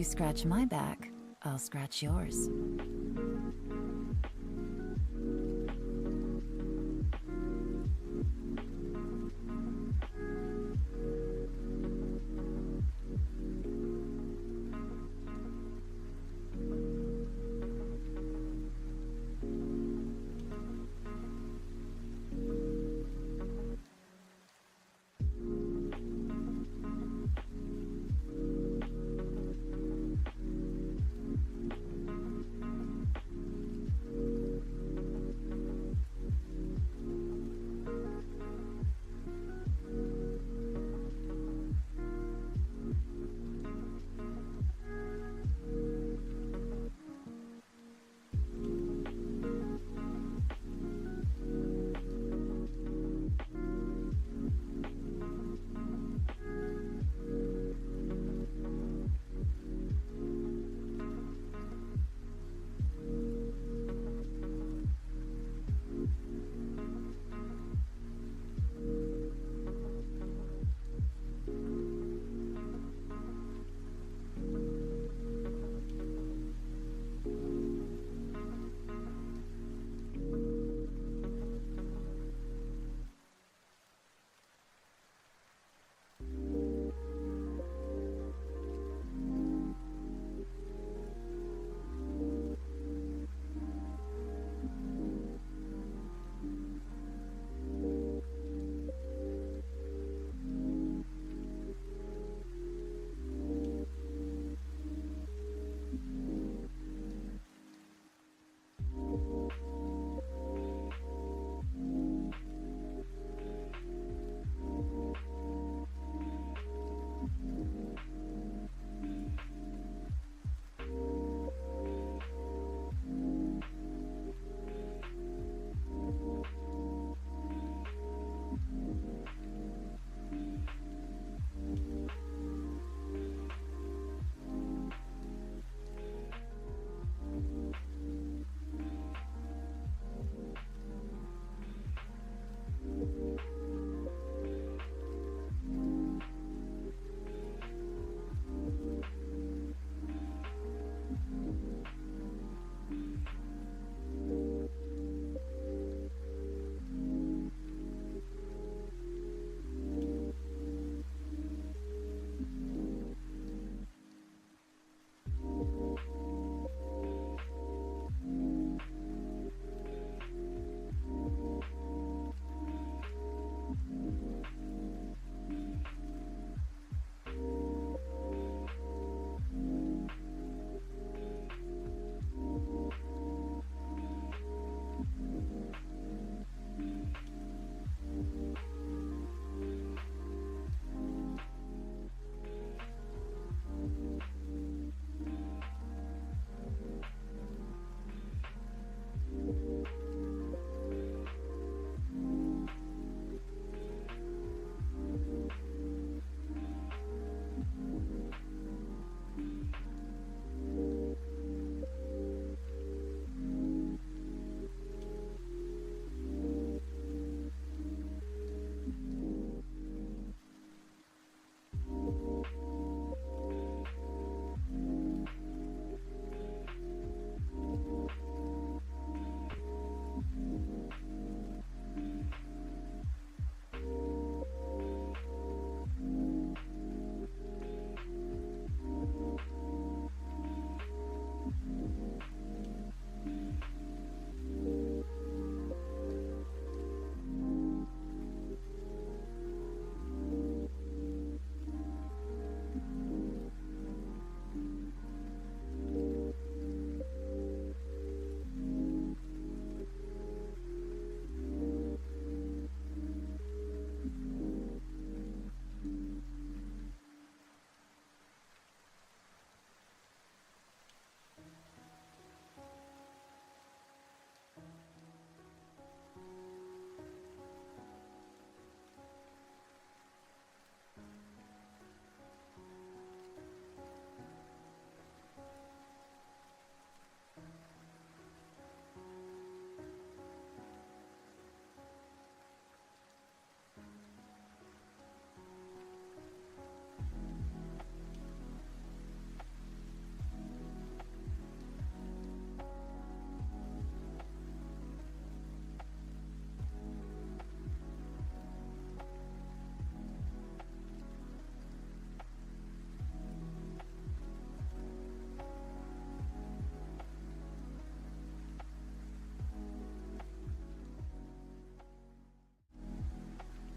scratch my back, I'll scratch yours.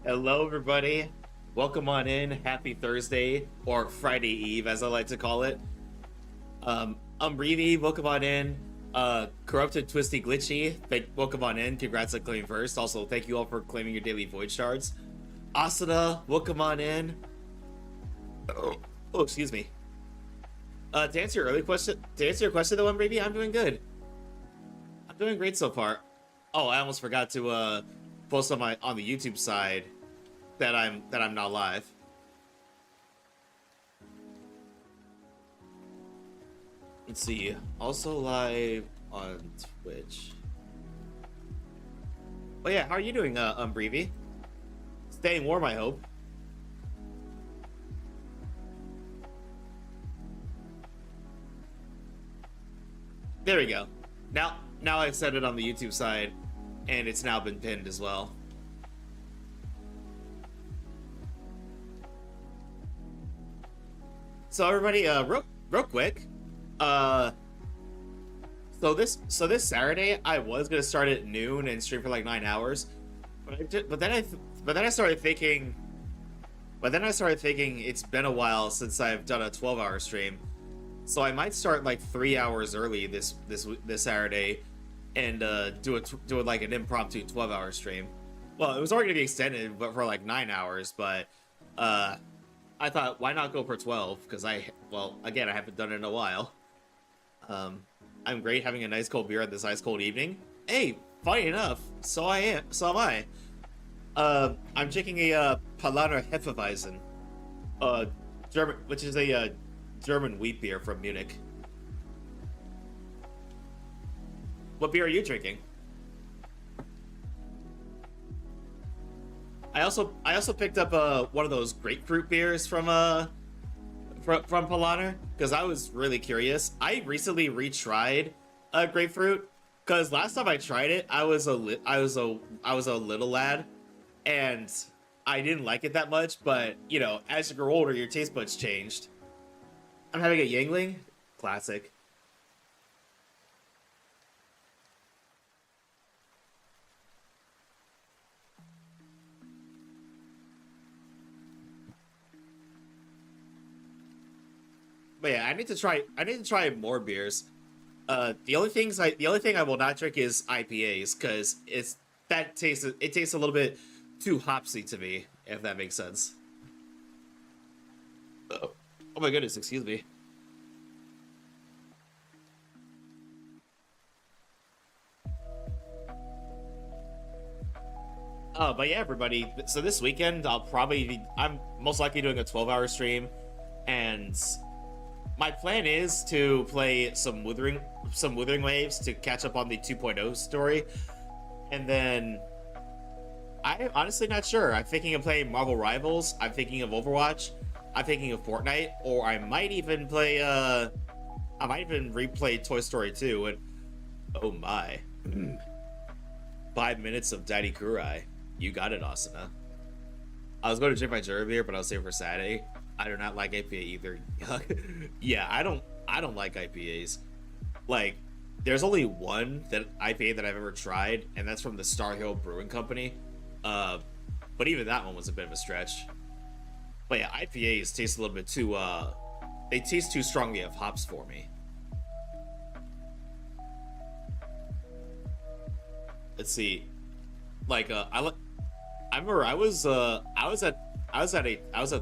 Hello, everybody. Welcome on in. Happy Thursday, or Friday Eve, as I like to call it. I'm Reevy. Welcome on in. Corrupted, Twisty, Glitchy. Welcome on in. Congrats on claiming first. Also, thank you all for claiming your daily void shards. Asuna, welcome on in. Oh, excuse me. To answer your question though, I'm Reevy. I'm doing good. I'm doing great so far. Oh, I almost forgot to post on the YouTube side that I'm not live. Let's see. Also live on Twitch. Oh yeah, how are you doing, Breevy? Staying warm, I hope. There we go. Now I've said it on the YouTube side, and it's now been pinned as well. So everybody, real quick, so this Saturday I was gonna start at noon and stream for like 9 hours, but then I started thinking it's been a while since I've done a 12-hour stream, so I might start like 3 hours early this Saturday, and do like an impromptu 12-hour stream. Well, it was already gonna be extended, but for like 9 hours, but I thought, why not go for 12? Because again, I haven't done it in a while. I'm great having a nice cold beer on this ice cold evening. Hey, funny enough, so am I. I'm drinking a Paulaner Hefeweizen, German, which is a German wheat beer from Munich. What beer are you drinking? I also picked up one of those grapefruit beers from Paulaner, because I was really curious. I recently retried grapefruit, because last time I tried it, I was a little lad, and I didn't like it that much. But you know, as you grow older, your taste buds changed. I'm having a Yangling, classic. But yeah, I need to try more beers. The only thing I will not drink is IPAs, because it tastes a little bit too hopsy to me, if that makes sense. Oh my goodness, excuse me. But yeah, everybody. So this weekend, I'm most likely doing a 12-hour stream, and my plan is to play some Withering Waves to catch up on the 2.0 story, and then I'm honestly not sure. I'm thinking of playing Marvel Rivals. I'm thinking of Overwatch. I'm thinking of Fortnite, or I might even replay Toy Story 2. And oh my, 5 minutes of Daddy Kurai. You got it, Asuna. I was going to drink my Jura beer, but I'll save it for Saturday. I do not like IPA either. Yeah, I don't like IPAs. Like, there's only one IPA that I've ever tried, and that's from the Star Hill Brewing Company. But even that one was a bit of a stretch. But yeah, IPAs taste a little bit too they taste too strongly of hops for me. Let's see. Like I remember I was at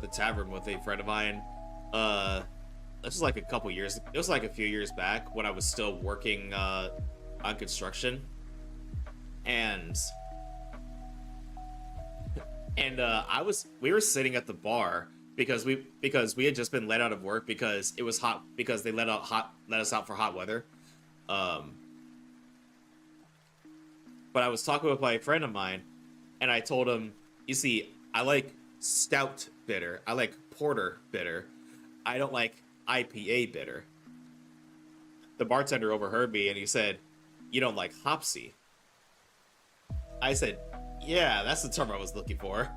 the tavern with a friend of mine. This was like a couple years. It was like a few years back when I was still working on construction, and we were sitting at the bar because we had just been let out of work because it was hot, because they let us out for hot weather. But I was talking with my friend of mine, and I told him, you see, I like stout bitter. I like porter bitter. I don't like IPA bitter. The bartender overheard me, and he said, you don't like hopsy. I said, yeah, that's the term I was looking for.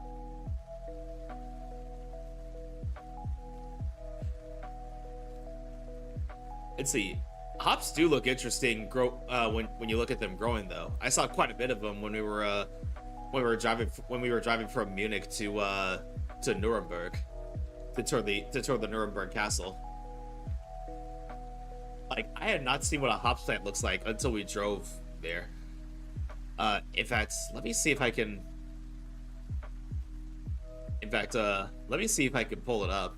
Let's see. Hops do look interesting when you look at them growing, though. I saw quite a bit of them when we were when we were driving from Munich to Nuremberg to tour the Nuremberg castle. Like, I had not seen what a hops plant looks like until we drove there. In fact, let me see if I can. In fact, let me see if I can pull it up.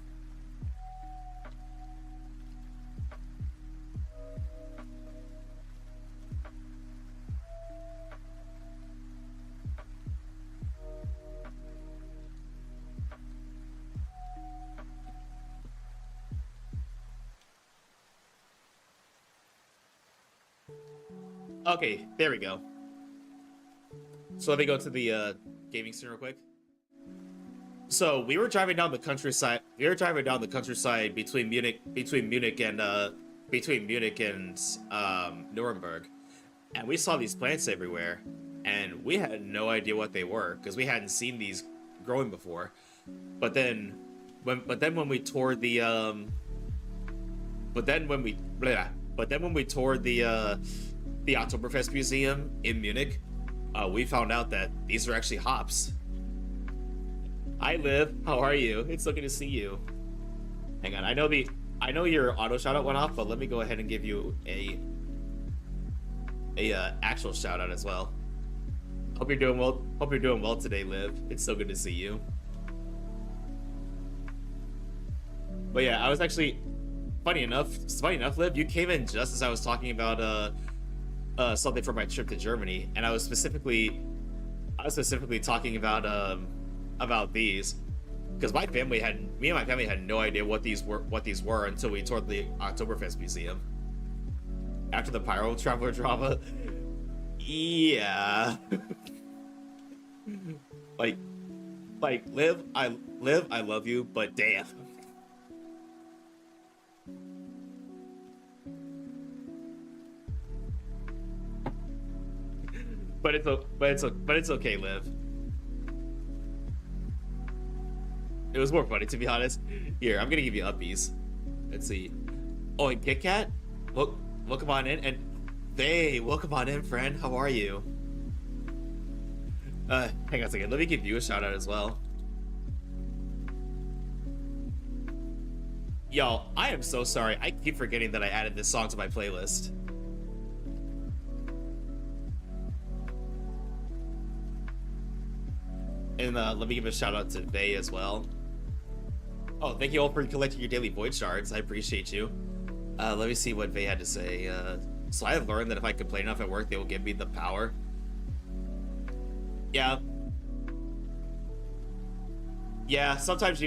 Okay, there we go. So let me go to the gaming scene real quick. So we were driving down the countryside. We were driving down the countryside between Munich and Nuremberg, and we saw these plants everywhere, and we had no idea what they were because we hadn't seen these growing before. But then when we toured the Oktoberfest museum in Munich, we found out that these are actually hops. Hi Liv, how are you? It's so good to see you. Hang on, I know your auto shout out went off, but let me go ahead and give you a actual shout out as well. Hope you're doing well. Hope you're doing well today, Liv. It's so good to see you. But yeah, I was actually funny enough, Liv, you came in just as I was talking about something for my trip to Germany, and I was specifically talking about these because me and my family had no idea what these were until we toured the Oktoberfest museum after the Pyro Traveler drama. Yeah. like Liv, I love you, but damn. But it's okay, Liv. It was more funny, to be honest. Here, I'm gonna give you uppies. Let's see. Oh, and Kit Kat, welcome on in, and hey, welcome on in, friend. How are you? Hang on a second. Let me give you a shout out as well. Y'all, I am so sorry. I keep forgetting that I added this song to my playlist. And let me give a shout out to Vay as well. Oh, thank you all for collecting your daily void shards. I appreciate you. Let me see what Vay had to say. So I have learned that if I complain enough at work, they will give me the power. Yeah. Yeah, sometimes,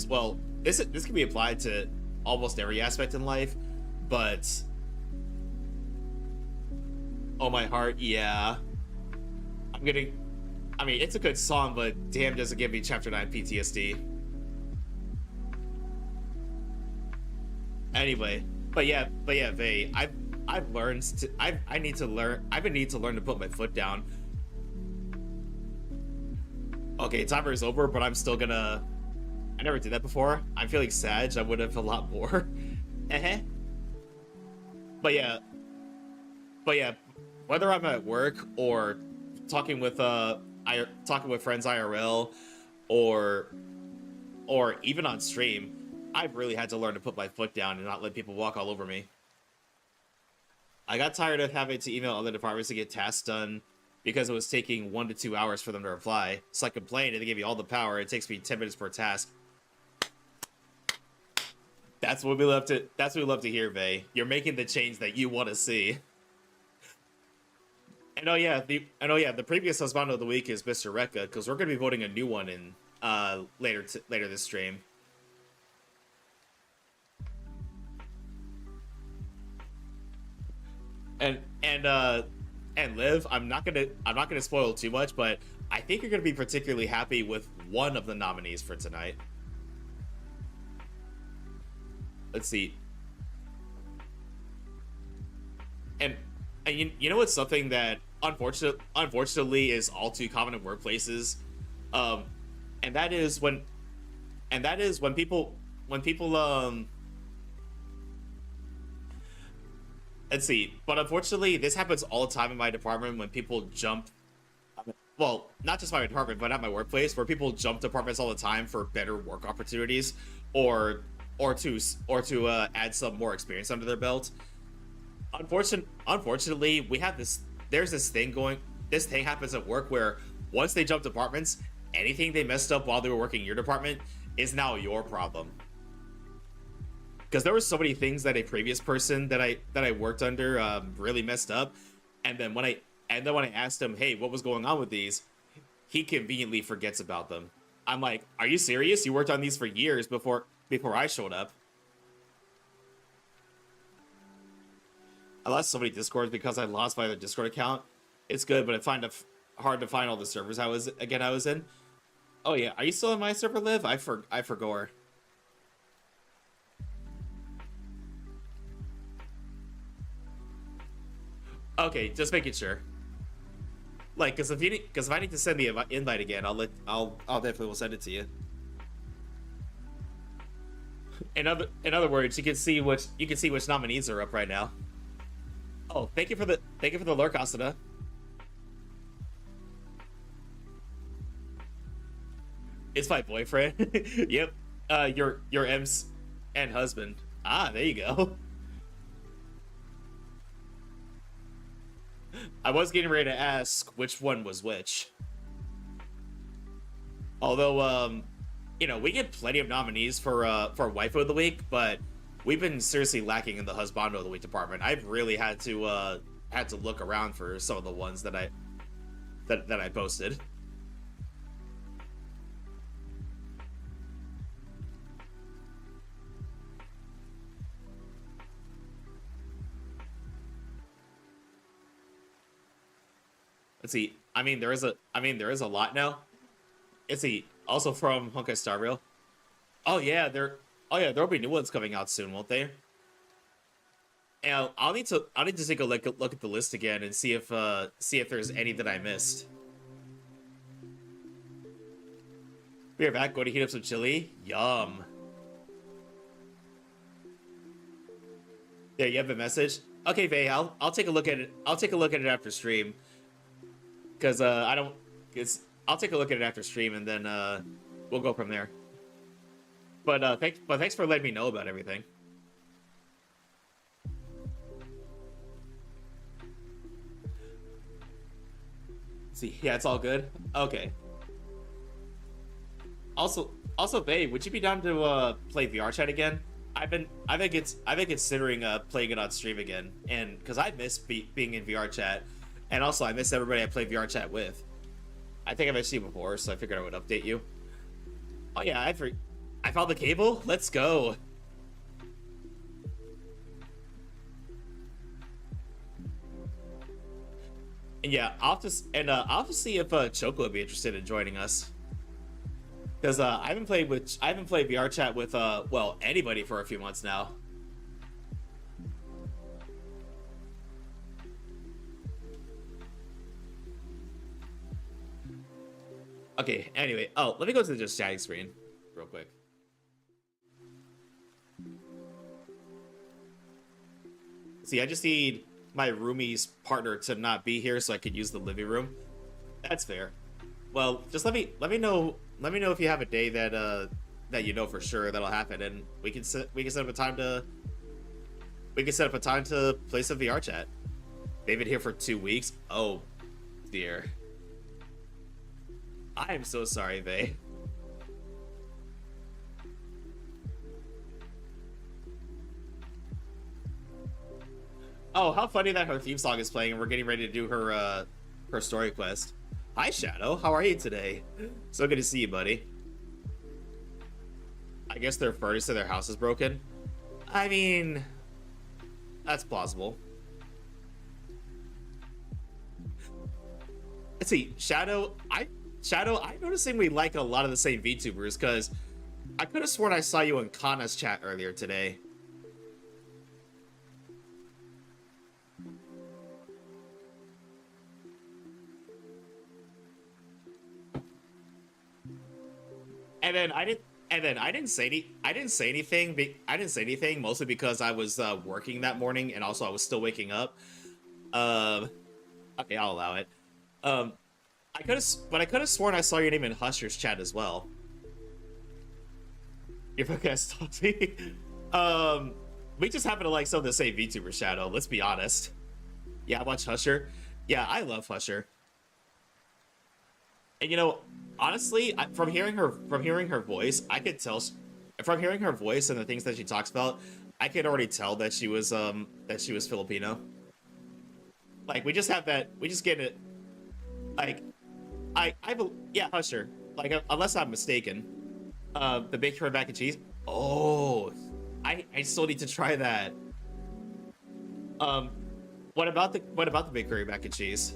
well, this can be applied to almost every aspect in life, but oh my heart, yeah. I mean, it's a good song, but damn, does it give me Chapter 9 PTSD. Anyway, but yeah, Vay, I've learned to, I've been needing to learn to put my foot down. Okay, timer is over, but I'm still gonna, I never did that before. I'm feeling sad, I would have a lot more. But yeah, whether I'm at work or talking with friends IRL or even on stream, I've really had to learn to put my foot down and not let people walk all over me. I got tired of having to email other departments to get tasks done because it was taking 1 to 2 hours for them to reply. So I complained and they gave me all the power. It takes me 10 minutes per task. That's what we love to hear, Vay. You're making the change that you want to see. And oh yeah, the previous husband of the week is Mr. Rekka, because we're gonna be voting a new one in later this stream. And Liv, I'm not gonna spoil too much, but I think you're gonna be particularly happy with one of the nominees for tonight. Let's see. And you know what's something that unfortunately is all too common in workplaces, and that is when people let's see. But unfortunately, this happens all the time in my department when people jump. Well, not just my department, but at my workplace, where people jump departments all the time for better work opportunities, or or to add some more experience under their belt. Unfortunately, we have this. There's this thing going. This thing happens at work where once they jump departments, anything they messed up while they were working in your department is now your problem. Because there were so many things that a previous person that I worked under really messed up, and then when I asked him, hey, what was going on with these, he conveniently forgets about them. I'm like, are you serious? You worked on these for years before I showed up. I lost so many discords because I lost my other Discord account. It's good, but I find it hard to find all the servers I was in. Oh yeah, are you still in my server, Liv? I forgot. Okay, just making sure. Like, because if I need to send the invite again, I'll definitely will send it to you. In other words, you can see which nominees are up right now. Oh, thank you for the lurk, Asuna. It's my boyfriend. Yep. Your M's and husband. Ah, there you go. I was getting ready to ask which one was which. Although, we get plenty of nominees for waifu of the week, but we've been seriously lacking in the husbando of the week department. I've really had to look around for some of the ones that I posted. Let's see. There is a lot now. Let's see. Also from Honkai Star Rail. There'll be new ones coming out soon, won't they? And I'll need to take a look at the list again and see if there's any that I missed. We are back. Going to heat up some chili. Yum. Yeah, you have a message. Okay, Vay, I'll take a look at it. I'll take a look at it after stream. Because I'll take a look at it after stream and then we'll go from there. But thanks for letting me know about everything. See, yeah, it's all good. Okay. Also, babe, would you be down to play VR chat again? I've been considering playing it on stream again, and because I miss being in VR chat. And also, I miss everybody I play VR chat with. I think I've missed you before, so I figured I would update you. Oh yeah, I found the cable. Let's go. And yeah, I'll have to see if Choco would be interested in joining us. Because I haven't played VR chat with anybody for a few months now. Okay, anyway. Oh, let me go to the just chatting screen real quick. See, I just need my roomie's partner to not be here so I could use the living room. That's fair. Well, just let me know if you have a day that you know for sure that'll happen, and we can set up a time to play some VR chat. They've been here for 2 weeks. Oh dear. I am so sorry, Vay. Oh, how funny that her theme song is playing and we're getting ready to do her story quest. Hi, Shadow. How are you today? So good to see you, buddy. I guess their furnace to their house is broken. I mean, that's plausible. Let's see, Shadow, I'm noticing we like a lot of the same VTubers, because I could have sworn I saw you in Kana's chat earlier today. And And then I didn't say anything. I didn't say anything mostly because I was working that morning, and also I was still waking up. Um, okay, I'll allow it. Um, but I could have sworn I saw your name in Husher's chat as well. Your podcast talked me. Um, we just happen to like some of the same VTuber Shadow. Let's be honest. Yeah, I watch Husher. Yeah, I love Husher. And you know, honestly, from hearing her voice, I could tell. From hearing her voice and the things that she talks about, I could already tell that she was Filipino. Like we just have that. We just get it. Like yeah, Husher. Like unless I'm mistaken, the baked curry mac and cheese. Oh, I still need to try that. What about the baked curry mac and cheese?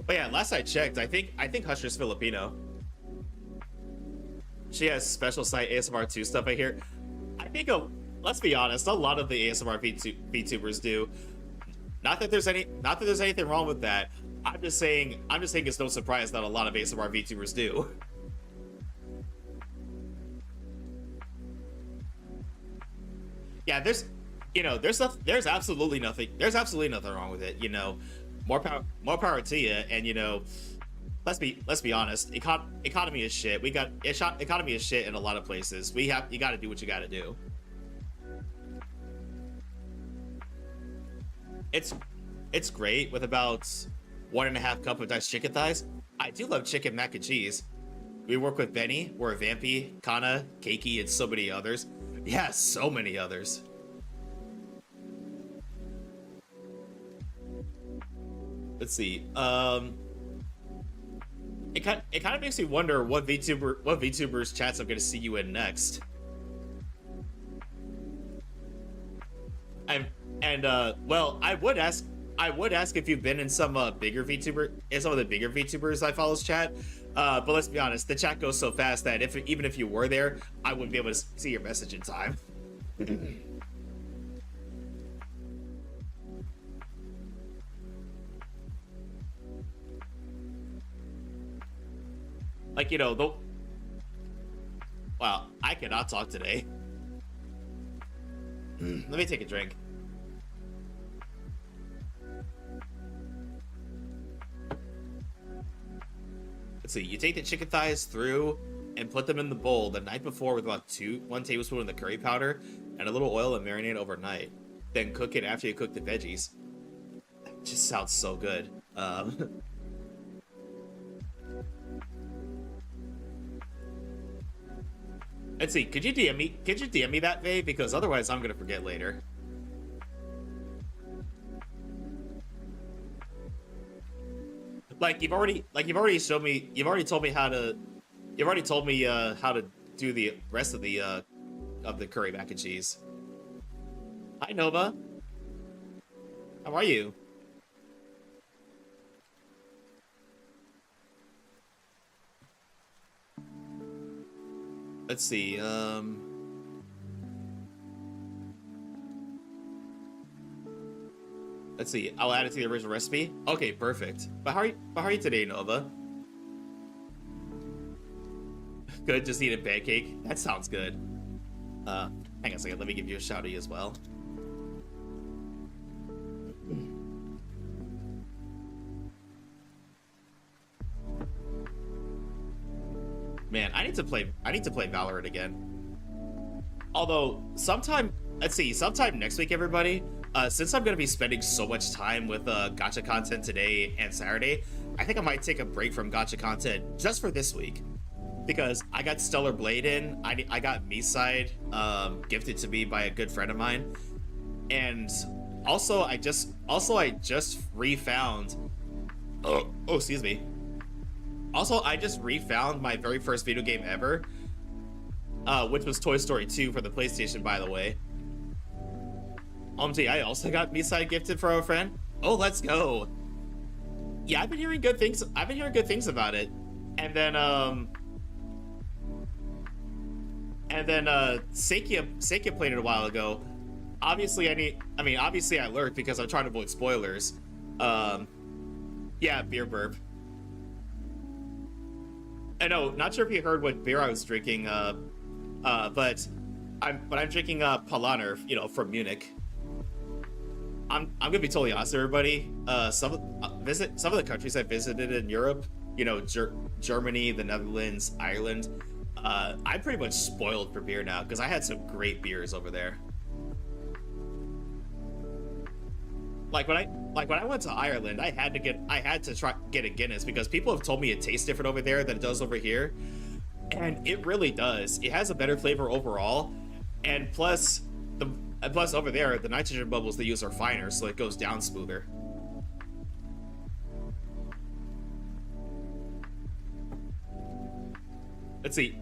But yeah, last I checked, I think Husher's Filipino. She has special site ASMR 2 stuff I hear. I think let's be honest, a lot of the ASMR VTubers do. Not that there's anything wrong with that. I'm just saying it's no surprise that a lot of ASMR VTubers do. Yeah, there's absolutely nothing wrong with it, you know. More power to you, and you know, let's be honest. Economy is shit. Economy is shit in a lot of places. You got to do what you got to do. It's great with about 1.5 cup of diced chicken thighs. I do love chicken mac and cheese. We work with Benny, we're Vampy, Kana, Keiki, and so many others. Yeah, so many others. Let's see. It kind of makes me wonder what VTubers chats I'm gonna see you in next. Well, I would ask if you've been in some of the bigger VTubers I follow's chat. But let's be honest, the chat goes so fast that even if you were there, I wouldn't be able to see your message in time. Like, you know, wow, I cannot talk today. Let me take a drink. Let's see, you take the chicken thighs through and put them in the bowl the night before with about 1 tablespoon of the curry powder and a little oil and marinate overnight. Then cook it after you cook the veggies. That just sounds so good. Let's see, could you DM me that, Vay? Because otherwise I'm gonna forget later. Like you've already told me how to do the rest of the curry mac and cheese. Hi Nova. How are you? Let's see, let's see, I'll add it to the original recipe. Okay, perfect. But how are you today, Nova? Good, just eat a pancake. That sounds good. Hang on a second, let me give you a shouty as well. Man, I need to play Valorant again. Although sometime next week, everybody. Since I'm gonna be spending so much time with gacha content today and Saturday, I think I might take a break from gacha content just for this week, because I got Stellar Blade in. I got Me-Side gifted to me by a good friend of mine, and also I just refound. Oh, excuse me. Also, I just refound my very first video game ever, which was Toy Story 2 for the PlayStation, by the way. I also got Me-Side gifted for a friend. Oh, let's go. Yeah, I've been hearing good things about it. And then Sekia played it a while ago. Obviously I lurked because I'm trying to avoid spoilers. Yeah, beer burp. I know, not sure if you heard what beer I was drinking, but I'm drinking Paulaner, you know, from Munich. I'm gonna be totally honest, everybody. Some of the countries I visited in Europe, you know, Germany, the Netherlands, Ireland. I'm pretty much spoiled for beer now because I had some great beers over there. Like when I went to Ireland, I had to try get a Guinness because people have told me it tastes different over there than it does over here, and it really does. It has a better flavor overall, and plus over there the nitrogen bubbles they use are finer, so it goes down smoother. Let's see.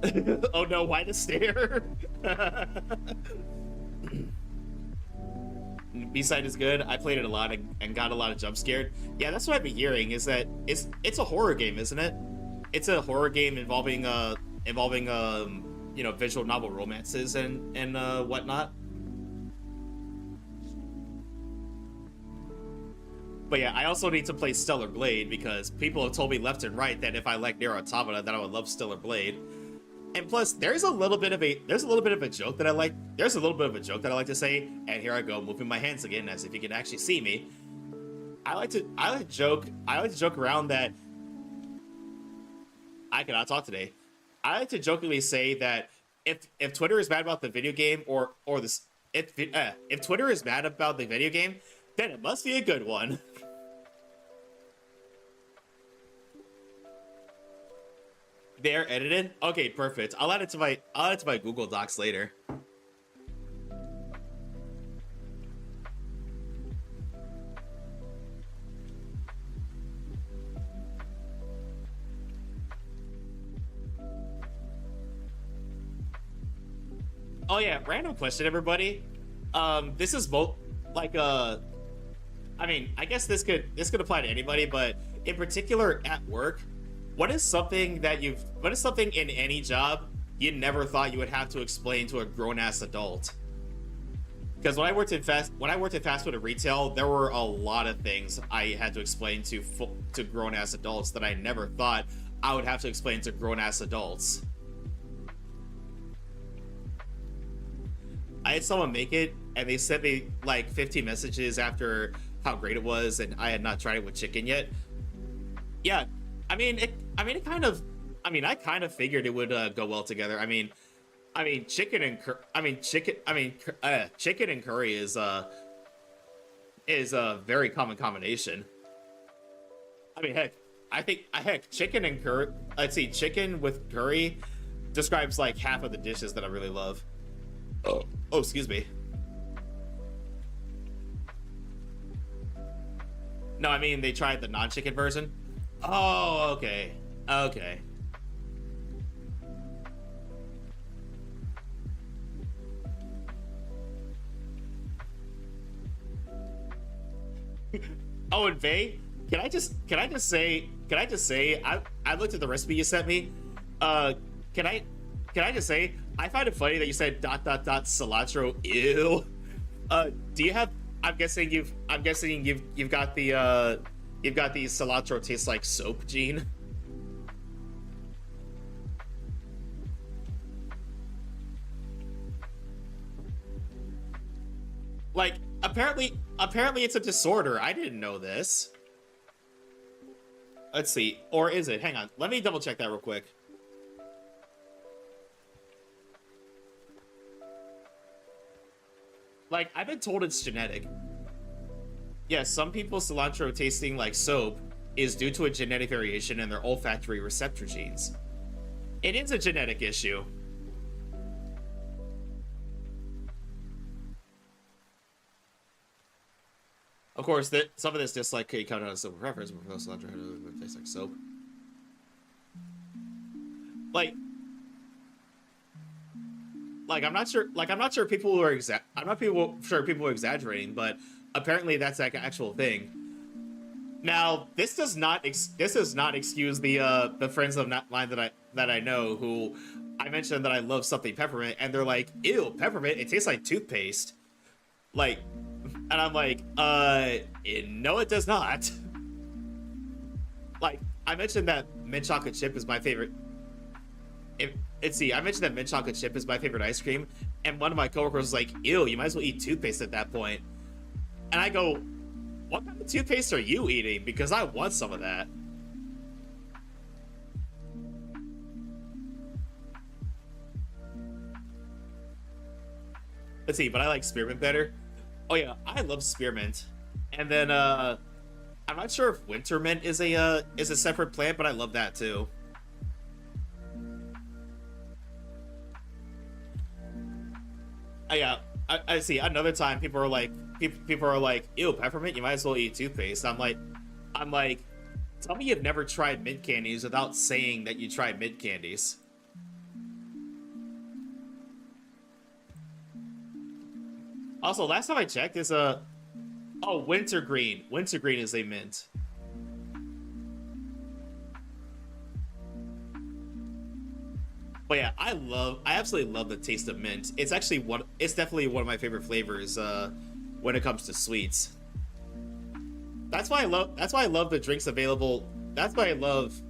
Oh no, why the stare? B-side is good. I played it a lot and got a lot of jump scared. Yeah, that's what I've been hearing. Is that it's a horror game, isn't it? It's a horror game involving you know, visual novel romances and whatnot. But yeah, I also need to play Stellar Blade because people have told me left and right that if I like Nier Automata, that I would love Stellar Blade. And plus, there's a little bit of a joke that I like. There's a little bit of a joke that I like to say, and here I go moving my hands again as if you can actually see me. I like to joke around that I cannot talk today. I like to jokingly say that if Twitter is mad about the video game or this if Twitter is mad about the video game, then it must be a good one. They're edited? Okay, perfect. I'll add it to my Google Docs later. Oh yeah, random question, everybody. This is both like I mean, I guess this could apply to anybody, but in particular at work, what is something in any job you never thought you would have to explain to a grown-ass adult? Because when I worked in fast food and retail, there were a lot of things I had to explain to grown-ass adults that I never thought I would have to explain to grown-ass adults. I had someone make it, and they sent me like 15 messages after how great it was, and I had not tried it with chicken yet. Yeah, I kind of figured it would go well together. Chicken and curry is a very common combination. I mean, heck, chicken and curry. Let's see, chicken with curry describes like half of the dishes that I really love. Oh, excuse me. No, I mean they tried the non-chicken version. Oh, okay. Okay. Oh, and Vay, can I just say I looked at the recipe you sent me. Can I just say I find it funny that you said ... cilantro. Ew. Do you have? I'm guessing you've got the cilantro tastes like soap gene. Like apparently it's a disorder. I didn't know this. Let's see. Or is it? Hang on. Let me double check that real quick. Like, I've been told it's genetic. Yes, some people's cilantro tasting like soap is due to a genetic variation in their olfactory receptor genes. It is a genetic issue. Of course, some of this dislike could come out of simple preference, but most cilantro tastes like soap. Like I'm not sure people are people are exaggerating, but apparently that's like an actual thing. Now, this does not excuse the friends of Natlan that I know who I mentioned that I love something peppermint, and they're like, "Ew, peppermint! It tastes like toothpaste." Like, and I'm like, no, it does not. Like, I mentioned that mint chocolate chip is my favorite. if, let's see, I mentioned that mint chocolate chip is my favorite ice cream, and one of my coworkers was like, ew, you might as well eat toothpaste at that point. And I go, what kind of toothpaste are you eating? Because I want some of that. Let's see, but I like spearmint better. Oh yeah, I love spearmint. And then I'm not sure if winter mint is a separate plant, but I love that too. Yeah, I see. Another time, people are like, ew, peppermint. You might as well eat toothpaste. I'm like, tell me you've never tried mint candies without saying that you tried mint candies. Also, last time I checked, is a oh, wintergreen. Wintergreen is a mint. But yeah, I absolutely love the taste of mint. It's actually it's definitely one of my favorite flavors when it comes to sweets. That's why I love the drinks available. That's why I love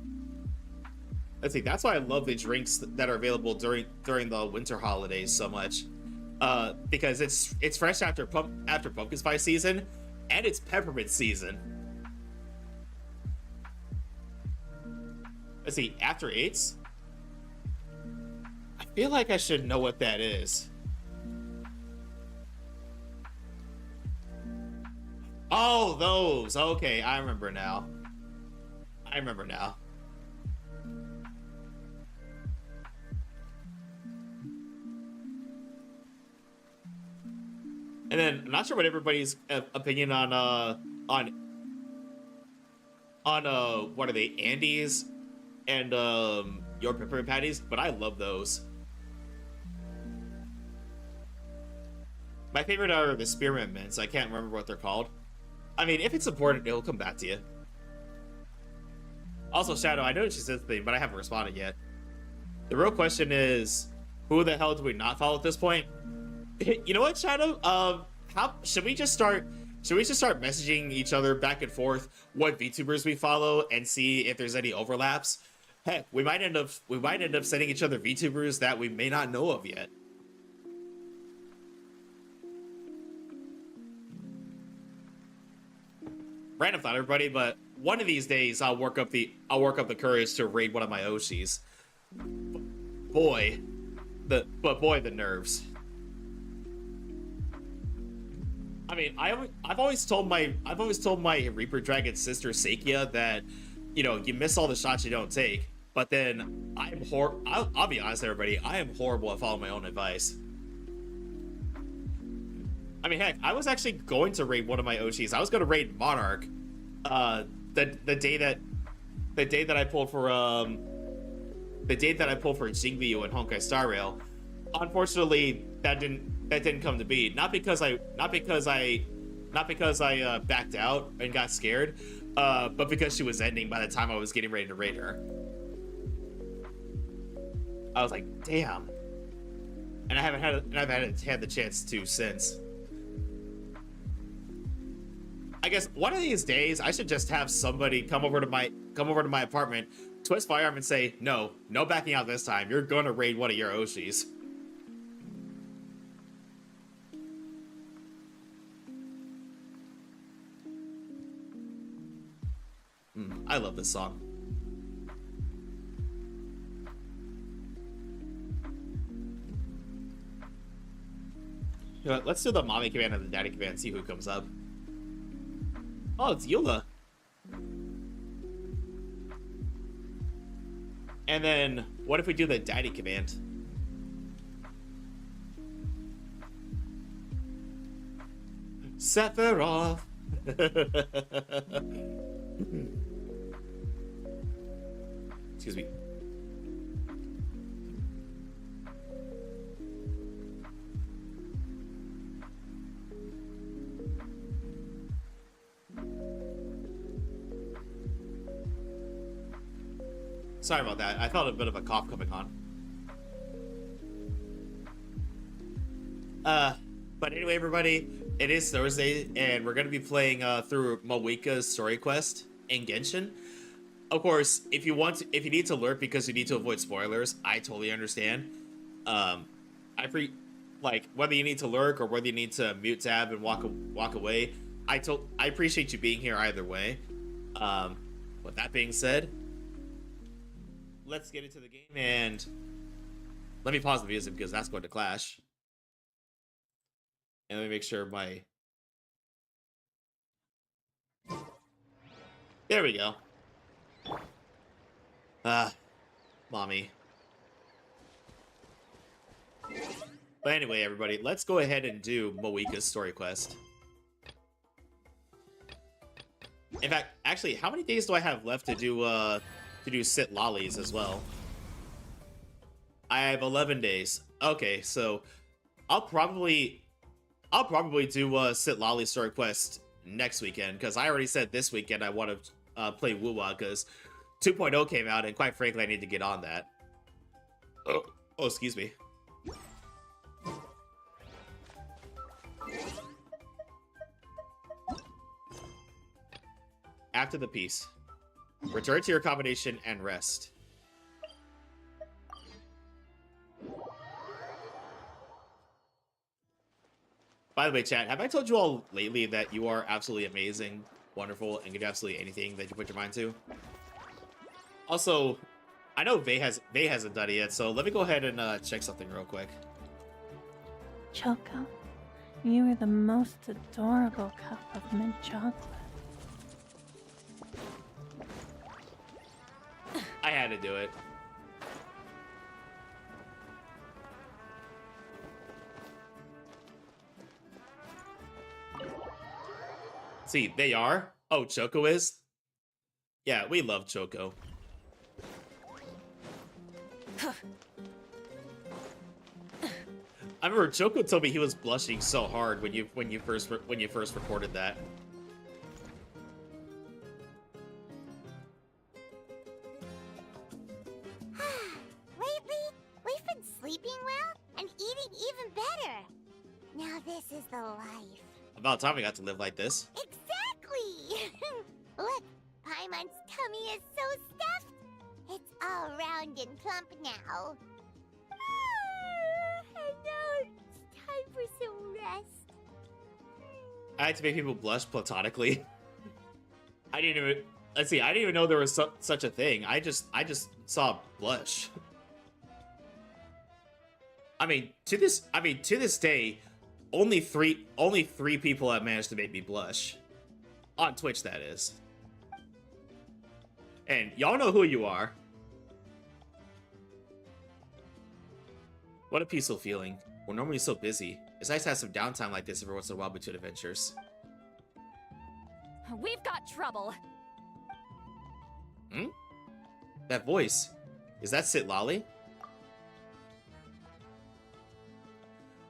Let's see, that's why I love the drinks that are available during the winter holidays so much. Because it's fresh after pumpkin spice season, and it's peppermint season. Let's see, after eights? I feel like I should know what that is. Oh, those. Okay, I remember now. I remember now. And then I'm not sure what everybody's opinion on what are they, Andes and your peppermint patties, but I love those. My favorite are the spearmint mints. I can't remember what they're called. I mean, if it's important, it'll come back to you. Also, Shadow, I know she said something, but I haven't responded yet. The real question is, who the hell do we not follow at this point? You know what, Shadow? How should we just start? Should we just start messaging each other back and forth what VTubers we follow and see if there's any overlaps? Heck, we might end up sending each other VTubers that we may not know of yet. Random thought, everybody, but one of these days I'll work up the courage to raid one of my Oshis. Boy, the nerves. I mean, I've always told my Reaper Dragon sister Sakia that, you know, you miss all the shots you don't take. But then I'll be honest, everybody, I am horrible at following my own advice. I mean, heck, I was actually going to raid one of my Oshis. I was going to raid Monarch, the day that I pulled for Jingview and Honkai Star Rail. Unfortunately, that didn't come to be. Not because I backed out and got scared, but because she was ending by the time I was getting ready to raid her. I was like, damn. And I haven't had the chance to since. I guess one of these days I should just have somebody come over to my apartment, twist my arm, and say, no backing out this time. You're gonna raid one of your Oshis. I love this song. You know what, let's do the mommy command and the daddy command and see who comes up. Oh, it's Eula. And then, what if we do the daddy command? Sephiroth. Excuse me. Sorry about that. I felt a bit of a cough coming on. But anyway, everybody, it is Thursday, and we're going to be playing through Mavuika's story quest in Genshin. Of course, if you need to lurk because you need to avoid spoilers, I totally understand. I pre like whether you need to lurk or whether you need to mute tab and walk away. I appreciate you being here either way. With that being said, let's get into the game, and let me pause the music because that's going to clash. And let me make sure my... There we go. Mommy. But anyway, everybody, let's go ahead and do Mavuika's story quest. In fact, actually, how many days do I have left to do sit lollies as well? I have 11 days. Okay, so I'll probably do sit lolly story quest next weekend, because I already said this weekend I want to play Wuwa because 2.0 came out, and quite frankly, I need to get on that. Oh, excuse me. After the piece, return to your accommodation and rest. By the way, chat, have I told you all lately that you are absolutely amazing, wonderful, and can do absolutely anything that you put your mind to? Also, I know Vay hasn't done it yet, so let me go ahead and check something real quick. Choco, you are the most adorable cup of mint chocolate. I had to do it. See, they are? Oh, Choco is? Yeah, we love Choco. I remember Choco told me he was blushing so hard when you first recorded that. Lately, we've been sleeping well and eating even better. Now this is the life. About time we got to live like this. Exactly! Look, Paimon's tummy is so stuffed. It's all round and plump now. And now it's time for some rest. I had to make people blush platonically. I didn't even... Let's see, I didn't even know there was such a thing. I just saw blush. I mean, to this day, only three people have managed to make me blush. On Twitch, that is. And y'all know who you are. What a peaceful feeling. We're normally so busy. It's nice to have some downtime like this every once in a while between adventures. We've got trouble. Hmm? That voice. Is that Sit Lolly?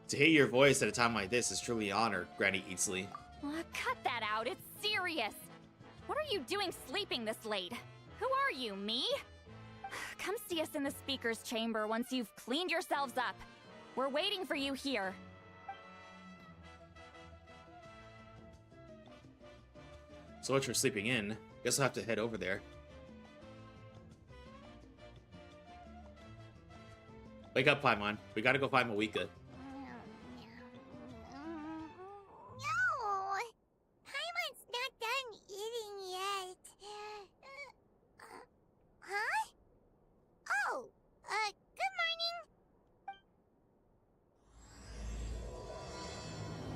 To hear your voice at a time like this is truly an honor, Granny Eatsley. Cut that out, it's serious. What are you doing sleeping this late? Who are you, me? Come see us in the speaker's chamber once you've cleaned yourselves up. We're waiting for you here. So what you're sleeping in, guess I'll have to head over there. Wake up, Paimon. We gotta go find Mavuika. No! Paimon's not done eating yet. Huh? Oh, good morning.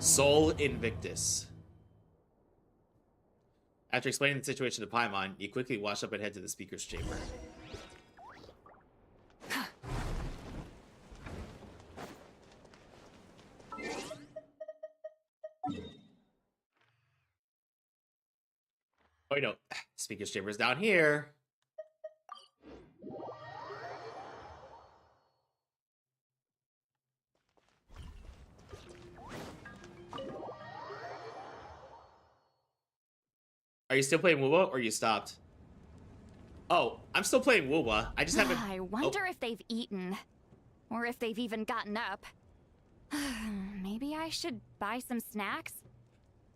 Soul Invictus. After explaining the situation to Paimon, you quickly wash up and head to the speaker's chamber. Oh, no. Speaker's chamber is down here. Are you still playing Wuwa, or you stopped? Oh, I'm still playing Wuwa. I just haven't... I wonder if they've eaten. Or if they've even gotten up. Maybe I should buy some snacks?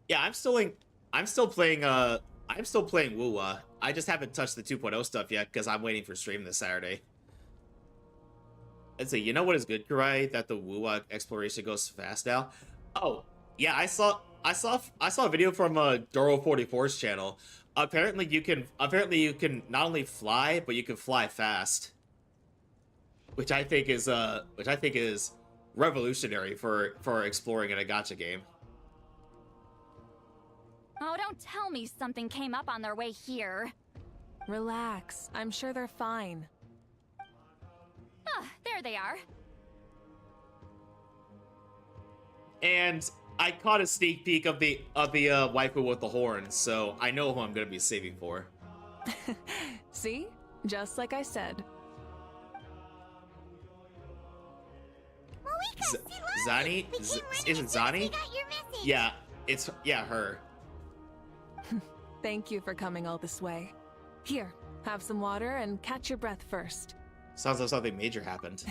Yeah, I'm still playing I'm still playing Wuwa. I just haven't touched the 2.0 stuff yet because I'm waiting for stream this Saturday. And so, you know what is good, Kurai? That the Wuwa exploration goes fast now. Oh, yeah, I saw a video from Doro44's channel. Apparently you can not only fly, but you can fly fast. Which I think is revolutionary for exploring in a gacha game. Oh, don't tell me something came up on their way here. Relax. I'm sure they're fine. Ah, there they are. And I caught a sneak peek of the waifu with the horns, so I know who I'm gonna be saving for. See? Just like I said. Mavuika, Zani? Is it Zani? Yeah, her. Thank you for coming all this way. Here, have some water and catch your breath first. Sounds like something major happened.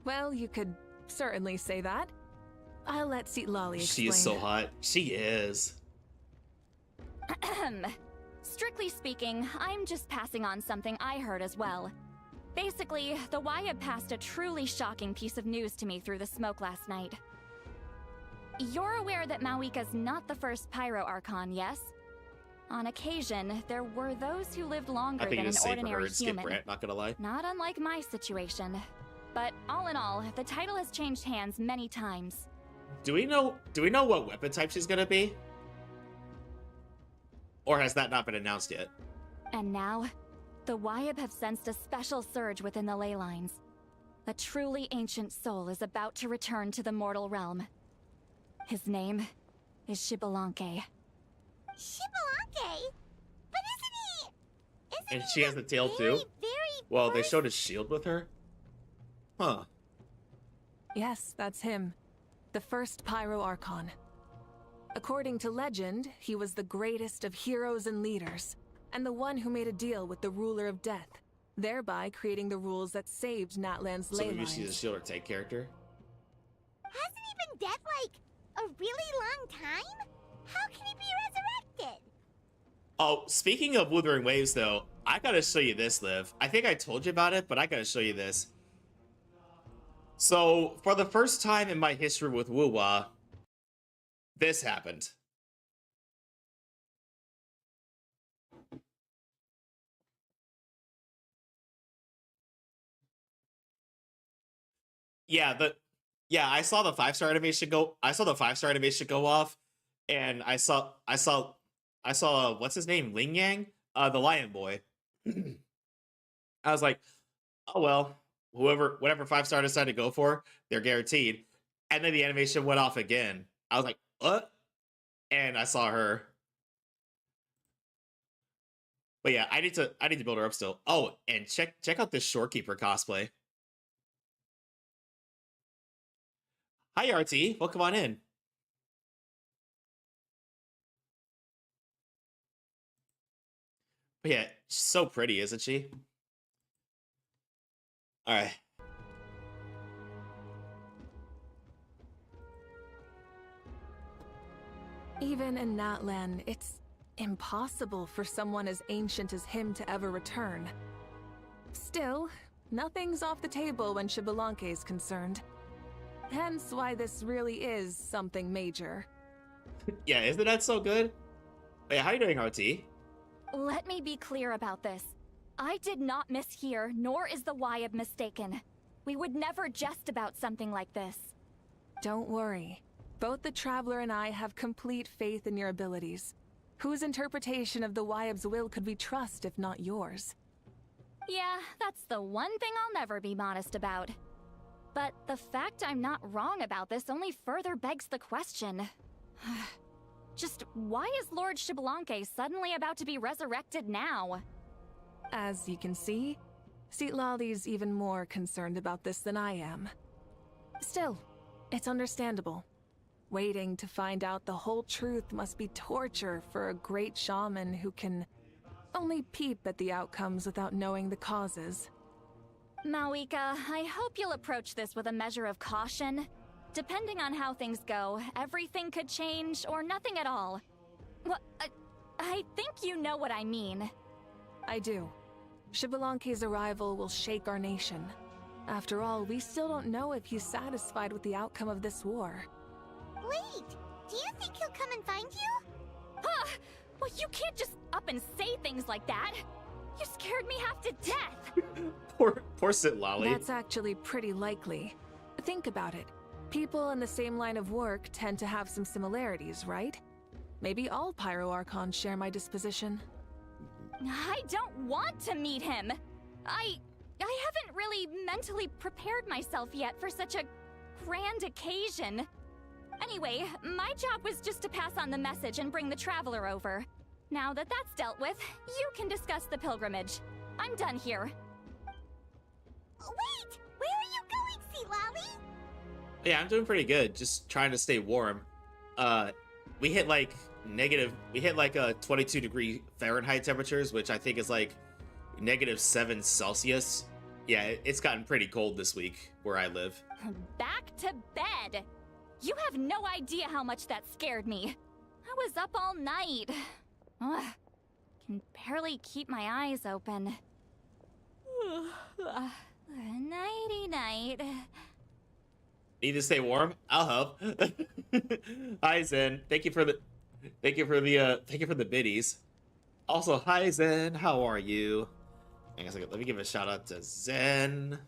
Well, you could certainly say that. I'll let Citlali explain. She is so hot. She is. Strictly speaking, I'm just passing on something I heard as well. Basically, the Wyatt passed a truly shocking piece of news to me through the smoke last night. You're aware that Mavuika's not the first Pyro Archon, yes? On occasion, there were those who lived longer than an ordinary human. Brant, not gonna lie. Not unlike my situation. But all in all, the title has changed hands many times. Do we know what weapon type she's gonna be? Or has that not been announced yet? And now, the Wyatt have sensed a special surge within the ley lines. A truly ancient soul is about to return to the mortal realm. His name is Xbalanque. Xbalanque? But isn't And he she has the tail too? Well, they showed his shield with her? Huh. Yes, that's him. The first Pyro Archon. According to legend, he was the greatest of heroes and leaders, and the one who made a deal with the ruler of death, thereby creating the rules that saved Natlan's ley So maybe lines. she's a shield or tank character? Hasn't he been dead like a really long time? How can he be resurrected? Oh, speaking of Wuthering Waves, though, I gotta show you this, Liv. I think I told you about it, but I gotta show you this. So, for the first time in my history with Wuwa, this happened. I saw the 5-star animation go. I saw the 5-star animation go off, and I saw what's his name, Ling Yang, the lion boy. I was like, oh well, whatever 5-star decided to go for, they're guaranteed. And then the animation went off again. I was like, what? And I saw her. But yeah, I need to build her up still. Oh, and check out this Shorekeeper cosplay. Hi, RT. Welcome on in. But yeah, she's so pretty, isn't she? All right. Even in Natlan, it's impossible for someone as ancient as him to ever return. Still, nothing's off the table when Xbalanque is concerned. Hence why this really is something major. Yeah, isn't that so good? Hey, how you doing, RT? Let me be clear about this. I did not mishear, nor is the Wyatt mistaken. We would never jest about something like this. Don't worry. Both the Traveler and I have complete faith in your abilities. Whose interpretation of the Wyatt's will could we trust if not yours? Yeah, that's the one thing I'll never be modest about. But the fact I'm not wrong about this only further begs the question. Just why is Lord Xbalanque suddenly about to be resurrected now? As you can see, Citlali's even more concerned about this than I am. Still, it's understandable. Waiting to find out the whole truth must be torture for a great shaman who can only peep at the outcomes without knowing the causes. Mavuika, I hope you'll approach this with a measure of caution. Depending on how things go, everything could change or nothing at all. What? I think you know what I mean. I do. Xbalanque's arrival will shake our nation. After all, we still don't know if he's satisfied with the outcome of this war. Wait, do you think he'll come and find you? Huh! Well, you can't just up and say things like that. You scared me half to death. Poor Sit Lolly. That's actually pretty likely. Think about it. People in the same line of work tend to have some similarities, right? Maybe all Pyro Archons share my disposition. I don't want to meet him. I haven't really mentally prepared myself yet for such a grand occasion. Anyway, my job was just to pass on the message and bring the Traveler over. Now that that's dealt with, you can discuss the pilgrimage. I'm done here. Wait! Where are you going, Sea Lolly? Yeah, I'm doing pretty good. Just trying to stay warm. We hit like 22 degree Fahrenheit temperatures, which I think is like -7 Celsius. Yeah, it's gotten pretty cold this week where I live. Back to bed! You have no idea how much that scared me. I was up all night. Ugh, can barely keep my eyes open. Nighty-night. Need to stay warm? I'll help. Hi Zen. Thank you for the biddies. Also, hi Zen. How are you? Hang on a second. Let me give a shout out to Zen.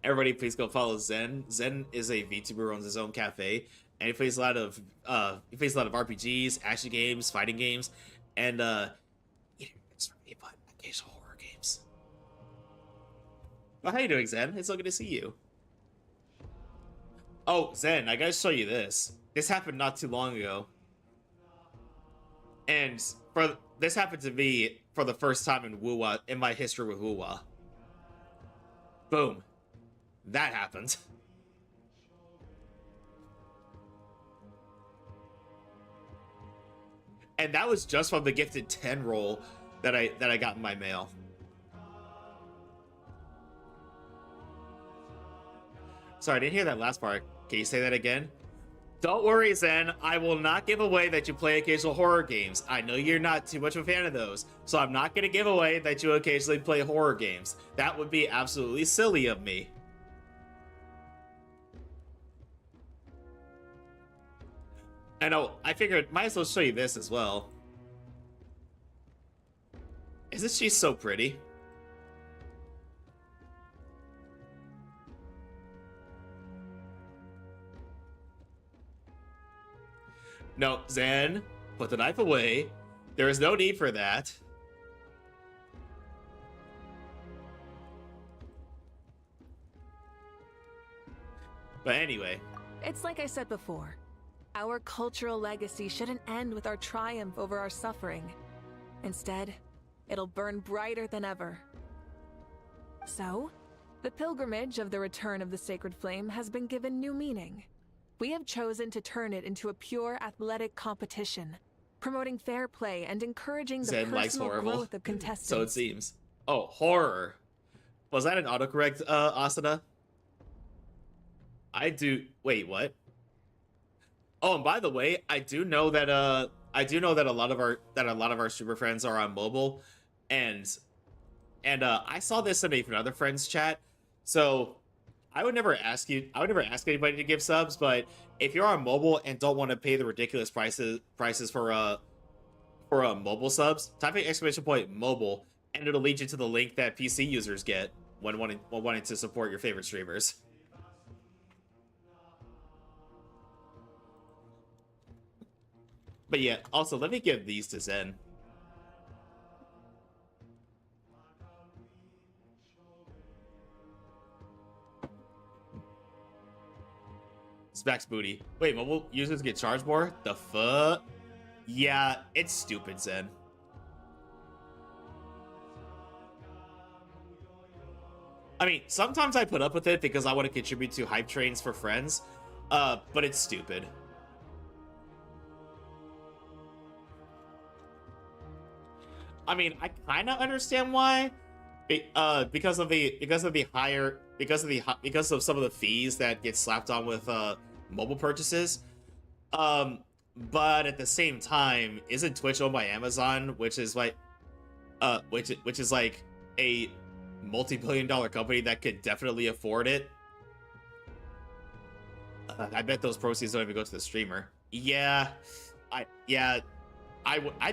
Everybody, please go follow Zen. Zen is a VTuber who owns his own cafe, and he plays a lot of RPGs, action games, fighting games, and it's for me, but occasional horror games. Well, how you doing, Zen? It's so good to see you. Oh, Zen, I gotta show you this. This happened not too long ago, and this happened to me for the first time in WoWa, in my history with WoWa. Boom. That happened. And that was just from the gifted 10 roll that I got in my mail. Sorry, I didn't hear that last part. Can you say that again? Don't worry, Zen. I will not give away that you play occasional horror games. I know you're not too much of a fan of those, so I'm not going to give away that you occasionally play horror games. That would be absolutely silly of me. I know, I figured might as well show you this as well. Isn't she so pretty? No, Zen, put the knife away. There is no need for that. But anyway. It's like I said before. Our cultural legacy shouldn't end with our triumph over our suffering. Instead, it'll burn brighter than ever. So, the pilgrimage of the return of the sacred flame has been given new meaning. We have chosen to turn it into a pure athletic competition, promoting fair play and encouraging the Zen likes personal horrible. growth of contestants. So it seems. Oh, horror. Was that an autocorrect, Asuna? I do. Wait, what? Oh, and by the way, I do know that a lot of our super friends are on mobile, and I saw this in another friend's chat. So I would never ask anybody to give subs, but if you're on mobile and don't want to pay the ridiculous prices for mobile subs, type in !mobile, and it'll lead you to the link that PC users get when wanting to support your favorite streamers. But yeah, also, let me give these to Zen. Specs booty. Wait, mobile users get charged more? The fuck? Yeah, it's stupid, Zen. I mean, sometimes I put up with it because I want to contribute to hype trains for friends, but it's stupid. I mean, I kind of understand why, because of some of the fees that get slapped on with mobile purchases. but at the same time, isn't Twitch owned by Amazon, which is like, which is like a multi-billion-dollar company that could definitely afford it? I bet those proceeds don't even go to the streamer. Yeah, I'd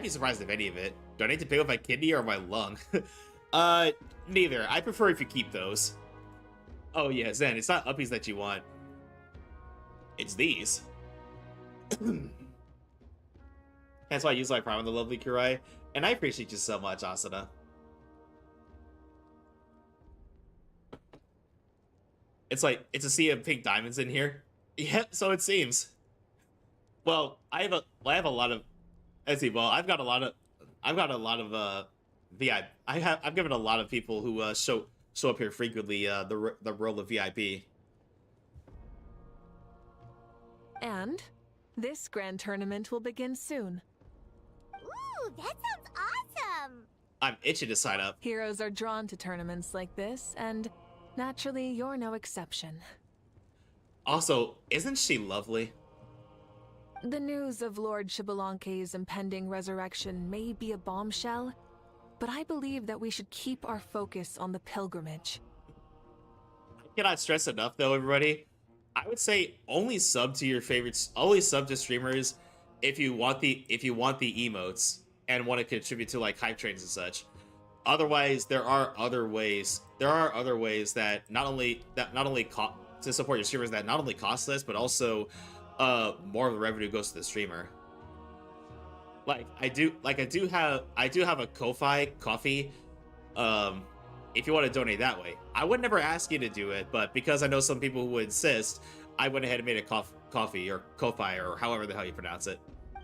be surprised if any of it. Do I need to pay with my kidney or my lung? Neither. I prefer if you keep those. Oh yeah, Zen, it's not uppies that you want. It's these. That's why I use like Prime on the lovely Kurai. And I appreciate you so much, Asuna. It's like, it's a sea of pink diamonds in here. Yeah, so it seems. Well, I have a lot of, let's see, well, I've got a lot of VIP. I've given a lot of people who show up here frequently the role of VIP. And this grand tournament will begin soon. Ooh, that sounds awesome! I'm itching to sign up. Heroes are drawn to tournaments like this, and naturally, you're no exception. Also, isn't she lovely? The news of Lord Xbalanque's impending resurrection may be a bombshell, but I believe that we should keep our focus on the pilgrimage. I cannot stress enough, though, everybody. I would say only sub to your favorites, only sub to streamers if you want the emotes and want to contribute to like hype trains and such. Otherwise, there are other ways. There are other ways that not only to support your streamers that not only cost less, but also more of the revenue goes to the streamer. I do have a Ko-Fi coffee. If you want to donate that way, I would never ask you to do it, but because I know some people who would insist, I went ahead and made a coffee or Ko-Fi or however the hell you pronounce it.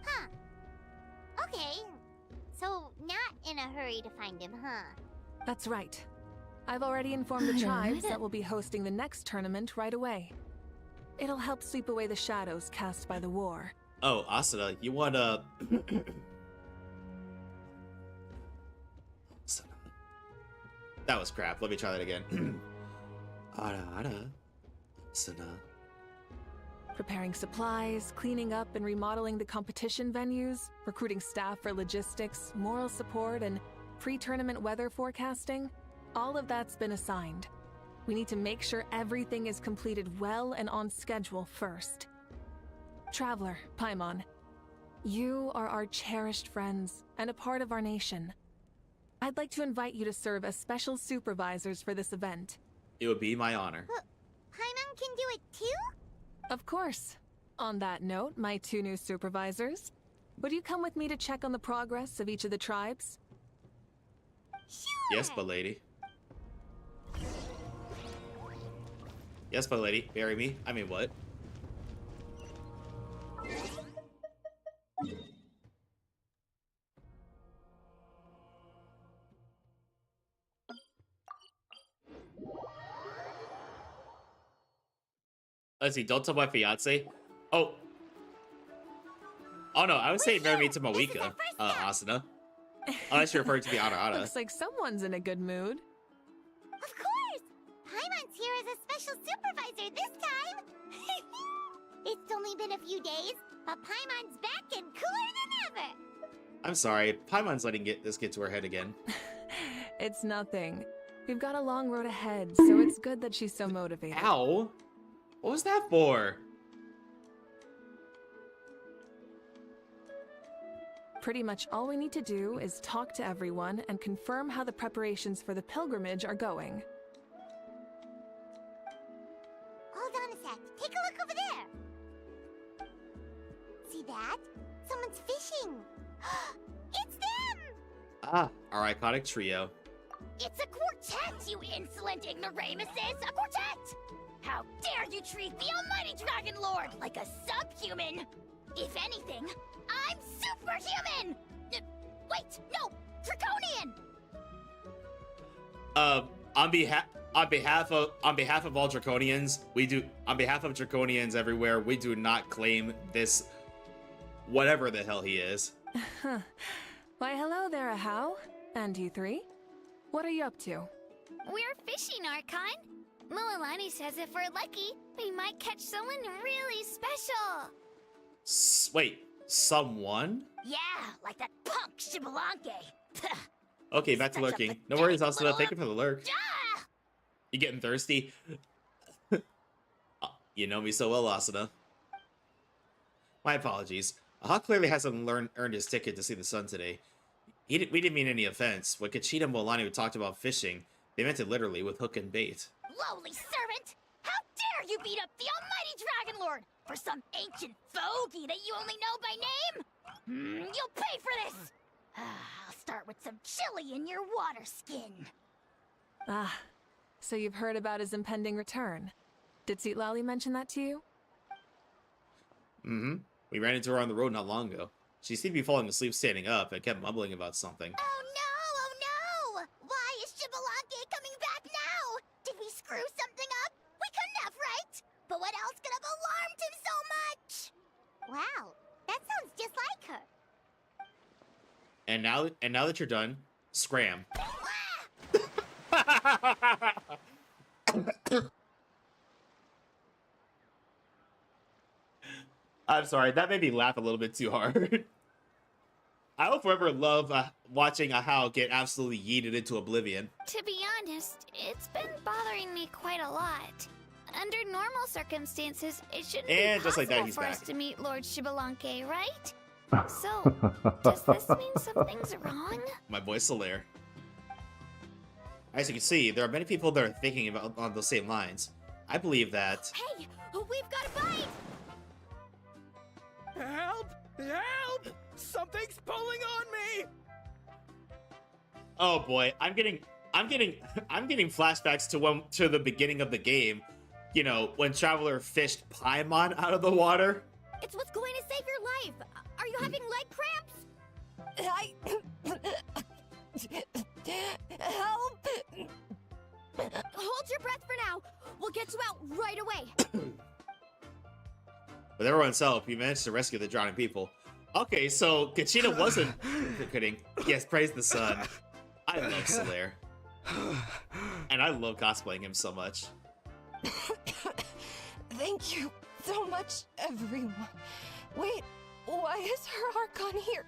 Huh. Okay. So, not in a hurry to find him, huh? That's right. I've already informed the tribes that will be hosting the next tournament right away. It'll help sweep away the shadows cast by the war. Oh, Asuna, you want to... That was crap. Let me try that again. Asuna. Preparing supplies, cleaning up and remodeling the competition venues, recruiting staff for logistics, moral support, and pre-tournament weather forecasting. All of that's been assigned. We need to make sure everything is completed well and on schedule first. Traveler, Paimon, you are our cherished friends and a part of our nation. I'd like to invite you to serve as special supervisors for this event. It would be my honor. Paimon can do it too? Of course. On that note, my two new supervisors, would you come with me to check on the progress of each of the tribes? Sure! Yes, my lady. Yes, my lady. Marry me. I mean, what? Let's see. Don't tell my fiance. Oh. Oh no, I would say marry me to Mavuika, Asuna. Unless you're referring to the Ana. Looks like someone's in a good mood. Of course! Paimon's here as a special supervisor this time! It's only been a few days, but Paimon's back and cooler than ever! I'm sorry, Paimon's letting this get to her head again. It's nothing. We've got a long road ahead, so it's good that she's so motivated. Ow! What was that for? Pretty much all we need to do is talk to everyone and confirm how the preparations for the pilgrimage are going. Hold on a sec. Take a look over there. See that? Someone's fishing. It's them! Ah, our iconic trio. It's a quartet, you insolent ignoramuses! A quartet! How dare you treat the almighty Dragon Lord like a subhuman! If anything, I'm superhuman! Wait, no! Draconian! On behalf of all Draconians, on behalf of Draconians everywhere, we do not claim this whatever the hell he is. Why, hello there, Ahau. And you three? What are you up to? We're fishing, Archon. Mualani says if we're lucky, we might catch someone really special. Wait, Someone? Yeah, like that punk Shibalanke. Okay, back to Such a lurking. No pathetic worries, Asuna. little Thank you for the lurk. Ah! You getting thirsty? You know me so well, Asuna. My apologies. Aha clearly hasn't earned his ticket to see the sun today. We didn't mean any offense. When Kachita and Molani talked about fishing, they meant it literally with hook and bait. Lowly servant! How dare you beat up the almighty Dragon Lord for some ancient fogey that you only know by name? You'll pay for this! I'll start with some chili in your water skin. Ah, so you've heard about his impending return. Did Seatlali mention that to you? Mm-hmm. We ran into her on the road not long ago. She seemed to be falling asleep standing up and kept mumbling about something. Oh no! Why is Shibalanke coming back now? Did we screw something up? We couldn't have, right? But what else could have alarmed him so much? Wow, that sounds just like her. And now that you're done, scram. I'm sorry, that made me laugh a little bit too hard. I will forever love watching a How get absolutely yeeted into oblivion. To be honest, it's been bothering me quite a lot. Under normal circumstances, it shouldn't And be just like possible that, he's for us back. to meet Lord Shibalanke, right? So, does this mean something's wrong? My boy Solaire. As you can see, there are many people that are thinking about on those same lines. I believe that... Hey, we've got a bite! Help! Help! Something's pulling on me! Oh boy, I'm getting flashbacks to the beginning of the game. You know, when Traveler fished Paimon out of the water. It's what's going to save your life! Are you having leg cramps? Help! Hold your breath for now. We'll get you out right away. With everyone's help, he managed to rescue the drowning people. Okay, so Kachina wasn't kidding. Yes, praise the sun. I love Solaire. And I love cosplaying him so much. Thank you so much, everyone. Wait, why is her Archon here?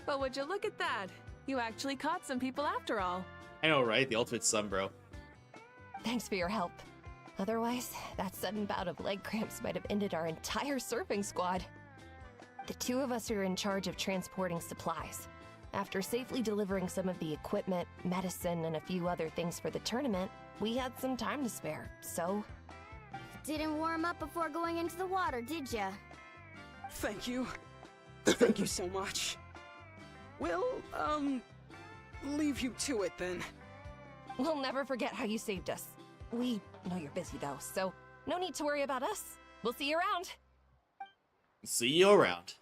Well, would you look at that? You actually caught some people after all. I know, right? The ultimate sun, bro. Thanks for your help. Otherwise, that sudden bout of leg cramps might have ended our entire surfing squad. The two of us are in charge of transporting supplies. After safely delivering some of the equipment, medicine, and a few other things for the tournament, we had some time to spare, so... Didn't warm up before going into the water, did ya? Thank you. Thank you so much. We'll, leave you to it then. We'll never forget how you saved us. We know you're busy though, so no need to worry about us. We'll see you around. See you around.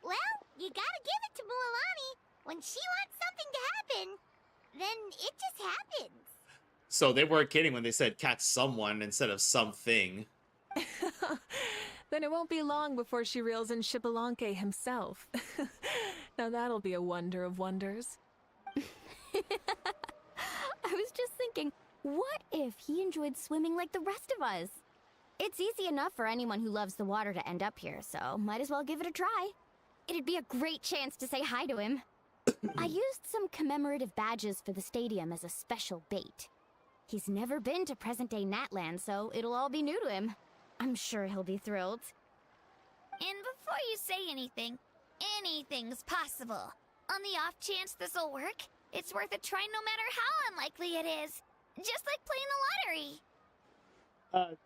Well, you gotta give it to Mualani. When she wants something to happen, then it just happens. So they weren't kidding when they said catch someone instead of something. Then it won't be long before she reels in Shibalanke himself. Now that'll be a wonder of wonders. I was just thinking, what if he enjoyed swimming like the rest of us? It's easy enough for anyone who loves the water to end up here, so might as well give it a try. It'd be a great chance to say hi to him. I used some commemorative badges for the stadium as a special bait. He's never been to present-day Natlan, so it'll all be new to him. I'm sure he'll be thrilled. And before you say anything, anything's possible. On the off chance this'll work, it's worth a try no matter how unlikely it is. Just like playing the lottery.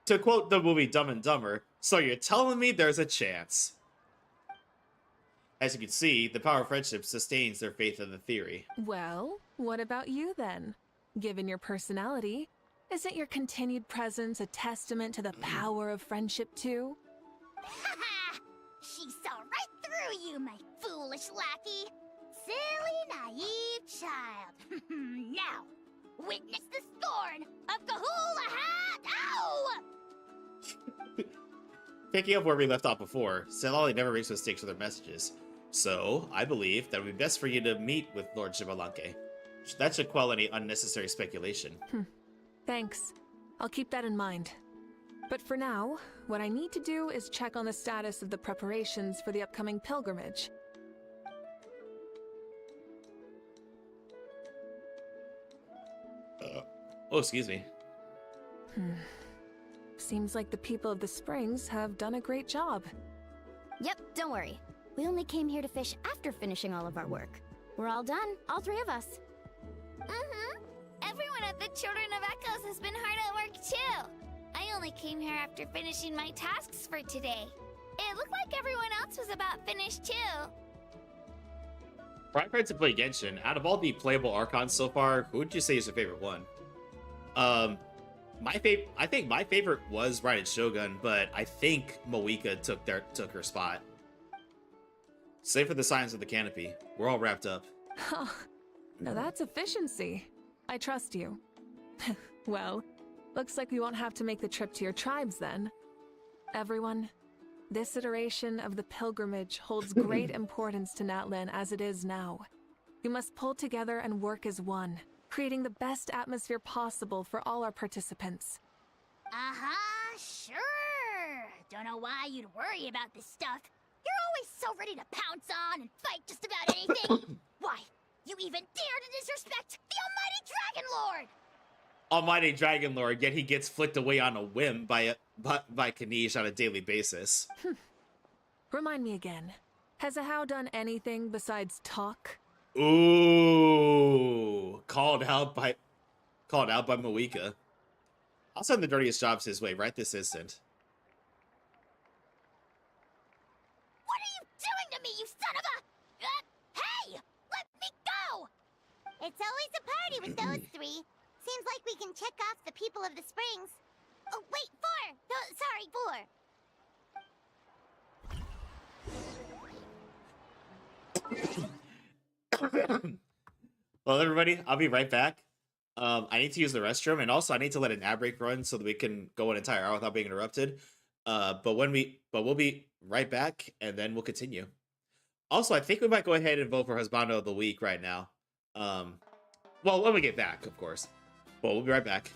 To quote the movie Dumb and Dumber, so you're telling me there's a chance. As you can see, the power of friendship sustains their faith in the theory. Well, what about you then? Given your personality, isn't your continued presence a testament to the power of friendship too? Haha! She saw right through you, my foolish lackey. Silly, naive child. Now, witness the scorn of Kahula Hat! Ow! Picking up where we left off before, Selali never makes mistakes with her messages. So, I believe that it would be best for you to meet with Lord Shibalanke. That should quell any unnecessary speculation. Thanks. I'll keep that in mind. But for now, what I need to do is check on the status of the preparations for the upcoming pilgrimage. Oh, excuse me. Seems like the people of the Springs have done a great job. Yep, don't worry. We only came here to fish after finishing all of our work. We're all done, all three of us. Everyone at the Children of Echoes has been hard at work too. I only came here after finishing my tasks for today. It looked like everyone else was about finished too. Brian tried to play Genshin. Out of all the playable Archons so far, who would you say is your favorite one? I think my favorite was Raiden Shogun, but I think Mavuika took her spot. Save for the Signs of the Canopy. We're all wrapped up. Now that's efficiency. I trust you. Well, looks like we won't have to make the trip to your tribes then. Everyone, this iteration of the pilgrimage holds great importance to Natlan as it is now. We must pull together and work as one, creating the best atmosphere possible for all our participants. Sure. Don't know why you'd worry about this stuff. You're always so ready to pounce on and fight just about anything. Why, you even dare to disrespect the Almighty Dragon Lord! Almighty Dragon Lord, yet he gets flicked away on a whim by Kanish on a daily basis. Remind me again, has Ahau done anything besides talk? Ooh, called out by Mavuika. I'll send the dirtiest jobs his way right this instant. What are you doing to me, you son of a... hey! Let me go! It's always a party with those three. Seems like we can check off the people of the Springs. Oh, wait, four! No, sorry, 4. Well, everybody, I'll be right back. I need to use the restroom, and also I need to let an ad break run so that we can go an entire hour without being interrupted. But we'll be right back, and then we'll continue. Also, I think we might go ahead and vote for Husbando of the Week right now. Well, when we get back, of course. But we'll be right back.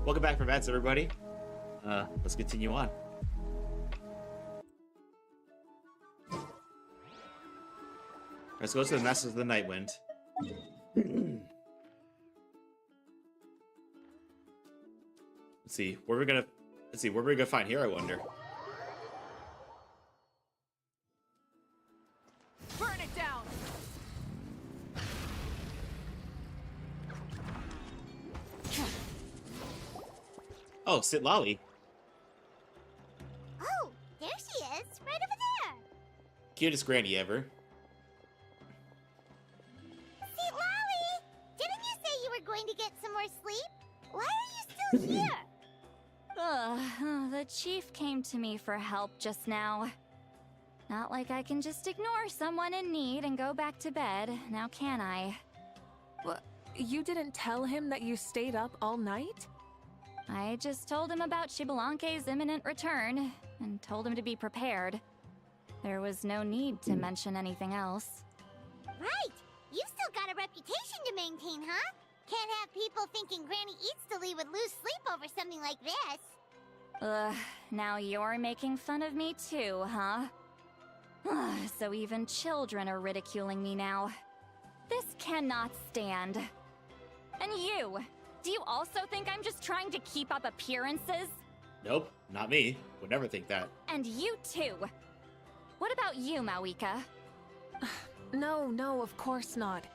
Welcome back from ads, everybody. Let's continue on. Let's go to the Masters of the Nightwind. Let's see where we're gonna find here, I wonder. Burn it down! Oh, Sitlali. Oh, there she is, right over there. Cutest granny ever. See, Lolly, didn't you say you were going to get some more sleep? Why are you still here? The chief came to me for help just now. Not like I can just ignore someone in need and go back to bed, now can I? You didn't tell him that you stayed up all night? I just told him about Xbalanque's imminent return, and told him to be prepared. There was no need to mention anything else. Right, you've still got a reputation to maintain, huh? Can't have people thinking Granny Eatsilly would lose sleep over something like this. Now you're making fun of me too, huh? So even children are ridiculing me now. This cannot stand. And you! Do you also think I'm just trying to keep up appearances? Nope, not me. Would never think that. And you too! What about you, Mavuika? No, of course not.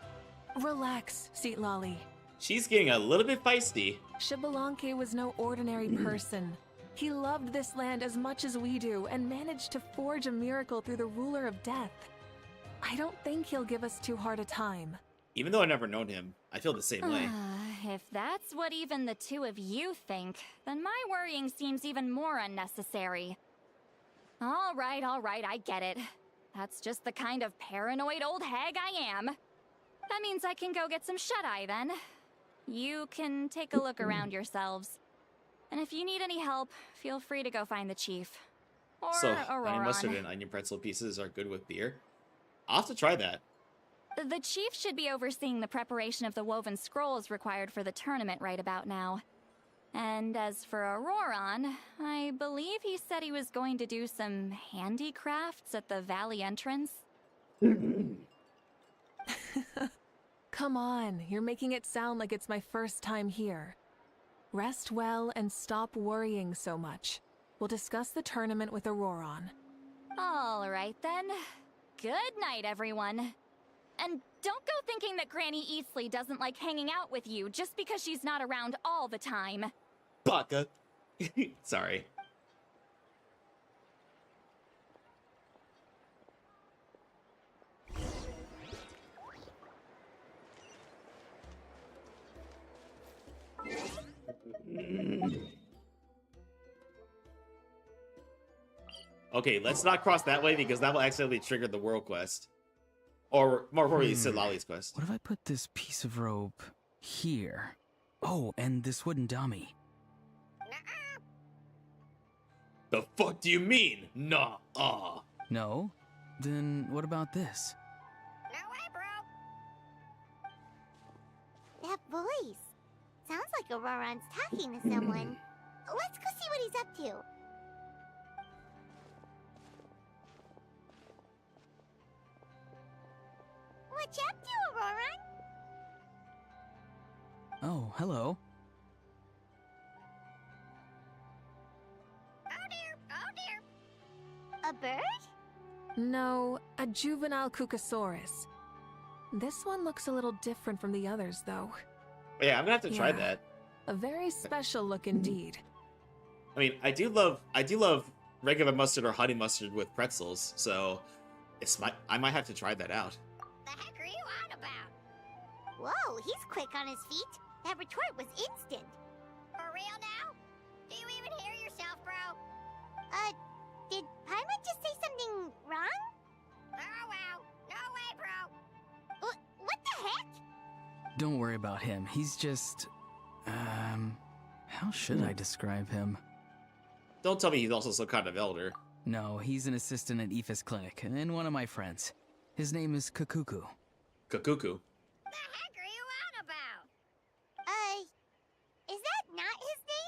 Relax, Sitlali. She's getting a little bit feisty. Xbalanque was no ordinary person. He loved this land as much as we do and managed to forge a miracle through the ruler of death. I don't think he'll give us too hard a time. Even though I've never known him, I feel the same way. If that's what even the two of you think, then my worrying seems even more unnecessary. All right, I get it. That's just the kind of paranoid old hag I am. That means I can go get some shut-eye then. You can take a look around yourselves. And if you need any help, feel free to go find the chief. Or So, honey Auroron. mustard and onion pretzel pieces are good with beer? I'll have to try that. The chief should be overseeing the preparation of the woven scrolls required for the tournament right about now. And as for Auroron, I believe he said he was going to do some handicrafts at the valley entrance. Come on, you're making it sound like it's my first time here. Rest well and stop worrying so much. We'll discuss the tournament with Auroron. All right then. Good night, everyone. And don't go thinking that Granny Eastleigh doesn't like hanging out with you just because she's not around all the time. Baka. Sorry. Okay, let's not cross that way because that will accidentally trigger the world quest. Or more importantly, Sitlali's quest. What if I put this piece of rope here? Oh, and this wooden dummy. The fuck do you mean? Nah. No? Then what about this? No way, bro. That voice. Sounds like Auroron's talking to someone. Let's go see what he's up to. What you up to, Auroron? Oh, hello. Oh dear. A bird? No, a juvenile Cucasaurus. This one looks a little different from the others, though. Yeah, I'm gonna have to try Yeah. that. A very special look indeed. I mean, I do love regular mustard or honey mustard with pretzels, so I might have to try that out. The heck are you on about? Whoa, he's quick on his feet. That retort was instant. For real now? Do you even hear yourself, bro? Did Paimon just say something wrong? Oh wow. No way, bro. What the heck? Don't worry about him. He's just... how should I describe him? Don't tell me he's also some kind of elder. No, he's an assistant at Aoife's clinic, and one of my friends. His name is Kakuku. Kakuku. The heck are you on about? Is that not his name?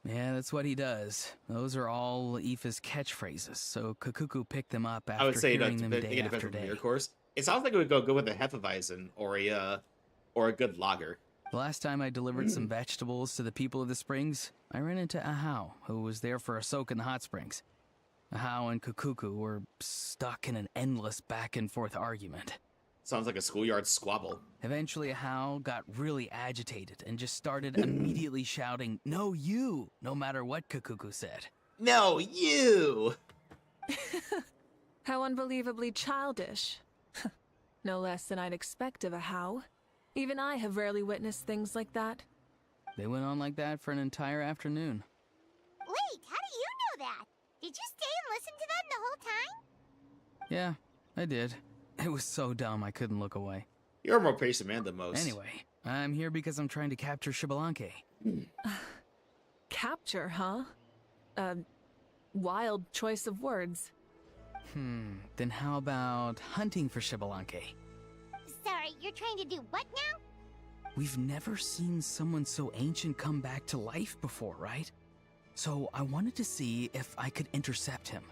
Yeah, that's what he does. Those are all Aoife's catchphrases, so Kakuku picked them up I would after say hearing them it day depends after on the day. beer course. It sounds like it would go good with a Hefeweizen or a good lager. The last time I delivered some vegetables to the people of the springs, I ran into Ahau, who was there for a soak in the hot springs. Ahau and Kakuku were stuck in an endless back-and-forth argument. Sounds like a schoolyard squabble. Eventually, Ahau got really agitated and just started immediately shouting, "No, you!" no matter what Kakuku said. No, you! How unbelievably childish. No less than I'd expect of Ahau. Even I have rarely witnessed things like that. They went on like that for an entire afternoon. Wait, how do you know that? Did you stay and listen to them the whole time? Yeah, I did. It was so dumb I couldn't look away. You're a more patient man than most. Anyway, I'm here because I'm trying to capture Xbalanque. Capture, huh? Wild choice of words. Then how about hunting for Xbalanque? Sorry, you're trying to do what now? We've never seen someone so ancient come back to life before, right? So I wanted to see if I could intercept him.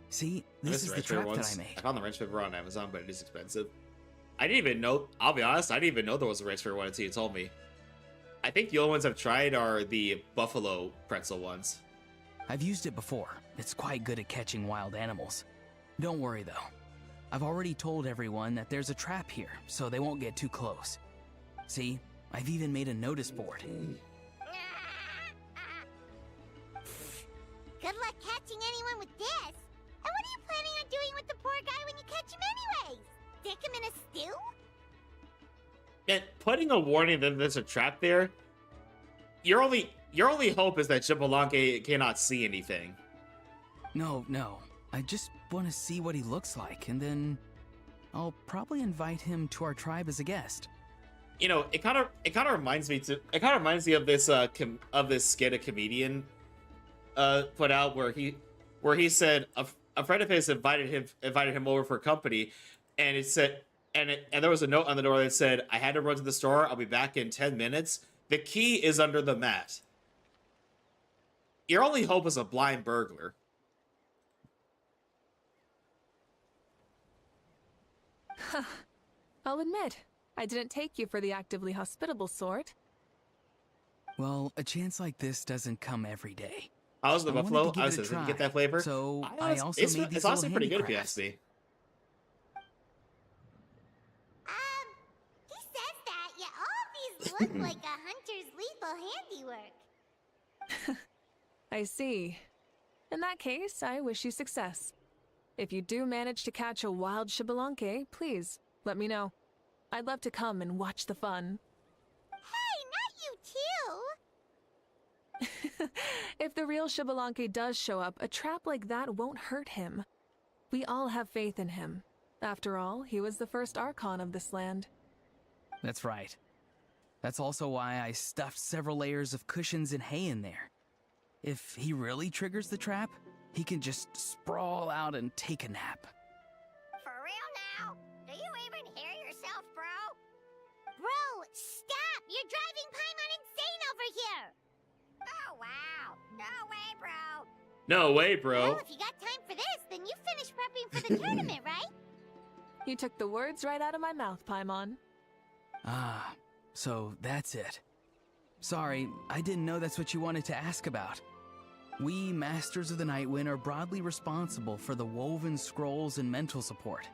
See, this is the trap that I made. I found the wrench paper on Amazon, but it is expensive. I didn't even know, I'll be honest, I didn't even know there was a wrench paper one until you told me. I think the only ones I've tried are the buffalo pretzel ones. I've used it before. It's quite good at catching wild animals. Don't worry though. I've already told everyone that there's a trap here, so they won't get too close. See, I've even made a notice board. Good luck catching anyone with this. And what are you planning on doing with the poor guy when you catch him anyways? Stick him in a stew? And putting a warning that there's a trap there, your only hope is that Xbalanque cannot see anything. No. I just want to see what he looks like, and then I'll probably invite him to our tribe as a guest. You know, it kind of reminds me of this skit a comedian put out where he said a friend of his invited him over for company, and it said and there was a note on the door that said, "I had to run to the store. I'll be back in 10 minutes. The key is under the mat." Your only hope is a blind burglar. I'll admit, I didn't take you for the actively hospitable sort. Well, a chance like this doesn't come every day. How's the I wanted buffalo? to give I it a was try, get that flavor. So I also it's made these honestly little pretty good if you handicrafts. ask me. He says that, yet all of these look like a hunter's lethal handiwork. I see. In that case, I wish you success. If you do manage to catch a wild Xbalanque, please, let me know. I'd love to come and watch the fun. Hey, not you too! If the real Xbalanque does show up, a trap like that won't hurt him. We all have faith in him. After all, he was the first Archon of this land. That's right. That's also why I stuffed several layers of cushions and hay in there. If he really triggers the trap, he can just sprawl out and take a nap. For real now? Do you even hear yourself, bro? Bro, stop! You're driving Paimon insane over here! Oh, wow. No way, bro. No way, bro. Well, if you got time for this, then you finish prepping for the tournament, right? You took the words right out of my mouth, Paimon. Ah, so that's it. Sorry, I didn't know that's what you wanted to ask about. We, Masters of the Nightwind, are broadly responsible for the woven scrolls and mental support.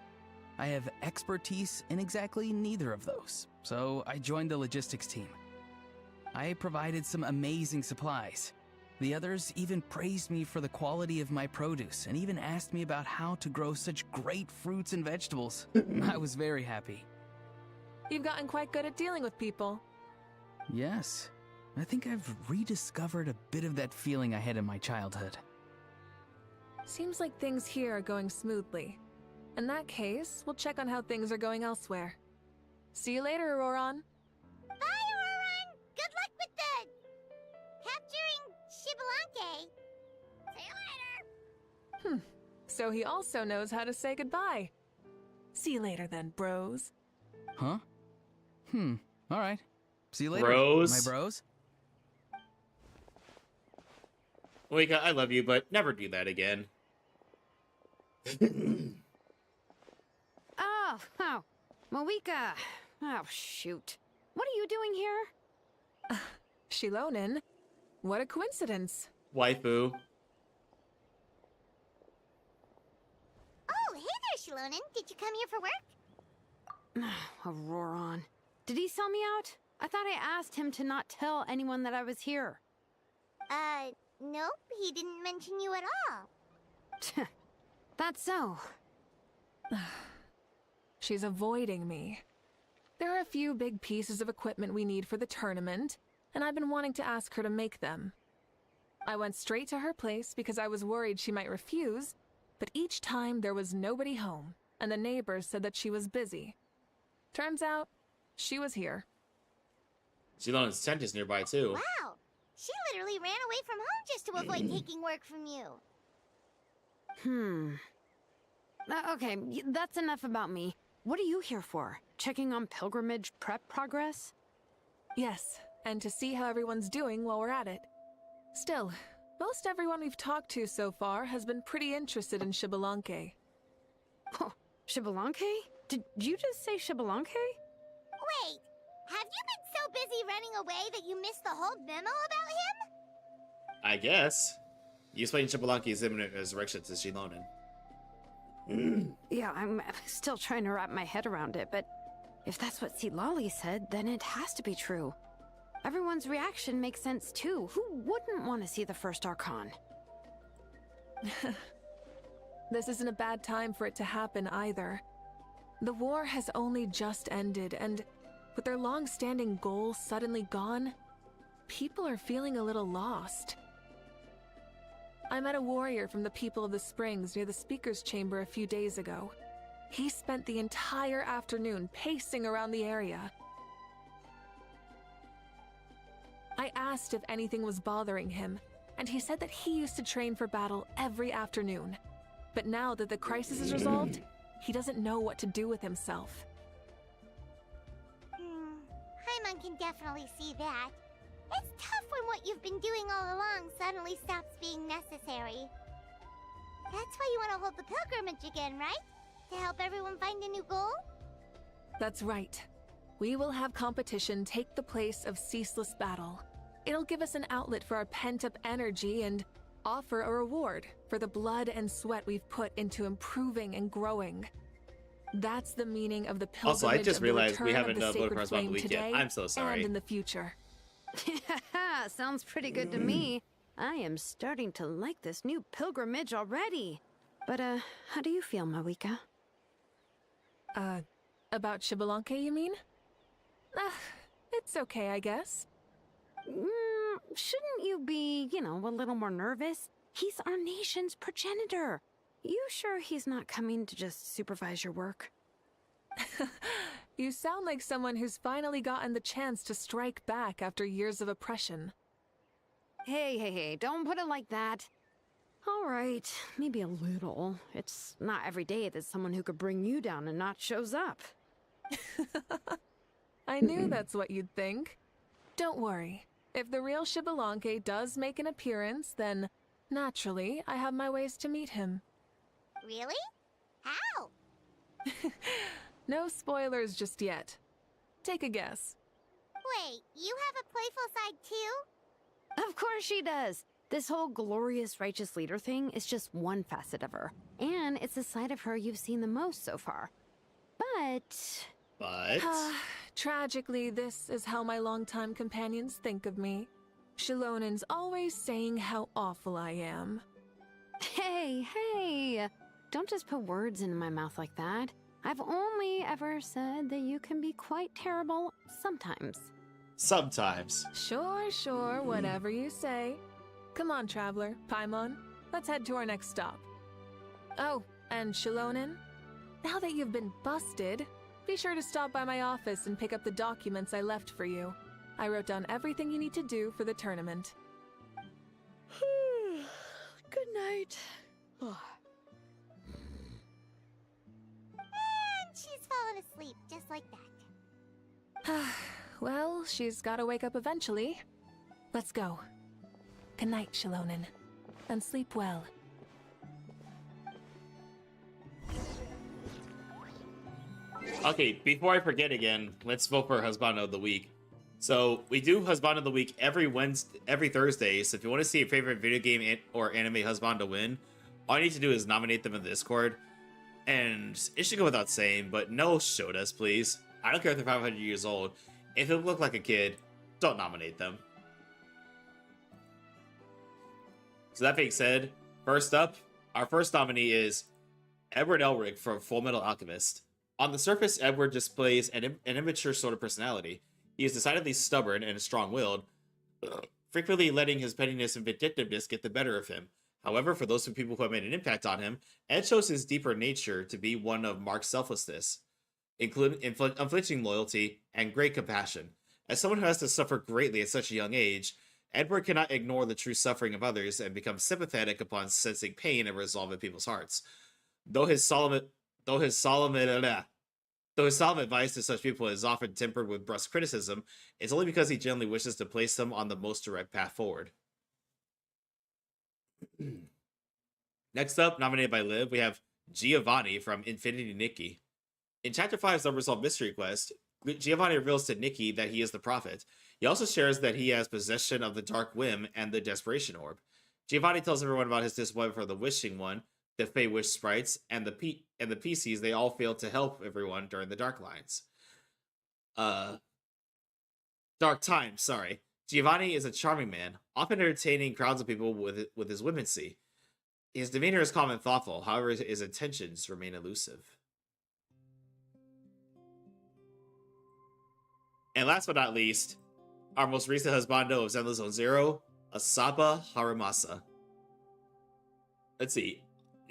I have expertise in exactly neither of those, so I joined the logistics team. I provided some amazing supplies. The others even praised me for the quality of my produce and even asked me about how to grow such great fruits and vegetables. I was very happy. You've gotten quite good at dealing with people. Yes. I think I've rediscovered a bit of that feeling I had in my childhood. Seems like things here are going smoothly. In that case, we'll check on how things are going elsewhere. See you later, Auroron. Bye, Auroron! Good luck with the... capturing Xbalanque. See you later. So he also knows how to say goodbye. See you later then, bros. Huh? Alright. See you later, Bros. my bros. Mavuika, I love you, but never do that again. Oh, Mavuika. Oh, shoot. What are you doing here? Shilonen, what a coincidence. Waifu. Oh, hey there, Shilonen. Did you come here for work? Auroron. Did he sell me out? I thought I asked him to not tell anyone that I was here. Nope. He didn't mention you at all. That's so. She's avoiding me. There are a few big pieces of equipment we need for the tournament, and I've been wanting to ask her to make them. I went straight to her place because I was worried she might refuse, but each time there was nobody home, and the neighbors said that she was busy. Turns out, she was here. Shilonen's tent is nearby, too. Wow. She literally ran away from home just to avoid taking work from you. Okay, that's enough about me. What are you here for? Checking on pilgrimage prep progress? Yes, and to see how everyone's doing while we're at it. Still, most everyone we've talked to so far has been pretty interested in Xbalanque. Oh, Xbalanque? Did you just say Xbalanque? Wait, have you been so busy running away that you missed the whole memo about him? I guess. You explained Xbalanque's imminent resurrection to Shilonen. Yeah, I'm still trying to wrap my head around it, but if that's what Lolly said, then it has to be true. Everyone's reaction makes sense too. Who wouldn't want to see the first Archon? This isn't a bad time for it to happen either. The war has only just ended, and with their long-standing goals suddenly gone, people are feeling a little lost. I met a warrior from the People of the Springs near the Speaker's Chamber a few days ago. He spent the entire afternoon pacing around the area. I asked if anything was bothering him, and he said that he used to train for battle every afternoon. But now that the crisis is resolved, he doesn't know what to do with himself. Paimon can definitely see that. It's tough when what you've been doing all along suddenly stops being necessary. That's why you want to hold the pilgrimage again, right? To help everyone find a new goal? That's right. We will have competition take the place of ceaseless battle. It'll give us an outlet for our pent-up energy and offer a reward for the blood and sweat we've put into improving and growing. That's the meaning of the pilgrimage. Also, I just realized we of the haven't return of the uploaded sacred flame Week yet. today I'm so sorry. and in the future. Sounds pretty good to me. I am starting to like this new pilgrimage already. But, how do you feel, Mavuika? About Xbalanque, you mean? It's okay, I guess. Shouldn't you be, a little more nervous? He's our nation's progenitor. You sure he's not coming to just supervise your work? You sound like someone who's finally gotten the chance to strike back after years of oppression. Hey, don't put it like that. All right, maybe a little. It's not every day that someone who could bring you down and not shows up. I knew that's what you'd think. Don't worry. If the real Xbalanque does make an appearance, then, naturally, I have my ways to meet him. Really? How? No spoilers just yet. Take a guess. Wait, you have a playful side too? Of course she does. This whole glorious righteous leader thing is just one facet of her. And it's the side of her you've seen the most so far. But... Tragically, this is how my longtime companions think of me. Shilonen's always saying how awful I am. Hey! Don't just put words into my mouth like that. I've only ever said that you can be quite terrible sometimes. Sometimes. Sure, whatever you say. Come on, Traveler, Paimon, let's head to our next stop. Oh, and Shilonen, now that you've been busted, be sure to stop by my office and pick up the documents I left for you. I wrote down everything you need to do for the tournament. Good night. And she's fallen asleep just like that. Well, she's gotta wake up eventually. Let's go. Good night, Shilonen. and sleep well. Okay, before I forget again, let's vote for Husband of the Week. So we do Husband of the Week every Thursday. So if you want to see your favorite video game or anime husband to win, all you need to do is nominate them in the Discord. And it should go without saying, but no Shodas, please. I don't care if they're 500 years old. If they look like a kid, don't nominate them. So that being said, first up, our first nominee is Edward Elric from Full Metal Alchemist. On the surface, Edward displays an immature sort of personality. He is decidedly stubborn and strong-willed, frequently letting his pettiness and vindictiveness get the better of him. However, for those people who have made an impact on him, Ed shows his deeper nature to be one of marked selflessness, including unflinching loyalty and great compassion. As someone who has to suffer greatly at such a young age, Edward cannot ignore the true suffering of others and become sympathetic upon sensing pain and resolve in people's hearts. Though his solemn advice to such people is often tempered with brusque criticism, it's only because he genuinely wishes to place them on the most direct path forward. Next up, nominated by Liv, we have Giovanni from Infinity Nikki. In Chapter 5's Unresolved Mystery Quest, Giovanni reveals to Nikki that he is the Prophet. He also shares that he has possession of the Dark Whim and the Desperation Orb. Giovanni tells everyone about his disappointment for the Wishing One, the Fey Wish sprites, and the PCs. They all failed to help everyone during the Dark Lines. Dark Times, sorry. Giovanni is a charming man, often entertaining crowds of people with his whimsy. His demeanor is calm and thoughtful, however, his intentions remain elusive. And last but not least, our most recent husbando of Zenless Zone Zero, Asaba Haramasa. Let's see.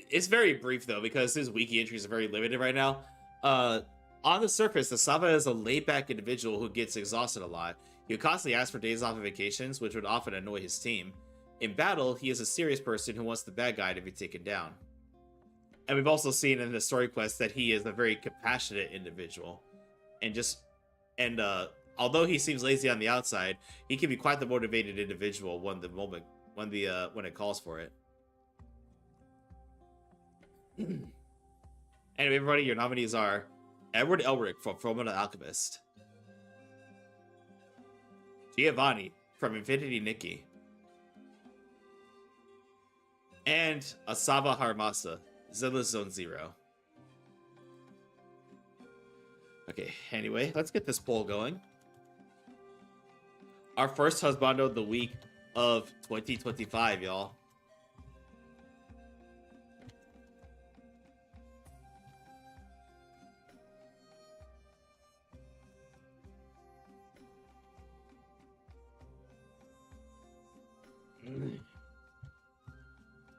It's very brief, though, because his wiki entries are very limited right now. On the surface, Asaba is a laid-back individual who gets exhausted a lot. He would constantly ask for days off and vacations, which would often annoy his team. In battle, he is a serious person who wants the bad guy to be taken down. And we've also seen in the story quest that he is a very compassionate individual. And although he seems lazy on the outside, he can be quite the motivated individual when it calls for it. Anyway, everybody, your nominees are Edward Elric from Fullmetal Alchemist, Giovanni from Infinity Nikki, and Asaba Haramasa, Zenless Zone Zero. Okay, anyway, let's get this poll going. Our first husbando of the week of 2025, y'all.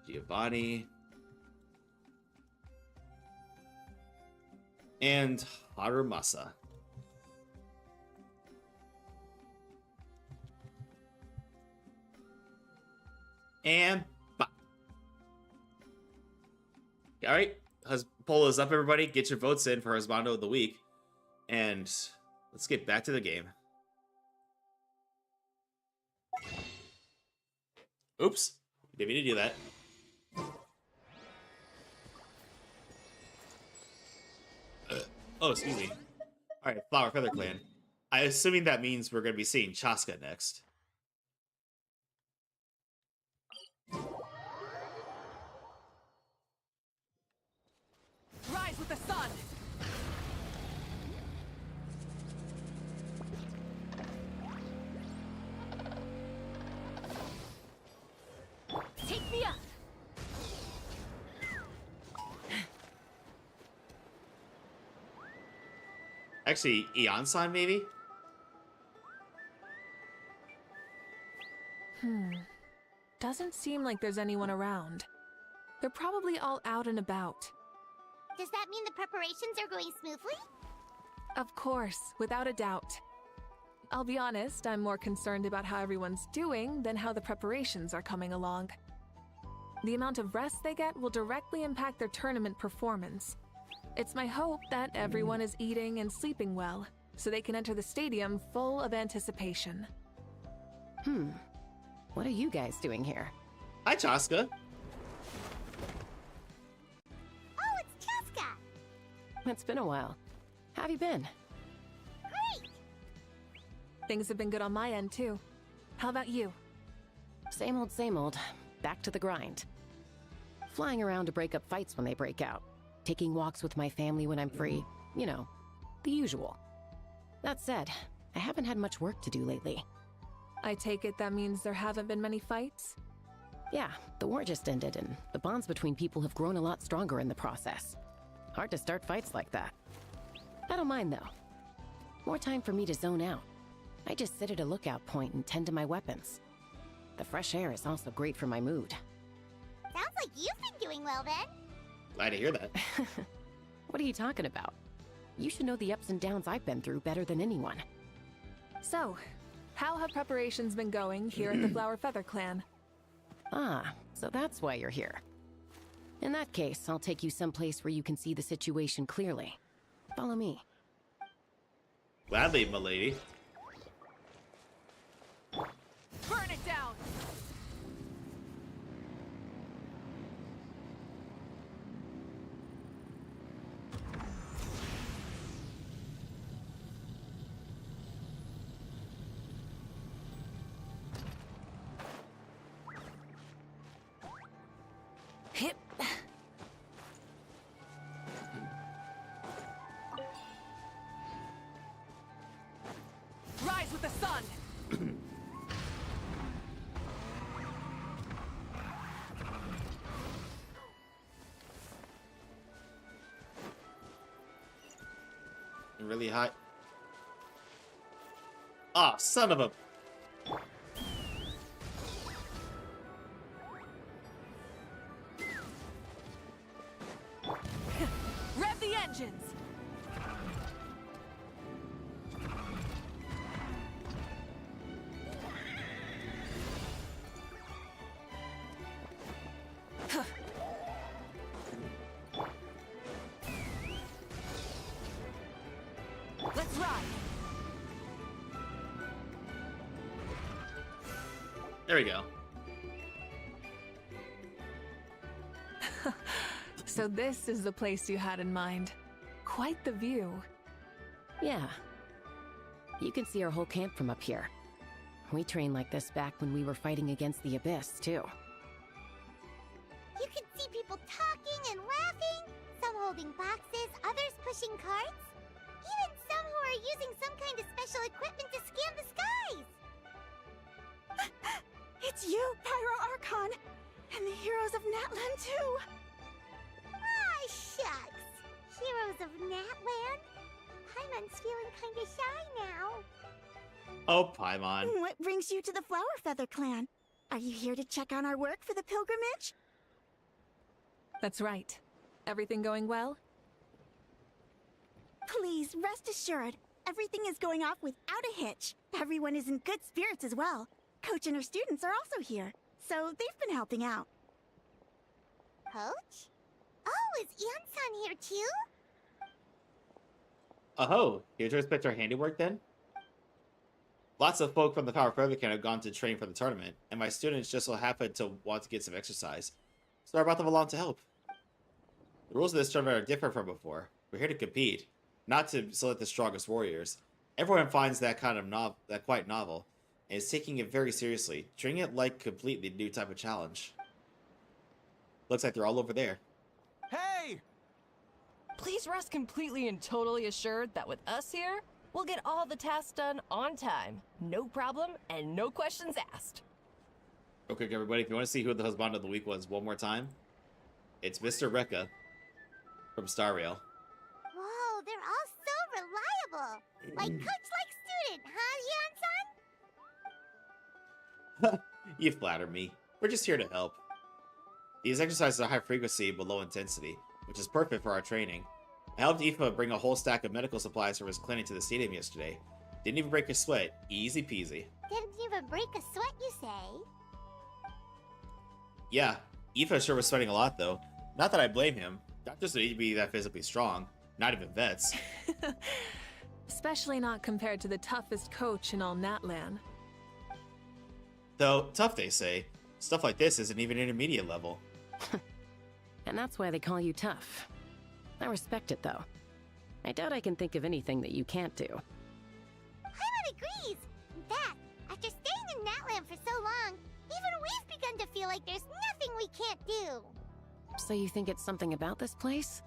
Giovanni and Harumasa. And all right, poll is up, everybody. Get your votes in for husbando of the week, and let's get back to the game. Oops, didn't mean to do that. Oh, excuse me. All right, Flower Feather Clan. I'm assuming that means we're going to be seeing Chaska next. Rise with the sun! Take me up! Actually, Eon-san, maybe? Doesn't seem like there's anyone around. They're probably all out and about. Does that mean the preparations are going smoothly? Of course, without a doubt. I'll be honest, I'm more concerned about how everyone's doing than how the preparations are coming along. The amount of rest they get will directly impact their tournament performance. It's my hope that everyone is eating and sleeping well, so they can enter the stadium full of anticipation. What are you guys doing here? Hi, Chaska. Oh, it's Cheska! It's been a while. How have you been? Great! Things have been good on my end, too. How about you? Same old, same old. Back to the grind. Flying around to break up fights when they break out. Taking walks with my family when I'm free. You know, the usual. That said, I haven't had much work to do lately. I take it that means there haven't been many fights? Yeah, the war just ended, and the bonds between people have grown a lot stronger in the process. Hard to start fights like that. I don't mind, though. More time for me to zone out. I just sit at a lookout point and tend to my weapons. The fresh air is also great for my mood. Sounds like you've been doing well then. Glad to hear that. What are you talking about? You should know the ups and downs I've been through better than anyone. So, how have preparations been going here at the Flower Feather Clan? Ah, so that's why you're here. In that case, I'll take you someplace where you can see the situation clearly. Follow me. Gladly, milady. Burn it down! Hip. Rise with the sun! Really high. Ah, son of a... Rev the engines! Let's ride! There we go. So this is the place you had in mind. Quite the view. Yeah. You can see our whole camp from up here. We trained like this back when we were fighting against the Abyss, too. You can see people talking and laughing, some holding boxes, others pushing carts. Even some who are using some kind of special equipment to scan the skies. It's you, Pyro Archon, and the heroes of Natlan too. Ah, shucks. Heroes of Natlan? Paimon's feeling kinda shy now. Oh, Paimon. What brings you to the Flower Feather Clan? Are you here to check on our work for the pilgrimage? That's right. Everything going well? Please, rest assured, everything is going off without a hitch. Everyone is in good spirits as well. Coach and her students are also here, so they've been helping out. Coach? Oh, is Ian-san here too? Oh, here to respect our handiwork then? Lots of folk from the Power Further Camp have gone to train for the tournament, and my students just so happen to want to get some exercise. So I brought them along to help. The rules of this tournament are different from before. We're here to compete, not to select the strongest warriors. Everyone finds that quite novel, and is taking it very seriously, treating it like completely new type of challenge. Looks like they're all over there. Hey! Please rest completely and totally assured that with us here, we'll get all the tasks done on time. No problem and no questions asked. Okay, everybody, if you want to see who the husband of the week was one more time, it's Mr. Rekka from Star Rail. Whoa, they're all so reliable. Like coach, like student, huh, Ian-san? You flatter me. We're just here to help. These exercises are high frequency but low intensity, which is perfect for our training. I helped Aoife bring a whole stack of medical supplies from his clinic to the stadium yesterday. Didn't even break a sweat. Easy peasy. Didn't even break a sweat, you say? Yeah, Aoife sure was sweating a lot though. Not that I blame him. Doctors don't need to be that physically strong. Not even vets. Especially not compared to the toughest coach in all Natlan. Though, tough they say. Stuff like this isn't even intermediate level. And that's why they call you tough. I respect it, though. I doubt I can think of anything that you can't do. Paimon agrees! In fact, after staying in Natlan for so long, even we've begun to feel like there's nothing we can't do. So you think it's something about this place?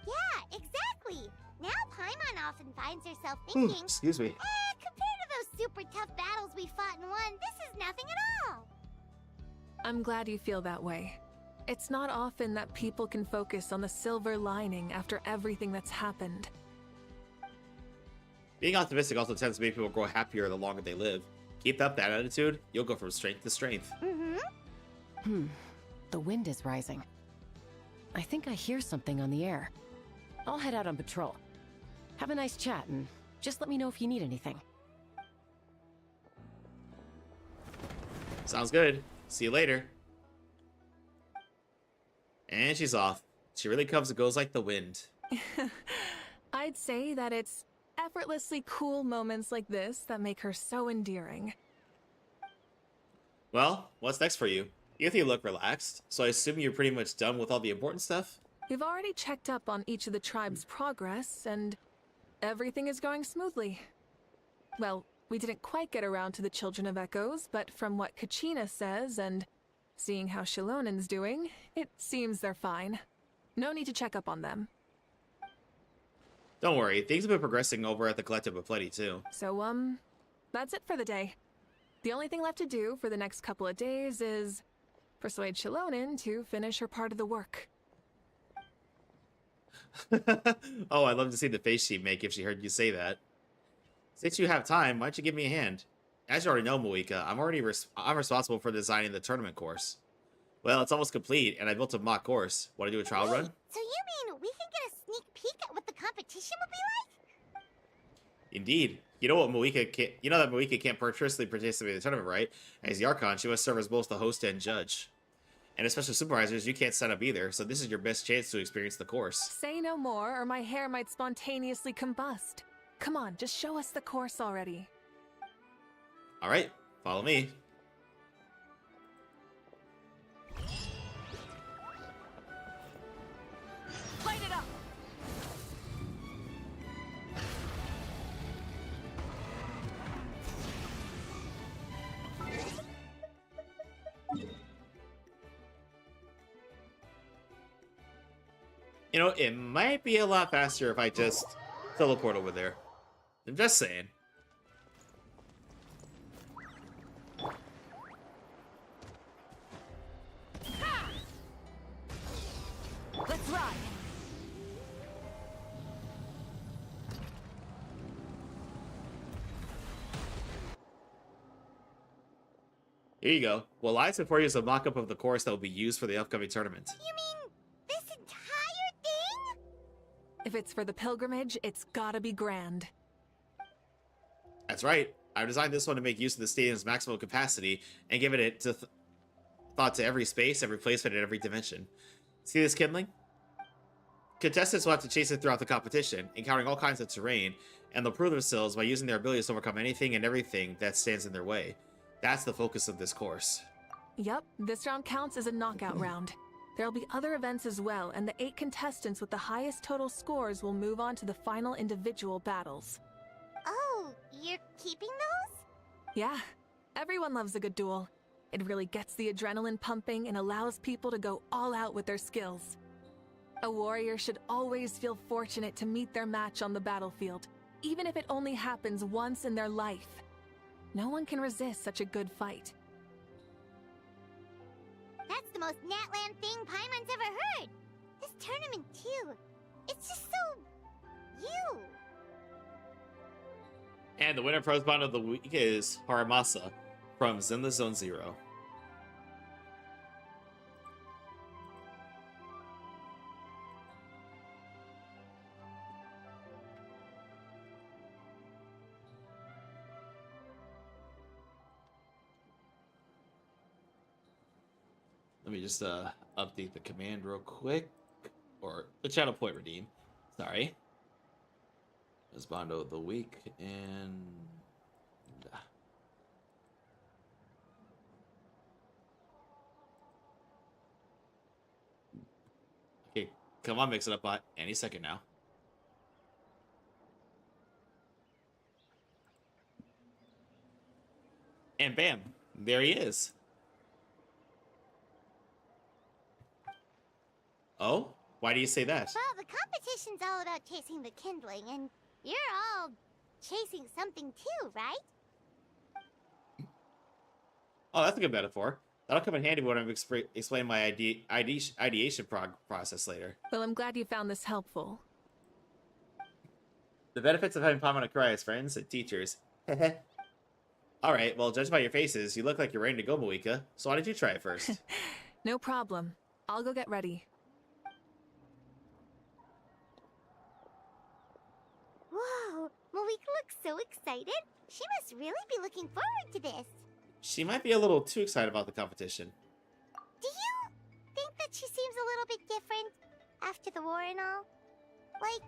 Yeah, exactly! Now Paimon often finds herself thinking, Excuse me. compared to those super tough battles we fought and won, this is nothing at all! I'm glad you feel that way. It's not often that people can focus on the silver lining after everything that's happened. Being optimistic also tends to make people grow happier the longer they live. Keep up that attitude, you'll go from strength to strength. The wind is rising. I think I hear something on the air. I'll head out on patrol. Have a nice chat, and just let me know if you need anything. Sounds good. See you later. And she's off. She really comes and goes like the wind. I'd say that it's effortlessly cool moments like this that make her so endearing. Well, what's next for you? You look relaxed, so I assume you're pretty much done with all the important stuff? We've already checked up on each of the tribe's progress, and everything is going smoothly. Well, we didn't quite get around to the Children of Echoes, but from what Kachina says, and seeing how Shilonen's doing, it seems they're fine. No need to check up on them. Don't worry, things have been progressing over at the Collective of Plenty, too. So, that's it for the day. The only thing left to do for the next couple of days is persuade Shilonen to finish her part of the work. Oh, I'd love to see the face she'd make if she heard you say that. Since you have time, why don't you give me a hand? As you already know, Mavuika, I'm responsible for designing the tournament course. Well, it's almost complete, and I built a mock course. Want to do a trial run? So you mean we can get a sneak peek at what the competition will be like? Indeed. You know that Mavuika can't personally participate in the tournament, right? As the Archon, she must serve as both the host and judge. And as special supervisors, you can't sign up either, so this is your best chance to experience the course. Say no more, or my hair might spontaneously combust. Come on, just show us the course already. Alright, follow me. Light it up! You know, it might be a lot faster if I just teleport over there. I'm just saying. Let's ride! Here you go. What lies before you is a mock-up of the course that will be used for the upcoming tournament. You mean this entire thing? If it's for the pilgrimage, it's gotta be grand. That's right. I've designed this one to make use of the stadium's maximum capacity and given it thought to every space, every placement, and every dimension. See this kindling? Contestants will have to chase it throughout the competition, encountering all kinds of terrain, and they'll prove themselves by using their abilities to overcome anything and everything that stands in their way. That's the focus of this course. Yup, this round counts as a knockout round. There'll be other events as well, and the 8 contestants with the highest total scores will move on to the final individual battles. Oh, you're keeping those? Yeah, everyone loves a good duel. It really gets the adrenaline pumping and allows people to go all out with their skills. A warrior should always feel fortunate to meet their match on the battlefield, even if it only happens once in their life. No one can resist such a good fight. That's the most Natlan thing Paimon's ever heard. This tournament, too. It's just so... you. And the winner prize bond of the week is Haramasa from Zenless Zone Zero. Let me just update the command real quick. Or the channel point redeem. Sorry. As Bondo of the week and Come on, mix it up, bot. Any second now. And bam, there he is. Oh? Why do you say that? Well, the competition's all about chasing the kindling, and you're all chasing something too, right? Oh, that's a good metaphor. That'll come in handy when I explain my ideation process later. Well, I'm glad you found this helpful. The benefits of having Paimon Akurei as friends and teachers. Alright, well, judged by your faces, you look like you're ready to go, Mavuika. So why don't you try it first? No problem. I'll go get ready. Whoa, Mavuika looks so excited. She must really be looking forward to this. She might be a little too excited about the competition. Do you think that she seems a little bit different after the war and all? Like,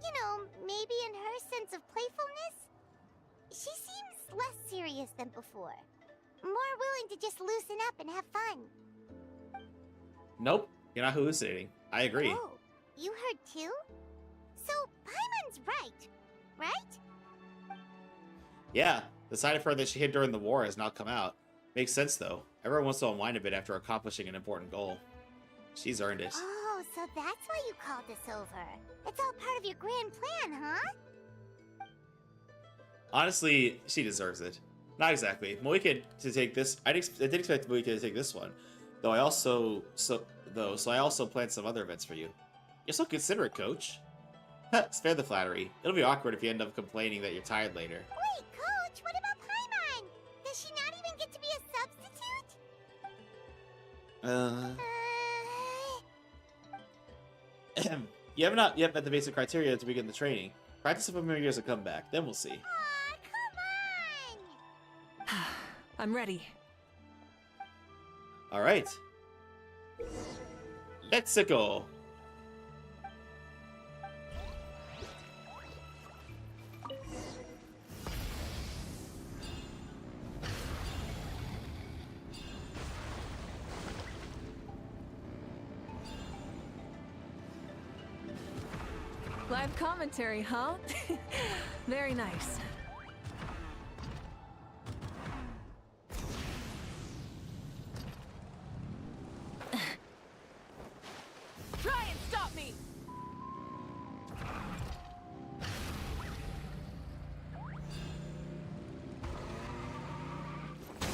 you know, maybe in her sense of playfulness? She seems less serious than before. More willing to just loosen up and have fun. Nope, you're not hallucinating. I agree. Oh, you heard too? So, Paimon's right? Yeah, the side of her that she hid during the war has now come out. Makes sense, though. Everyone wants to unwind a bit after accomplishing an important goal. She's earned it. Oh, so that's why you called us over. It's all part of your grand plan, huh? Honestly, she deserves it. Not exactly. Mavuika to take this. I did expect Mavuika to take this one, though. I also planned some other events for you. You're so considerate, Coach. Spare the flattery. It'll be awkward if you end up complaining that you're tired later. Wait, Coach, what about Paimon? Does she not even get to be a substitute? You have not yet met the basic criteria to begin the training. Practice a few more years and come back, then we'll see. Aw, come on! I'm ready. Alright. Let's go. Live commentary, huh? Very nice. Try and stop me!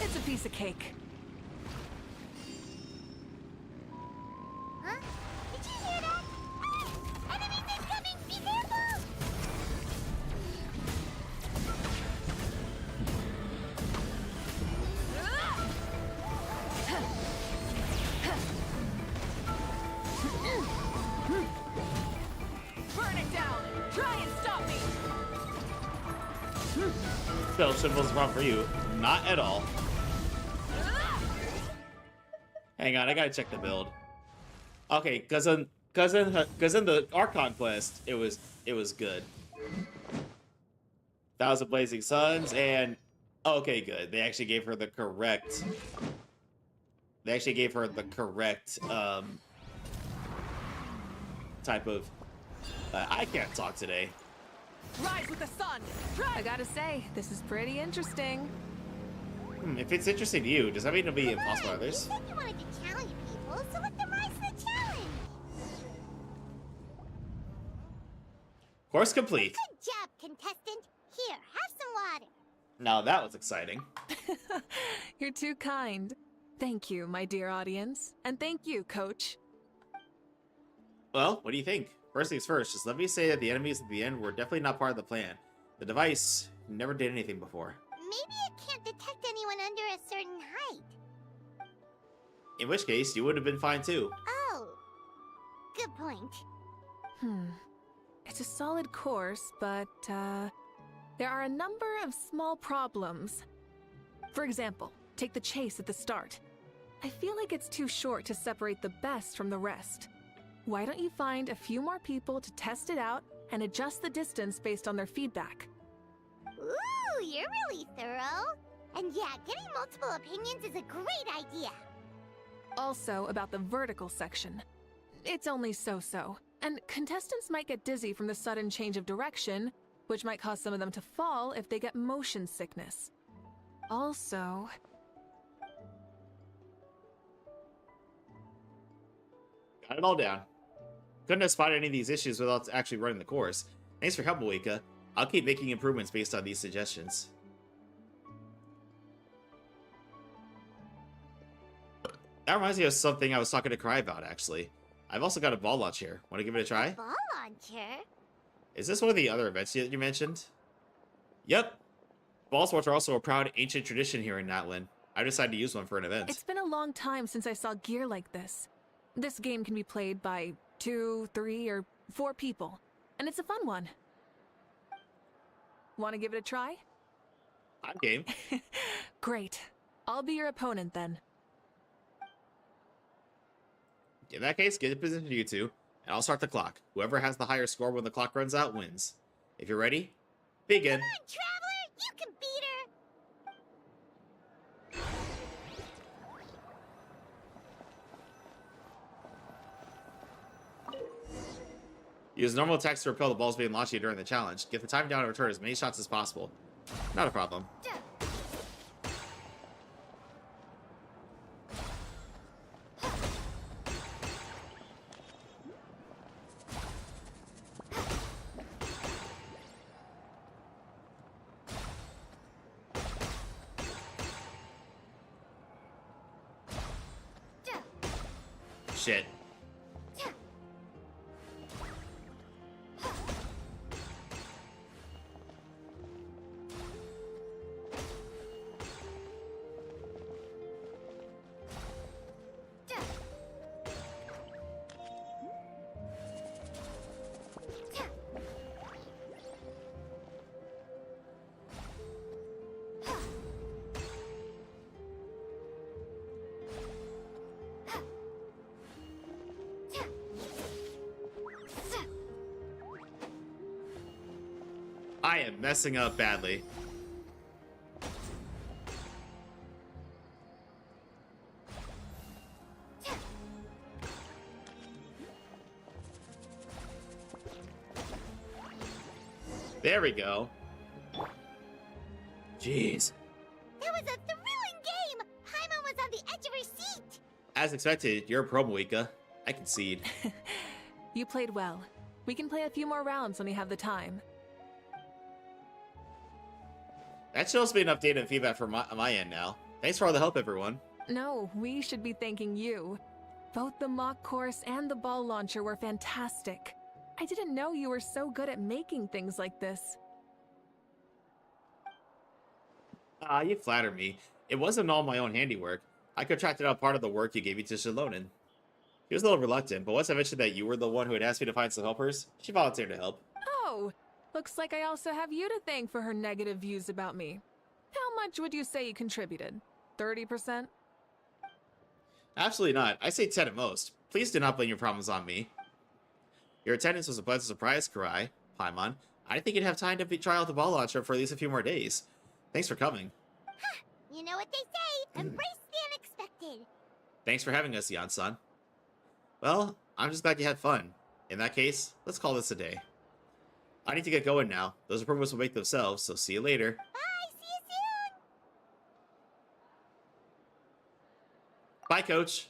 It's a piece of cake. Huh? Did you hear that? Ah! Enemies incoming! Be careful! Burn it down! Try and stop me! Spell symbols wrong for you. Not at all. Hang on, I gotta check the build. Okay, cause in the Archon Quest, it was good. 1,000 Blazing Suns and okay, good. They actually gave her the correct. They actually gave her the correct type of. I can't talk today. Rise with the sun! I gotta say, this is pretty interesting. If it's interesting to you, does that mean it'll be impossible to You others? said you wanted to challenge people, so let them rise to the challenge! Course complete. Good job, contestant! Here, have some water! Now that was exciting. You're too kind. Thank you, my dear audience. And thank you, Coach. Well, what do you think? First things first, just let me say that the enemies at the end were definitely not part of the plan. The device never did anything before. Maybe it can't detect anyone under a certain height. In which case, you would have been fine too. Oh, good point. It's a solid course, but, there are a number of small problems. For example, take the chase at the start. I feel like it's too short to separate the best from the rest. Why don't you find a few more people to test it out and adjust the distance based on their feedback? Ooh, you're really thorough. And yeah, getting multiple opinions is a great idea. Also, about the vertical section. It's only so-so. And contestants might get dizzy from the sudden change of direction, which might cause some of them to fall if they get motion sickness. Also... Got it all down. Couldn't have spotted any of these issues without actually running the course. Thanks for help, Mavuika. I'll keep making improvements based on these suggestions. That reminds me of something I was talking to Cry about, actually. I've also got a ball launch here. Want to give it a try? Ball launcher? Is this one of the other events that you mentioned? Yep. Ball sports are also a proud ancient tradition here in Natlan. I decided to use one for an event. It's been a long time since I saw gear like this. This game can be played by 2, 3, or 4 people, and it's a fun one. Want to give it a try? I'm game. Great. I'll be your opponent then. In that case, get in position you two, and I'll start the clock. Whoever has the higher score when the clock runs out wins. If you're ready, begin. Come on, Traveler! You can beat her! Use normal attacks to repel the balls being launched at you during the challenge. Get the time down and return as many shots as possible. Not a problem. Shit. I am messing up badly. There we go. Jeez. That was a thrilling game! Paimon was on the edge of her seat! As expected, you're a pro, Mavuika. I concede. You played well. We can play a few more rounds when you have the time. That should also be enough data and feedback from my end now. Thanks for all the help, everyone. No, we should be thanking you. Both the mock course and the ball launcher were fantastic. I didn't know you were so good at making things like this. Ah, you flatter me. It wasn't all my own handiwork. I contracted out part of the work you gave me to Shalonin. He was a little reluctant, but once I mentioned that you were the one who had asked me to find some helpers, she volunteered to help. Oh, looks like I also have you to thank for her negative views about me. How much would you say you contributed? 30%? Absolutely not. I say 10 at most. Please do not blame your problems on me. Your attendance was a pleasant surprise, Karai. Paimon. I didn't think you'd have time to try out the ball launcher for at least a few more days. Thanks for coming. Ha! You know what they say, embrace the unexpected. Thanks for having us, Yan-san. Well, I'm just glad you had fun. In that case, let's call this a day. I need to get going now. Those improvements will make themselves, so see you later. Bye, see you soon! Bye, Coach.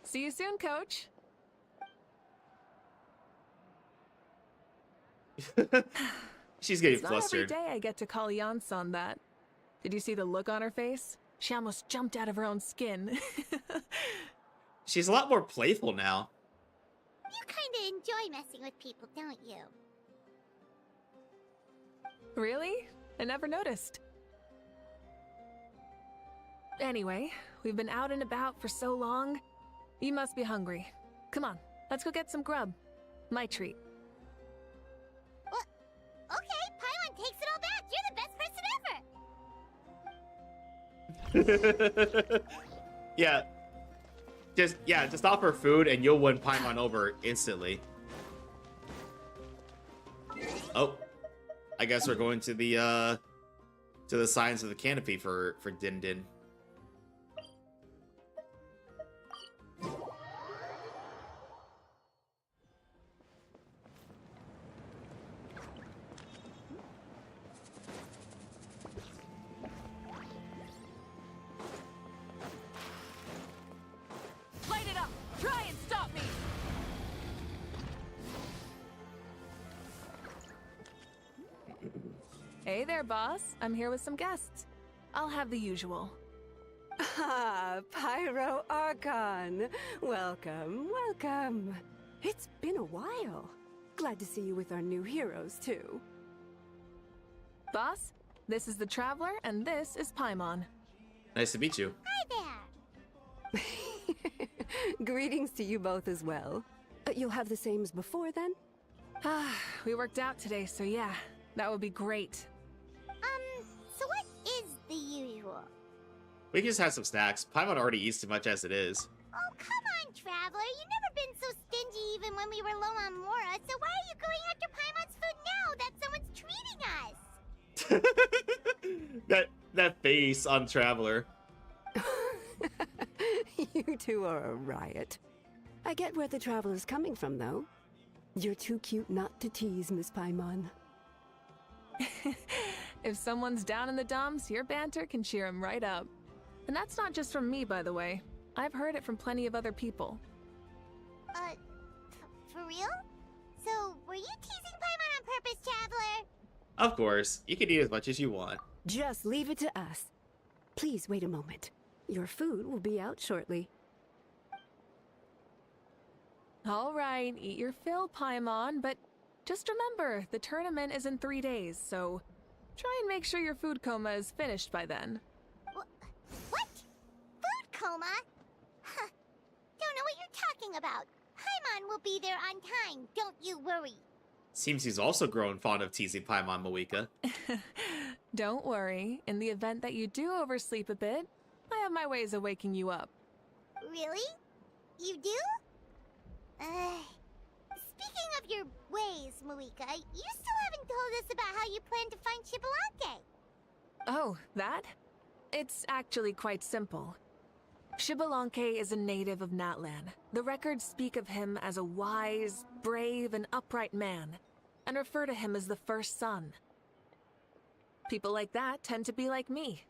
See you soon, Coach. She's getting It's flustered. not every day I get to call Yan-san that. Did you see the look on her face? She almost jumped out of her own skin. She's a lot more playful now. You kinda enjoy messing with people, don't you? Really? I never noticed. Anyway, we've been out and about for so long. You must be hungry. Come on, let's go get some grub. My treat. What? Okay, Paimon takes it all back. You're the best person ever. Yeah. Just offer food and you'll win Paimon over instantly. Oh. I guess we're going to the signs of the canopy for Din Din. Hey there, boss. I'm here with some guests. I'll have the usual. Ah, Pyro Archon. Welcome, welcome. It's been a while. Glad to see you with our new heroes, too. Boss, this is the Traveler, and this is Paimon. Nice to meet you. Hi there. Greetings to you both as well. You'll have the same as before, then? Ah, we worked out today, so yeah, that would be great. So what is the usual? We can just have some snacks. Paimon already eats too much as it is. Oh, come on, Traveler. You've never been so stingy even when we were low on Mora, so why are you going after Paimon's food now that someone's treating us? that face on Traveler. You two are a riot. I get where the Traveler's coming from, though. You're too cute not to tease, Miss Paimon. If someone's down in the dumps, your banter can cheer him right up. And that's not just from me, by the way. I've heard it from plenty of other people. For real? So, were you teasing Paimon on purpose, Traveler? Of course. You can eat as much as you want. Just leave it to us. Please wait a moment. Your food will be out shortly. All right, eat your fill, Paimon, but just remember, the tournament is in 3 days, so try and make sure your food coma is finished by then. What? Food coma? Huh. Don't know what you're talking about. Paimon will be there on time, don't you worry. Seems he's also grown fond of teasing Paimon, Mavuika. Don't worry, in the event that you do oversleep a bit, I have my ways of waking you up. Really? You do? Speaking of your ways, Mavuika, you still haven't told us about how you plan to find Xbalanque. Oh, that? It's actually quite simple. Xbalanque is a native of Natlan. The records speak of him as a wise, brave, and upright man, and refer to him as the first son. People like that tend to be like me,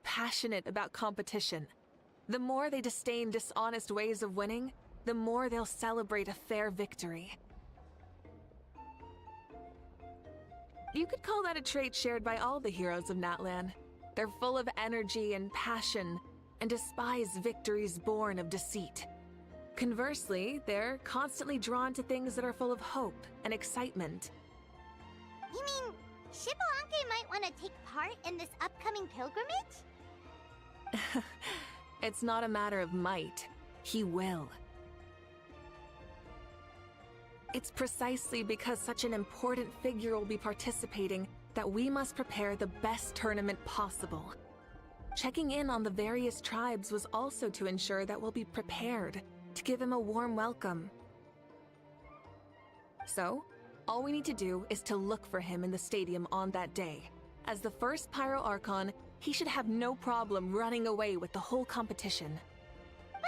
passionate about competition. The more they disdain dishonest ways of winning, the more they'll celebrate a fair victory. You could call that a trait shared by all the heroes of Natlan. They're full of energy and passion, and despise victories born of deceit. Conversely, they're constantly drawn to things that are full of hope and excitement. You mean Xbalanque might want to take part in this upcoming pilgrimage? It's not a matter of might. He will. It's precisely because such an important figure will be participating that we must prepare the best tournament possible. Checking in on the various tribes was also to ensure that we'll be prepared to give him a warm welcome. So, all we need to do is to look for him in the stadium on that day. As the first Pyro Archon, he should have no problem running away with the whole competition.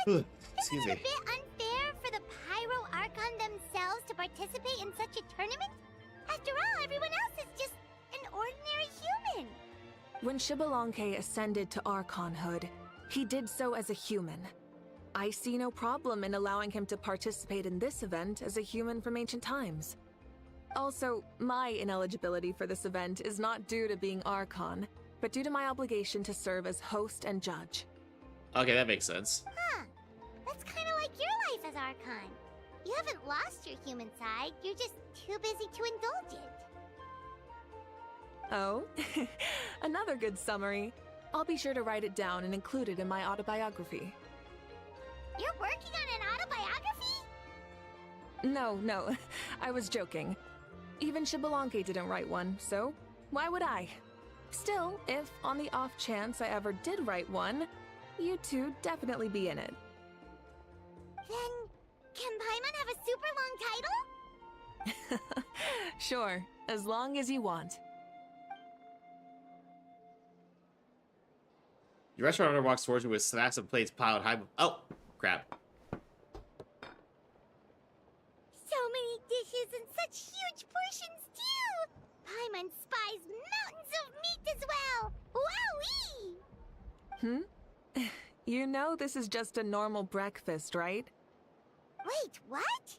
But Excuse isn't it me. a bit unfair for the Pyro Archon themselves to participate in such a tournament? After all, everyone else is just an ordinary human. When Xbalanque ascended to Archonhood, he did so as a human. I see no problem in allowing him to participate in this event as a human from ancient times. Also, my ineligibility for this event is not due to being Archon, but due to my obligation to serve as host and judge. Okay, that makes sense. Huh. That's kind of like your life as Archon. You haven't lost your human side, you're just too busy to indulge it. Oh, another good summary. I'll be sure to write it down and include it in my autobiography. You're working on an autobiography? No, I was joking. Even Xbalanque didn't write one, so why would I? Still, if on the off chance I ever did write one, you two definitely be in it. Then, can Paimon have a super long title? Sure, as long as you want. Your restaurant owner walks towards you with snacks and plates piled high. Oh, crap. So many dishes and such huge portions, too! Paimon spies mountains of meat as well! Wowee! You know this is just a normal breakfast, right? Wait, what?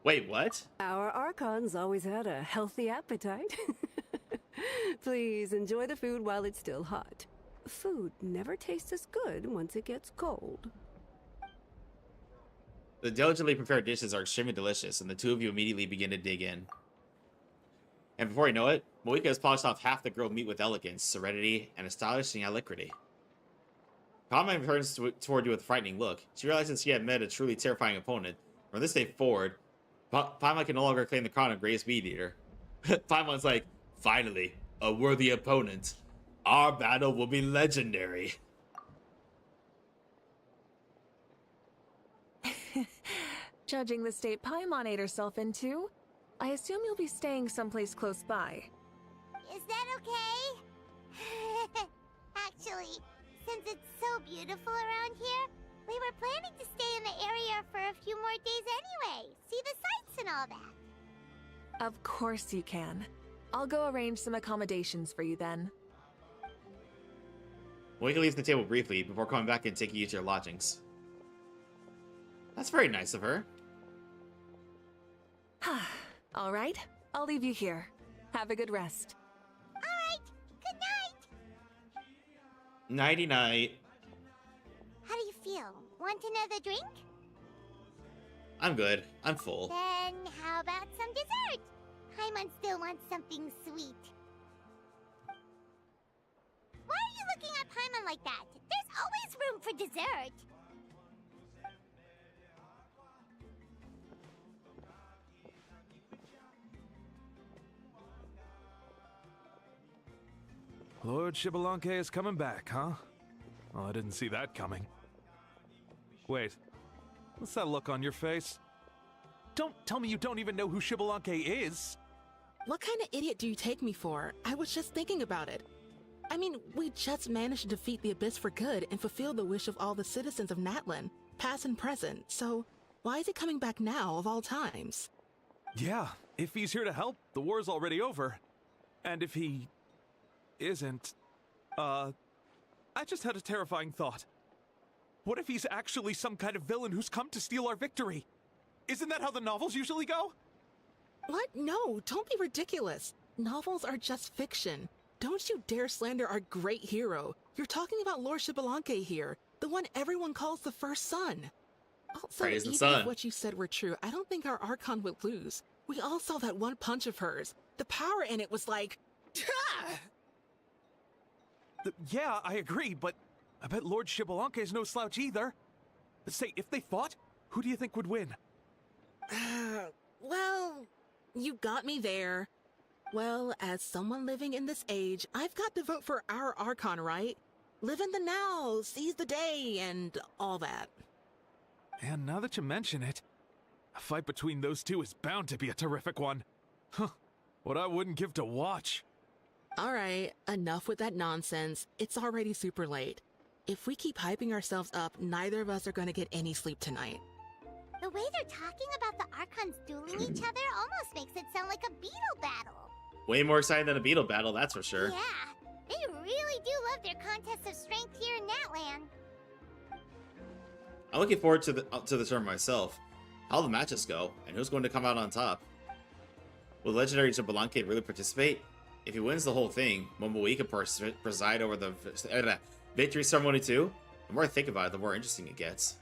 Wait, what? Our Archons always had a healthy appetite. Please enjoy the food while it's still hot. Food never tastes as good once it gets cold. The diligently prepared dishes are extremely delicious, and the two of you immediately begin to dig in. And before you know it, Mavuika has polished off half the grilled meat with elegance, serenity, and astonishing alacrity. Paimon turns toward you with a frightening look. She realizes she had met a truly terrifying opponent. From this day forward, Paimon can no longer claim the crown of greatest meat eater. Paimon's like, finally, a worthy opponent. Our battle will be legendary. Judging the state Paimon ate herself into, I assume you'll be staying someplace close by. Is that okay? Actually, since it's so beautiful around here, we were planning to stay in the area for a few more days anyway. See the sights and all that. Of course you can. I'll go arrange some accommodations for you then. Mavuika leaves the table briefly before coming back and taking you to your lodgings. That's very nice of her. All right, I'll leave you here. Have a good rest. All right, good night. Nighty-night. How do you feel? Want another drink? I'm good. I'm full. Then how about some dessert? Paimon still wants something sweet. Why are you looking at Paimon like that? There's always room for dessert. Lord Xbalanque is coming back, huh? Well, I didn't see that coming. Wait, what's that look on your face? Don't tell me you don't even know who Xbalanque is! What kind of idiot do you take me for? I was just thinking about it. I mean, we just managed to defeat the Abyss for good and fulfill the wish of all the citizens of Natlan, past and present, so why is he coming back now of all times? Yeah, if he's here to help, the war's already over. And if he isn't, I just had a terrifying thought. What if he's actually some kind of villain who's come to steal our victory? Isn't that how the novels usually go? What? No, don't be ridiculous. Novels are just fiction. Don't you dare slander our great hero. You're talking about Lord Xbalanque here, the one everyone calls the first son. Also, Praise the even sun. if what you said were true, I don't think our Archon would lose. We all saw that one punch of hers. The power in it was like... Yeah, I agree, but I bet Lord Xbalanque is no slouch either. Say, if they fought, who do you think would win? Well, you got me there. Well, as someone living in this age, I've got to vote for our Archon, right? Live in the now, seize the day, and all that. And now that you mention it, a fight between those two is bound to be a terrific one. Huh, what I wouldn't give to watch. Alright, enough with that nonsense. It's already super late. If we keep hyping ourselves up, neither of us are gonna get any sleep tonight. The way they're talking about the Archons dueling each other almost makes it sound like a beetle battle. Way more exciting than a beetle battle, that's for sure. Yeah, they really do love their contest of strength here in Natlan. I'm looking forward to the tournament myself. How the matches go, and who's going to come out on top? Will legendary Xbalanque really participate? If he wins the whole thing, will Mavuika preside over the victory ceremony too? The more I think about it, the more interesting it gets.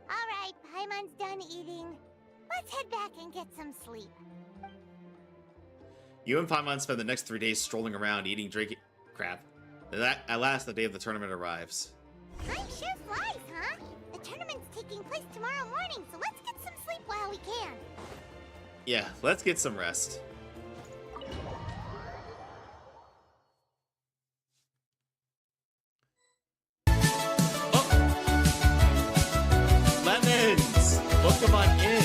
Alright, Paimon's done eating. Let's head back and get some sleep. You and Paimon spend the next 3 days strolling around, eating, drinking... Crap. At last, the day of the tournament arrives. Time sure flies, huh? The tournament's taking place tomorrow morning, so let's get some sleep while we can. Yeah, let's get some rest. Oh! Lemons! Welcome on in.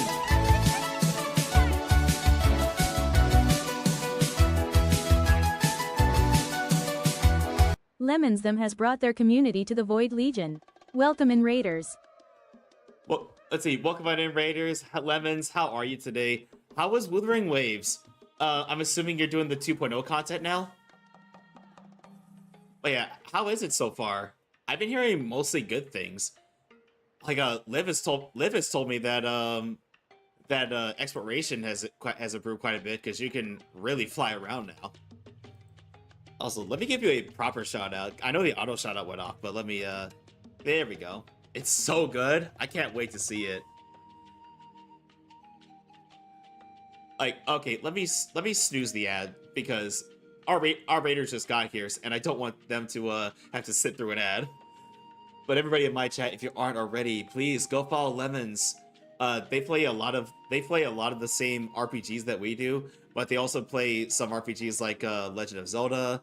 Lemons them has brought their community to the Void Legion. Welcome in Raiders. Well, let's see. Welcome on in, Raiders. Lemons, how are you today? How was Wuthering Waves? I'm assuming you're doing the 2.0 content now? Oh yeah, how is it so far? I've been hearing mostly good things. Like, Liv has told me that, that exploration has improved quite a bit because you can really fly around now. Also, let me give you a proper shout out. I know the auto shout out went off, but let me there we go. It's so good. I can't wait to see it. Like, okay, let me snooze the ad because our raiders just got here, and I don't want them to have to sit through an ad. But everybody in my chat, if you aren't already, please go follow Lemons. They play a lot of the same RPGs that we do, but they also play some RPGs like Legend of Zelda,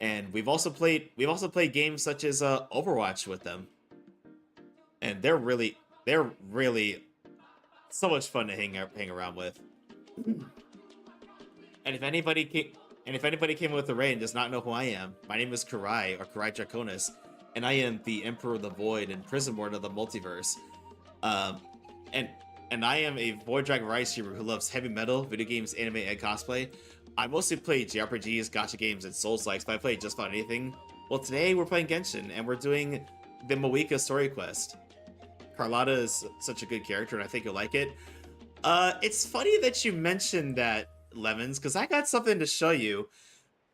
and we've also played games such as Overwatch with them. And they're really so much fun to hang around with. And if anybody came with the raid and does not know who I am, my name is Kurai, or Kurai Draconis, and I am the Emperor of the Void and Prisonborn of the Multiverse. And I am a Void Dragon Rice streamer who loves heavy metal, video games, anime, and cosplay. I mostly play JRPGs, gacha games, and Souls-likes, but I play just about anything. Well, today we're playing Genshin, and we're doing the Mavuika story quest. Carlotta is such a good character, and I think you'll like it. It's funny that you mentioned that, Lemons, because I got something to show you.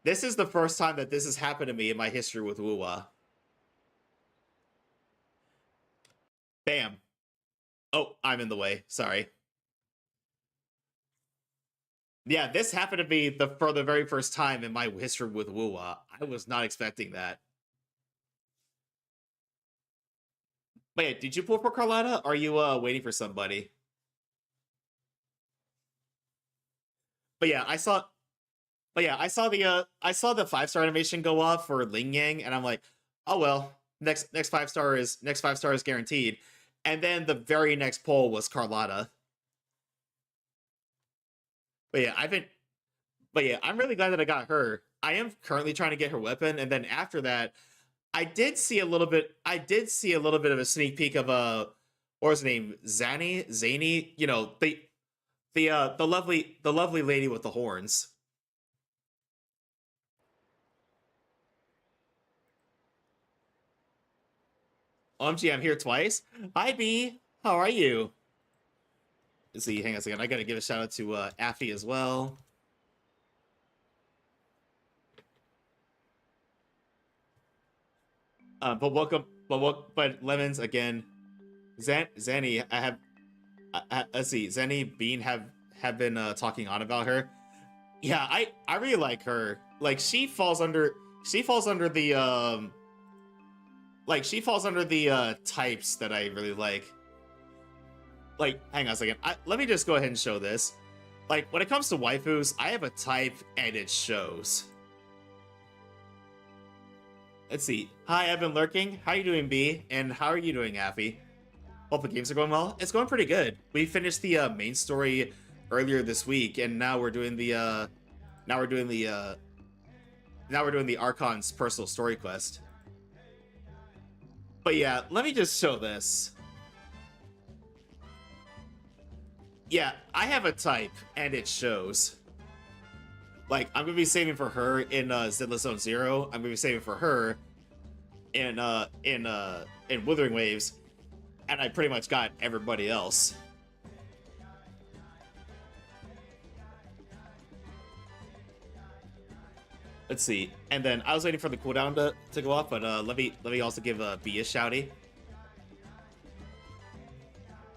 This is the first time that this has happened to me in my history with Wuwa. Bam. Oh, I'm in the way. Sorry. Yeah, this happened to me for the very first time in my history with Wuwa. I was not expecting that. Wait, did you pull for Carlotta? Or are you waiting for somebody? But yeah, I saw the 5-star animation go off for Ling Yang, and I'm like, oh well, next 5-star is guaranteed. And then the very next poll was Carlotta. But yeah, I'm really glad that I got her. I am currently trying to get her weapon, and then after that, I did see a little bit of a sneak peek of what was her name? Zany, you know, the lovely lady with the horns. OMG, I'm here twice. Hi B, how are you? Let's see, hang on a second. I gotta give a shout out to Affy as well. But Lemons again. Zanny, let's see, Zenny Bean have been talking on about her. Yeah, I really like her. Like she falls under the types that I really like. Like, hang on a second. Let me just go ahead and show this. Like, when it comes to waifus, I have a type and it shows. Let's see. Hi, I've been lurking. How you doing, B? And how are you doing, Affy? Hope the games are going well. It's going pretty good. We finished the main story earlier this week, and now we're doing the Archon's personal story quest. But yeah, let me just show this. Yeah, I have a type, and it shows. Like, I'm gonna be saving for her in Zidless Zone 0. I'm gonna be saving for her in Withering Waves, and I pretty much got everybody else. Let's see. And then I was waiting for the cooldown to go off, but let me also give B a shouty.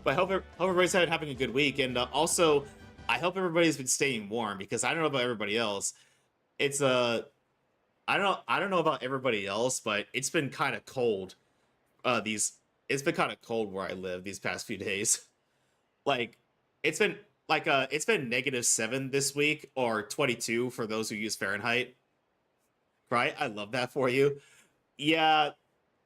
But I hope everybody's having a good week, and also I hope everybody's been staying warm, because I don't know about everybody else. It's I don't know about everybody else, but it's been kind of cold. It's been kind of cold where I live these past few days. Like it's been -7 this week, or 22 for those who use Fahrenheit. Right? I love that for you. Yeah.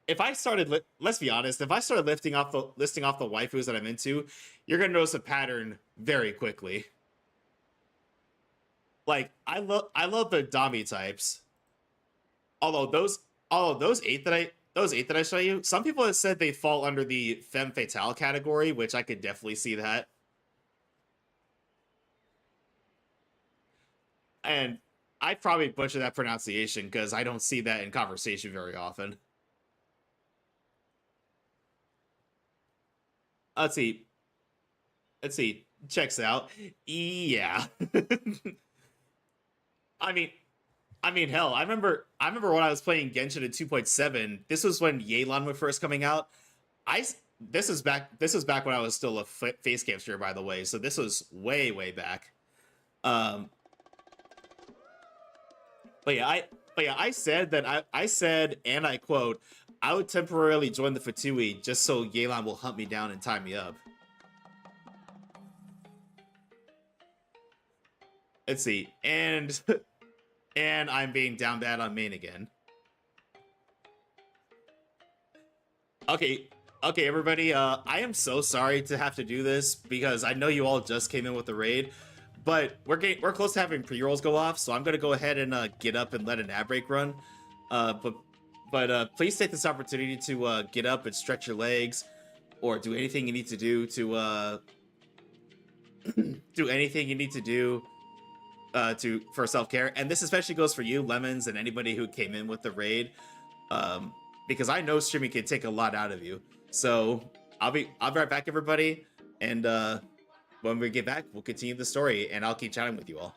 If I started, let's be honest, if I started listing off the waifus that I'm into, you're gonna notice a pattern very quickly. Like I love the Dami types. Although those eight that I show you, some people have said they fall under the femme fatale category, which I could definitely see that. And I probably butcher that pronunciation because I don't see that in conversation very often. Let's see. checks out. Yeah. I mean, hell, I remember when I was playing Genshin at 2.7. This was when Yelan was first coming out. This is back when I was still a face cam streamer, by the way. So this was way back. But yeah, I said that I said, and I quote, I would temporarily join the Fatui just so Yelan will hunt me down and tie me up. Let's see, and I'm being down bad on main again. Okay, everybody. I am so sorry to have to do this because I know you all just came in with the raid, but we're close to having pre-rolls go off, so I'm gonna go ahead and get up and let an ad break run. But please take this opportunity to get up and stretch your legs, or do anything you need to do to do anything you need to do for self-care. And this especially goes for you, Lemons, and anybody who came in with the raid, because I know streaming can take a lot out of you. So I'll be right back, everybody, and when we get back, we'll continue the story, and I'll keep chatting with you all.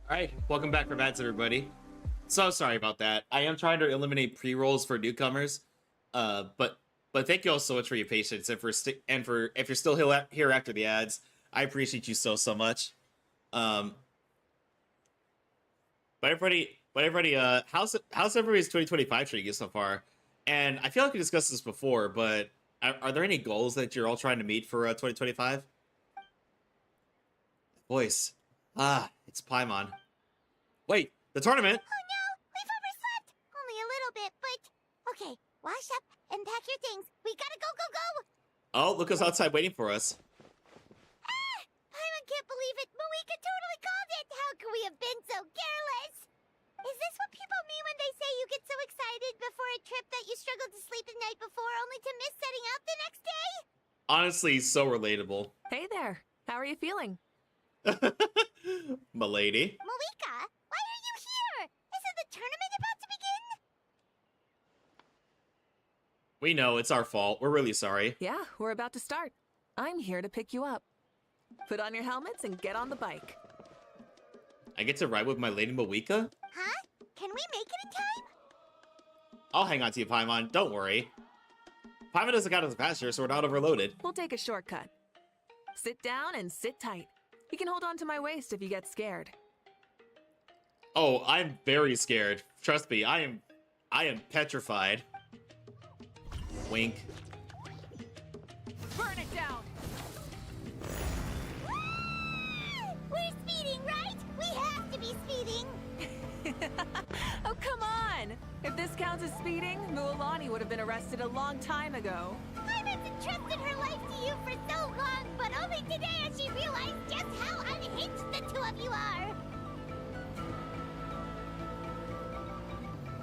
Alright, welcome back from ads, everybody. So sorry about that. I am trying to eliminate pre-rolls for newcomers. But thank you all so much for your patience and if you're still here after the ads. I appreciate you so much. How's everybody's 2025 treating you so far? And I feel like we discussed this before, but are there any goals that you're all trying to meet for 2025? Voice. It's Paimon. Wait, the tournament? Oh no, we've overslept! Only a little bit, but... Okay, wash up and pack your things. We gotta go, go, go! Oh, look who's outside waiting for us. Ah! Paimon can't believe it! Mavuika totally called it! How could we have been so careless? Is this what people mean when they say you get so excited before a trip that you struggle to sleep the night before only to miss setting out the next day? Honestly, so relatable. Hey there. How are you feeling? Milady. Mavuika, why are you here? Isn't the tournament about to begin? We know, it's our fault. We're really sorry. Yeah, we're about to start. I'm here to pick you up. Put on your helmets and get on the bike. I get to ride with my lady Mavuika? Huh? Can we make it in time? I'll hang on to you, Paimon. Don't worry. Paimon doesn't got us faster, so we're not overloaded. We'll take a shortcut. Sit down and sit tight. You can hold on to my waist if you get scared. Oh, I'm very scared. Trust me, I am petrified. Wink. Burn it down! We're speeding, right? We have to be speeding! Oh, come on! If this counts as speeding, Mualani would have been arrested a long time ago. Paimon's entrusted her life to you for so long, but only today has she realized just how unhinged the two of you are!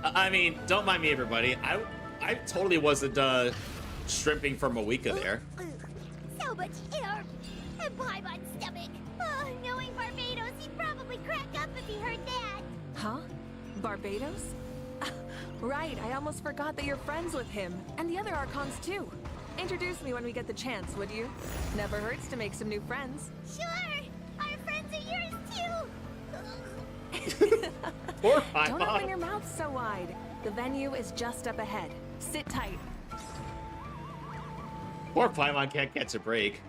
I mean, don't mind me, everybody. I totally wasn't, stripping for Mavuika there. So much air! And Paimon's stomach! Oh, knowing Barbados, he'd probably crack up if he heard that! Huh? Barbados? Right, I almost forgot that you're friends with him, and the other Archons too. Introduce me when we get the chance, would you? Never hurts to make some new friends. Sure! Our friends are yours too! Poor Don't open Paimon. your mouth so wide. The venue is just up ahead. Sit tight. Poor Paimon can't catch a break.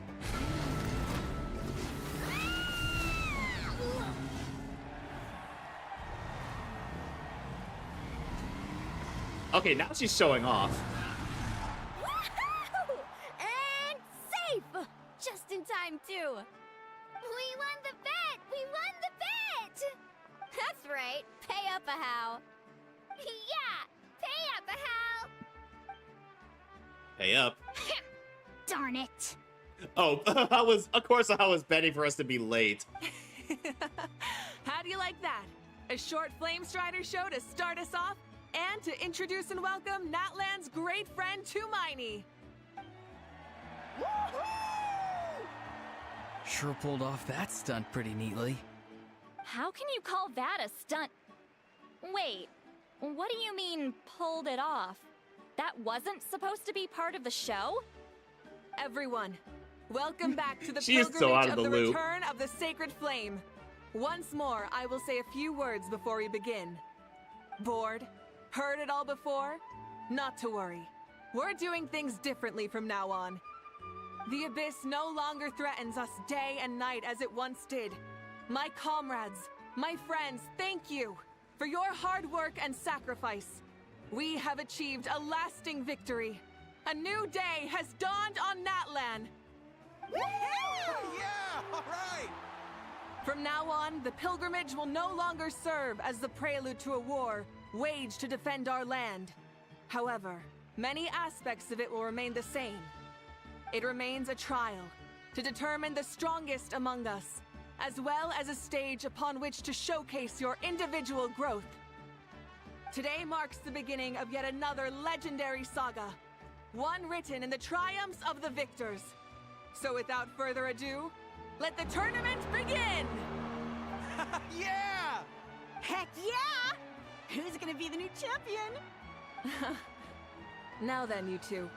Okay, now she's showing off. Woohoo! And safe! Just in time, too! We won the bet! We won the bet! That's right. Pay up a how. Yeah! Pay up a how! Pay up. Darn it. Oh, of course I was betting for us to be late. How do you like that? A short Flame Strider show to start us off, and to introduce and welcome Natlan's great friend Tumaini. Sure pulled off that stunt pretty neatly. How can you call that a stunt? Wait, what do you mean, pulled it off? That wasn't supposed to be part of the show? Everyone, welcome back to the She is so pilgrimage out of of the the loop. return of the sacred flame. Once more, I will say a few words before we begin. Bored? Heard it all before? Not to worry. We're doing things differently from now on. The Abyss no longer threatens us day and night as it once did. My comrades, my friends, thank you for your hard work and sacrifice. We have achieved a lasting victory. A new day has dawned on Natlan. Yeah, all right! From now on, the pilgrimage will no longer serve as the prelude to a war waged to defend our land. However, many aspects of it will remain the same. It remains a trial to determine the strongest among us, as well as a stage upon which to showcase your individual growth. Today marks the beginning of yet another legendary saga, one written in the triumphs of the victors. So without further ado, let the tournament begin! Yeah! Heck yeah! Who's gonna be the new champion? Now then, you two.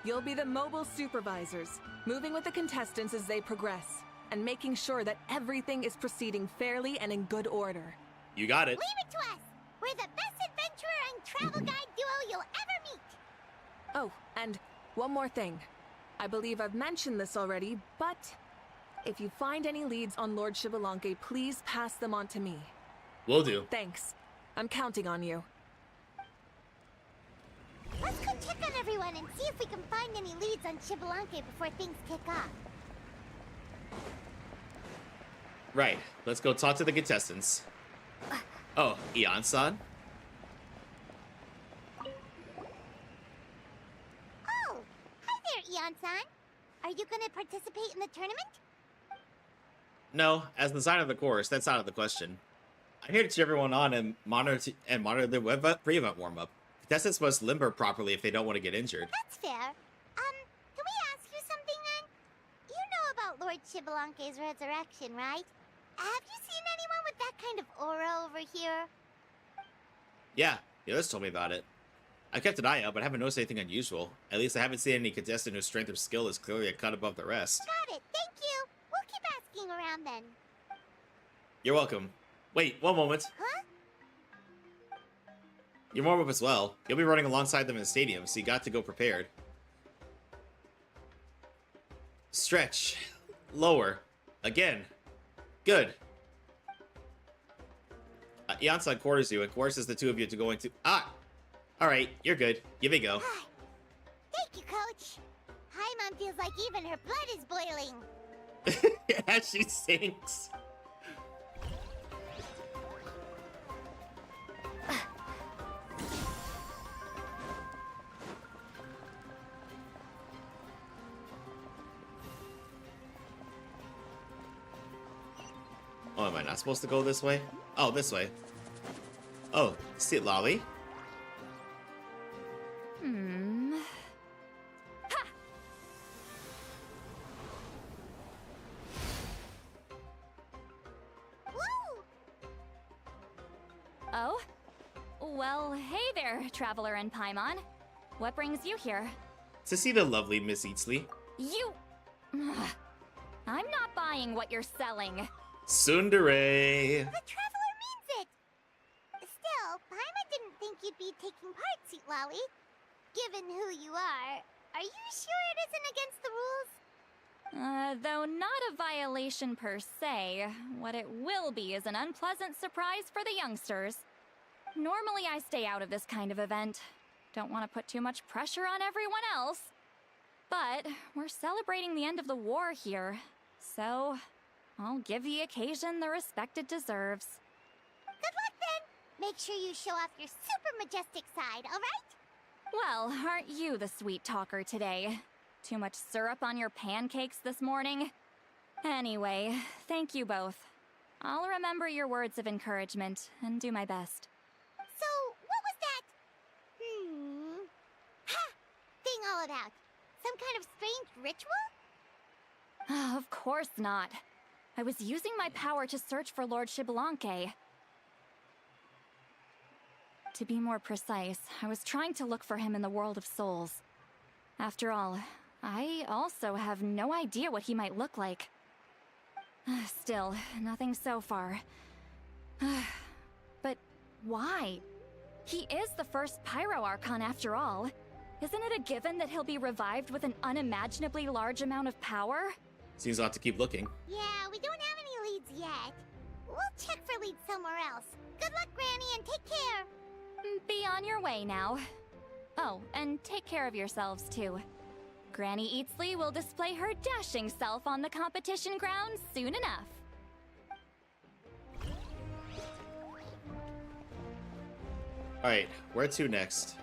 You'll be the mobile supervisors, moving with the contestants as they progress, and making sure that everything is proceeding fairly and in good order. You got it. Leave it to us! We're the best adventurer and travel guide duo you'll ever meet! Oh, and one more thing. I believe I've mentioned this already, but if you find any leads on Lord Shibalanke, please pass them on to me. Will do. Thanks. I'm counting on you. Let's go check on everyone and see if we can find any leads on Chibalanque before things kick off. Right. Let's go talk to the contestants. Oh, Ian-san? Oh, hi there, Ian-san. Are you gonna participate in the tournament? No, as the sign of the course, that's out of the question. I'm here to cheer everyone on and monitor the pre-event warm-up. Contestants must limber properly if they don't want to get injured. That's fair. Can we ask you something then? You know about Lord Chibalanque's resurrection, right? Have you seen anyone with that kind of aura over here? Yeah, the others told me about it. I kept an eye out, but haven't noticed anything unusual. At least I haven't seen any contestant whose strength or skill is clearly a cut above the rest. Got it, thank you. We'll keep asking around then. You're welcome. Wait, one moment. Huh? You're warm up as well. You'll be running alongside them in the stadium, so you got to go prepared. Stretch. Lower. Again. Good. Ian-san quarters you and coerces the two of you to go into... Ah! Alright, you're good. Give it a go. Thank you, Coach. Paimon feels like even her blood is boiling. Yeah, she sinks. Oh, am I not supposed to go this way? Oh, this way. Oh, see Lolly? Ha! Woo! Oh? Well, hey there, Traveler and Paimon. What brings you here? To see the lovely Miss Eatsley. You... I'm not buying what you're selling. Tsundere. The Traveler means it! Still, Paimon didn't think you'd be taking part, Sweet Lolly. Given who you are you sure it isn't against the rules? Though not a violation per se, what it will be is an unpleasant surprise for the youngsters. Normally I stay out of this kind of event. Don't want to put too much pressure on everyone else. But we're celebrating the end of the war here, so I'll give the occasion the respect it deserves. Good luck then! Make sure you show off your super majestic side, alright? Well, aren't you the sweet talker today? Too much syrup on your pancakes this morning? Anyway, thank you both. I'll remember your words of encouragement and do my best. So, what was that... Ha! Thing all about? Some kind of strange ritual? Of course not. I was using my power to search for Lord Chibalanque. To be more precise, I was trying to look for him in the world of souls. After all, I also have no idea what he might look like. Still, nothing so far. But why? He is the first Pyro Archon after all. Isn't it a given that he'll be revived with an unimaginably large amount of power? Seems I'll have to keep looking. Yeah, we don't have any leads yet. We'll check for leads somewhere else. Good luck, Granny, and take care! Be on your way now. Oh, and take care of yourselves too. Granny Eatsley will display her dashing self on the competition grounds soon enough. Alright, where to next?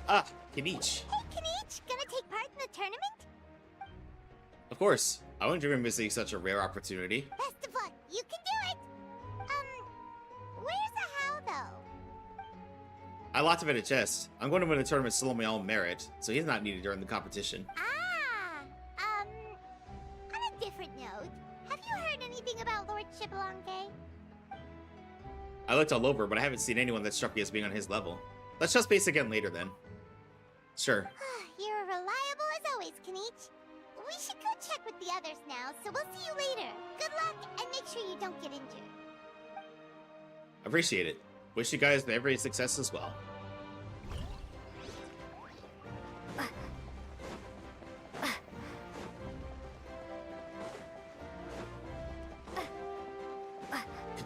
Ah, Kinich. Hey, Kinich, gonna take part in the tournament? Of course. I wouldn't dream of missing such a rare opportunity. Best of luck, you can do it! Where's the how, though? I locked him in a chest. I'm going to win the tournament still on my own merit, so he's not needed during the competition. On a different note, have you heard anything about Lord Chibalanque? I looked all over, but I haven't seen anyone that struck me as being on his level. Let's just base again later then. Sure. You're reliable as always, Kinich. We should go check with the others now, so we'll see you later. Good luck, and make sure you don't get injured. Appreciate it. Wish you guys every success as well.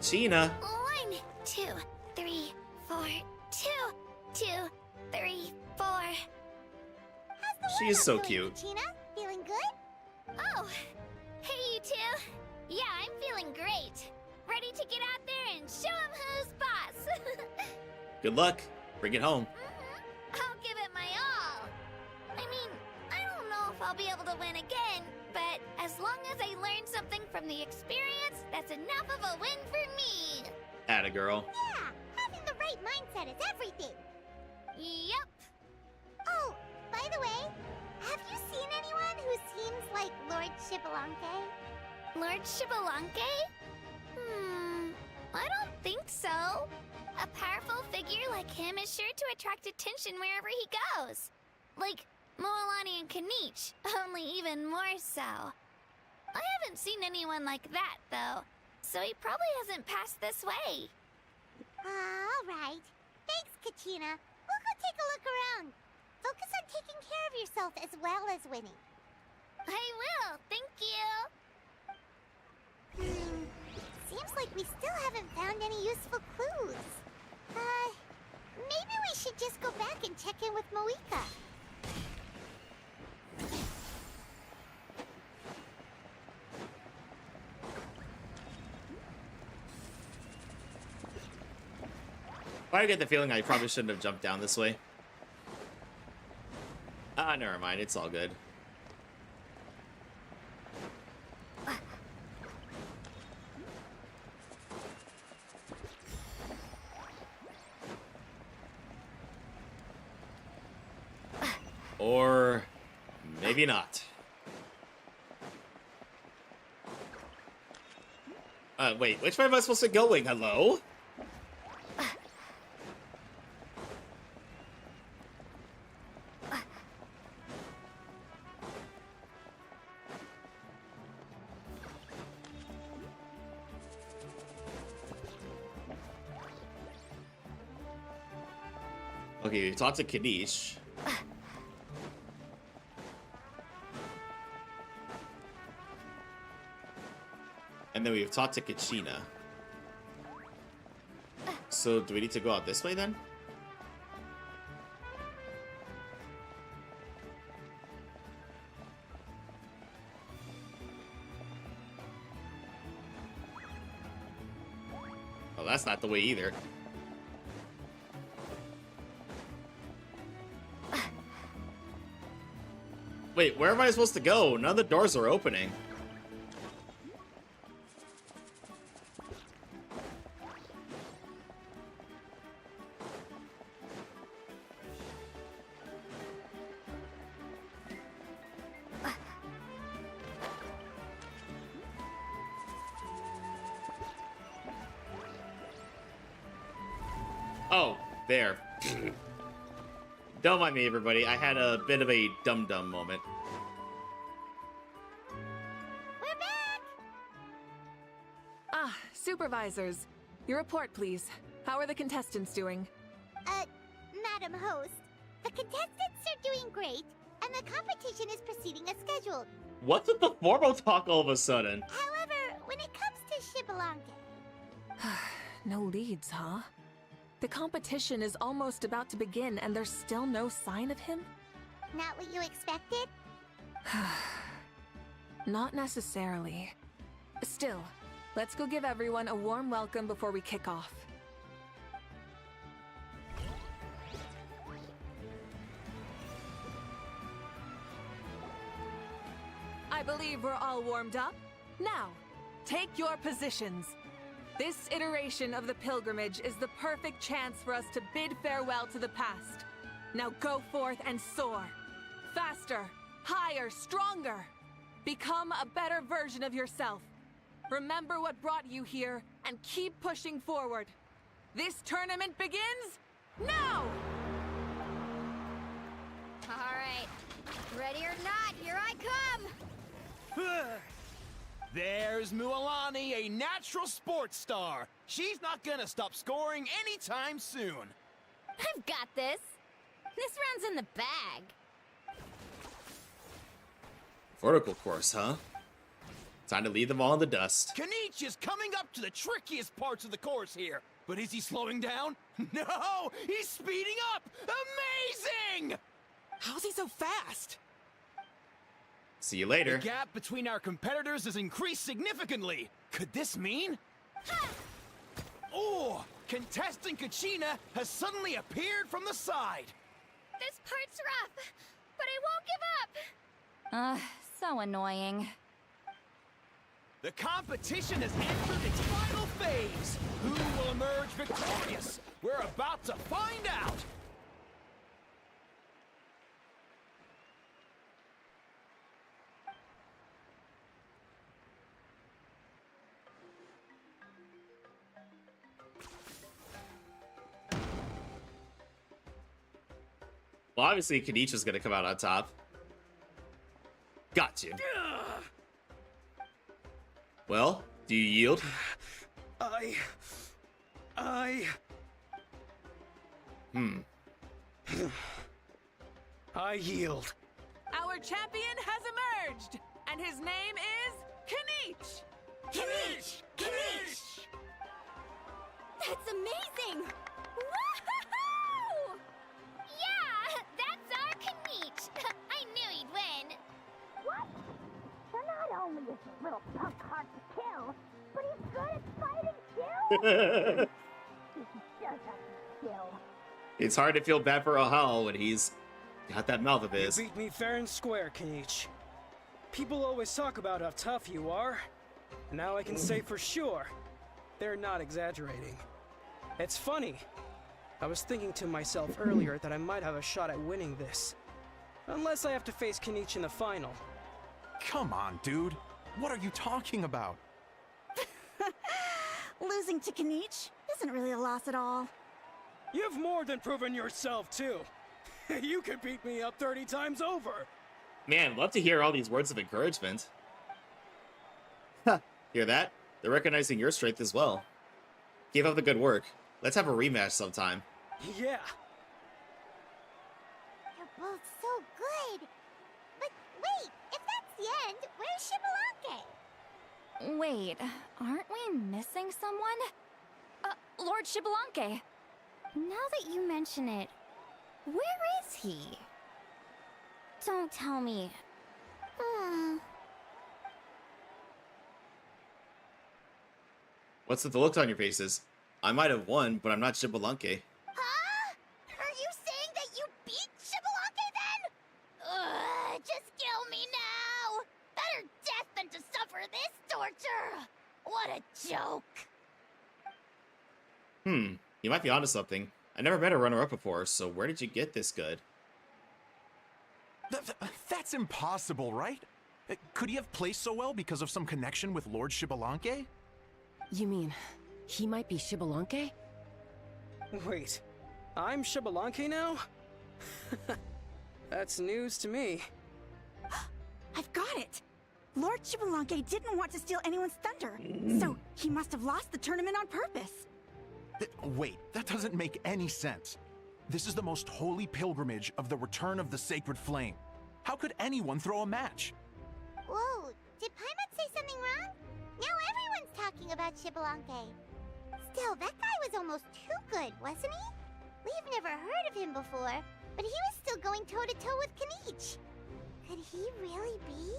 Kachina. 1, 2, 3, 4, 2, 2, 3, 4. She is so cute. Kachina, feeling good? Oh, hey you two. Yeah, I'm feeling great. Ready to get out there and show 'em who's boss. Good luck. Bring it home. I'll give it my all. I mean, I don't know if I'll be able to win again, but as long as I learn something from the experience, that's enough of a win for me. Atta girl. Yeah, having the right mindset is everything. Yep. Oh, by the way, have you seen anyone who seems like Lord Shibalonke? Lord Shibalonke? I don't think so. A powerful figure like him is sure to attract attention wherever he goes. Like Moalani and Kanich, only even more so. I haven't seen anyone like that, though, so he probably hasn't passed this way. All right. Thanks, Kachina. We'll go take a look around. Focus on taking care of yourself as well as winning. I will, thank you. Seems like we still haven't found any useful clues. Maybe we should just go back and check in with Mavuika. I get the feeling I probably shouldn't have jumped down this way. Ah, never mind. It's all good. Or maybe not. Wait, which way am I supposed to be going? Hello? Okay, we talked to Kanich. And then we've talked to Kachina. So, do we need to go out this way then? Oh, that's not the way either. Wait, where am I supposed to go? None of the doors are opening. Oh, there. Don't mind me, everybody. I had a bit of a dum-dum moment. We're back! Ah, supervisors. Your report, please. How are the contestants doing? Madam Host, the contestants are doing great, and the competition is proceeding as scheduled. What's with the formal talk all of a sudden? However, when it comes to Shibalonke... No leads, huh? The competition is almost about to begin and there's still no sign of him? Not what you expected? Not necessarily. Still, let's go give everyone a warm welcome before we kick off. I believe we're all warmed up. Now, take your positions. This iteration of the pilgrimage is the perfect chance for us to bid farewell to the past. Now go forth and soar. Faster, higher, stronger. Become a better version of yourself. Remember what brought you here and keep pushing forward. This tournament begins now! All right. Ready or not, here I come! There's Mualani, a natural sports star. She's not gonna stop scoring anytime soon. I've got this. This round's in the bag. Vertical course, huh? Time to leave them all in the dust. Kanichi is coming up to the trickiest parts of the course here. But is he slowing down? No! He's speeding up! Amazing! How's he so fast? See you later. The gap between our competitors has increased significantly. Could this mean? Oh! Contestant Kachina has suddenly appeared from the side. This part's rough, but I won't give up. So annoying. The competition has entered its final phase. Who will emerge victorious? We're about to find out. Well, obviously, Kanichi's gonna come out on top. Got you. Well, do you yield? I yield. Our champion has emerged, and his name is Kanich! Kanich! Kanich! That's amazing! Woohoo! Yeah, that's our Kanich. I knew he'd win. What? So not only is this little punk hard to kill, but he's good at fighting too? He's just a skill. It's hard to feel bad for Ohal when he's got that mouth of his. You beat me fair and square, Kanich. People always talk about how tough you are. And now I can say for sure, they're not exaggerating. It's funny. I was thinking to myself earlier that I might have a shot at winning this. Unless I have to face Kanich in the final. Come on, dude. What are you talking about? Losing to Kanich isn't really a loss at all. You've more than proven yourself, too. You could beat me up 30 times over. Man, love to hear all these words of encouragement. Hear that? They're recognizing your strength as well. Keep up the good work. Let's have a rematch sometime. Yeah. You're both so good. But wait, if that's the end, where's Shibalanke? Wait, aren't we missing someone? Lord Shibalanke. Now that you mention it, where is he? Don't tell me. What's with the looks on your faces? I might have won, but I'm not Shibalanke. Huh? Are you saying that you beat Shibalanke then? Just kill me now! Better death than to suffer this torture! What a joke! You might be onto something. I never met a runner-up before, so where did you get this good? That's impossible, right? Could he have placed so well because of some connection with Lord Shibalanke? You mean, he might be Shibalanke? Wait, I'm Shibalanke now? That's news to me. I've got it! Lord Shibalanke didn't want to steal anyone's thunder, so he must have lost the tournament on purpose. Wait, that doesn't make any sense. This is the most holy pilgrimage of the return of the sacred flame. How could anyone throw a match? Whoa, did Paimon say something wrong? Now everyone's talking about Shibalanke. Still, that guy was almost too good, wasn't he? We've never heard of him before, but he was still going toe-to-toe with Kanich. Could he really be?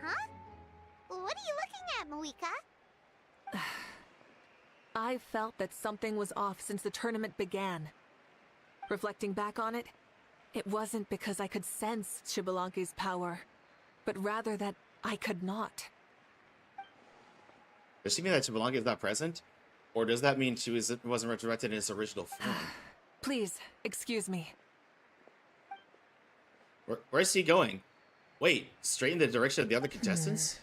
Huh? What are you looking at, Mavuika? I felt that something was off since the tournament began. Reflecting back on it, it wasn't because I could sense Shibalanke's power, but rather that I could not. Does she mean that Shibalanke is not present? Or does that mean she wasn't resurrected in its original form? Please, excuse me. Where's he going? Wait, straight in the direction of the other contestants?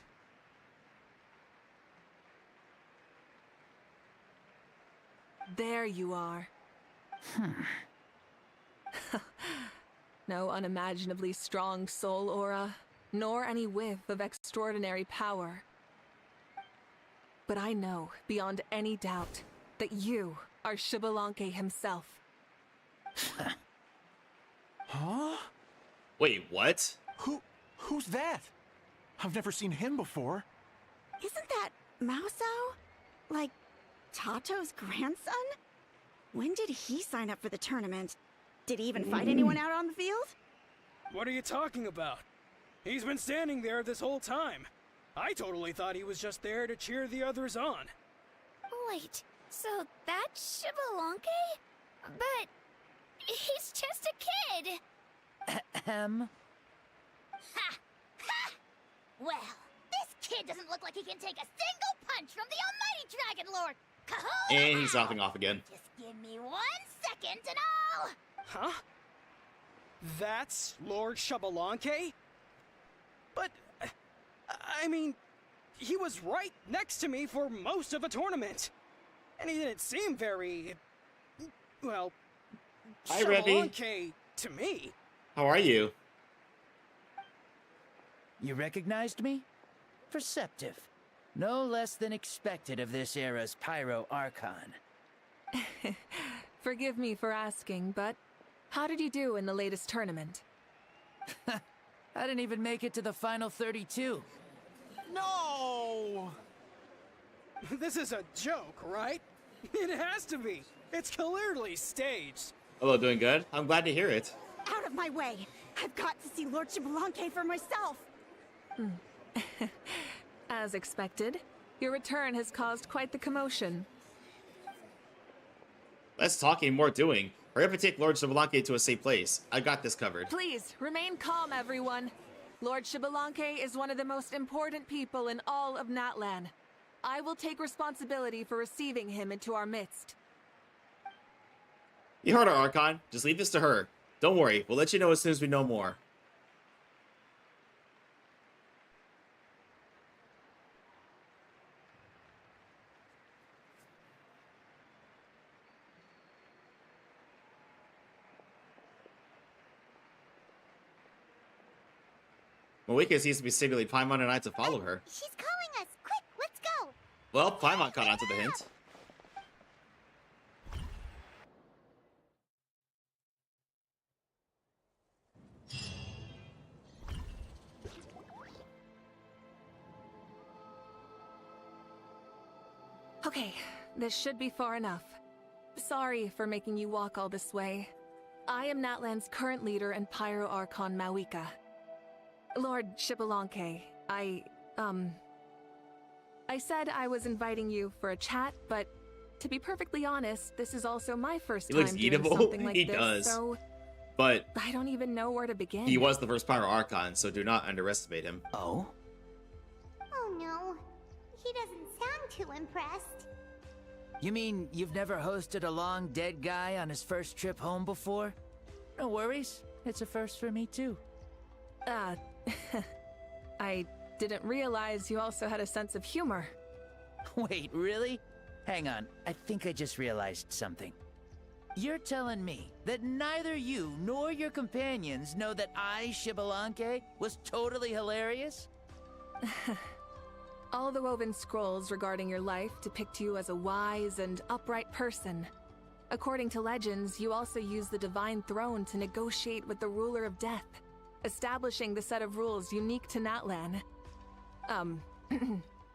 There you are. No unimaginably strong soul aura, nor any whiff of extraordinary power. but I know, beyond any doubt, that you are Xbalanque himself. Huh? Wait, what? Who's that? I've never seen him before. Isn't that Mauso? Like, Tato's grandson? When did he sign up for the tournament? Did he even fight anyone out on the field? What are you talking about? He's been standing there this whole time. I totally thought he was just there to cheer the others on. Wait, so that's Xbalanque? But he's just a kid. Ahem. Ha! Ha! Well, this kid doesn't look like he can take a single punch from the almighty Dragon Lord. Kahula! And he's hopping off again. Just give me 1 second and I'll... Huh? That's Lord Xbalanque? But, I mean, he was right next to me for most of the tournament. And he didn't seem very, well, Hi, Rebby. Xbalanque to me. How are you? You recognized me? Perceptive. No less than expected of this era's Pyro Archon. Forgive me for asking, but how did you do in the latest tournament? I didn't even make it to the final 32. No! This is a joke, right? It has to be. It's clearly staged. Hello, doing good? I'm glad to hear it. Out of my way! I've got to see Lord Xbalanque for myself! As expected, your return has caused quite the commotion. Less talking, more doing. Hurry up and take Lord Xbalanque to a safe place. I got this covered. Please, remain calm, everyone. Lord Xbalanque is one of the most important people in all of Natlan. I will take responsibility for receiving him into our midst. You heard her, Archon. Just leave this to her. Don't worry, we'll let you know as soon as we know more. Mavuika seems to be signaling Paimon and I to follow her. She's calling us. Quick, let's go. Well, Paimon caught on to the hint. Okay, this should be far enough. Sorry for making you walk all this way. I am Natlan's current leader and Pyro Archon Mavuika. Lord Xbalanque, I said I was inviting you for a chat, but to be perfectly honest, this is also my first He time looks doing eatable. something like He this, does. so But I don't even know where to begin. he was the first Pyro Archon, so do not underestimate him. Oh? Oh no. He doesn't sound too impressed. You mean you've never hosted a long dead guy on his first trip home before? No worries. It's a first for me, too. I didn't realize you also had a sense of humor. Wait, really? Hang on, I think I just realized something. You're telling me that neither you nor your companions know that I, Xbalanque, was totally hilarious? All the woven scrolls regarding your life depict you as a wise and upright person. According to legends, you also use the Divine Throne to negotiate with the Ruler of Death, establishing the set of rules unique to Natlan.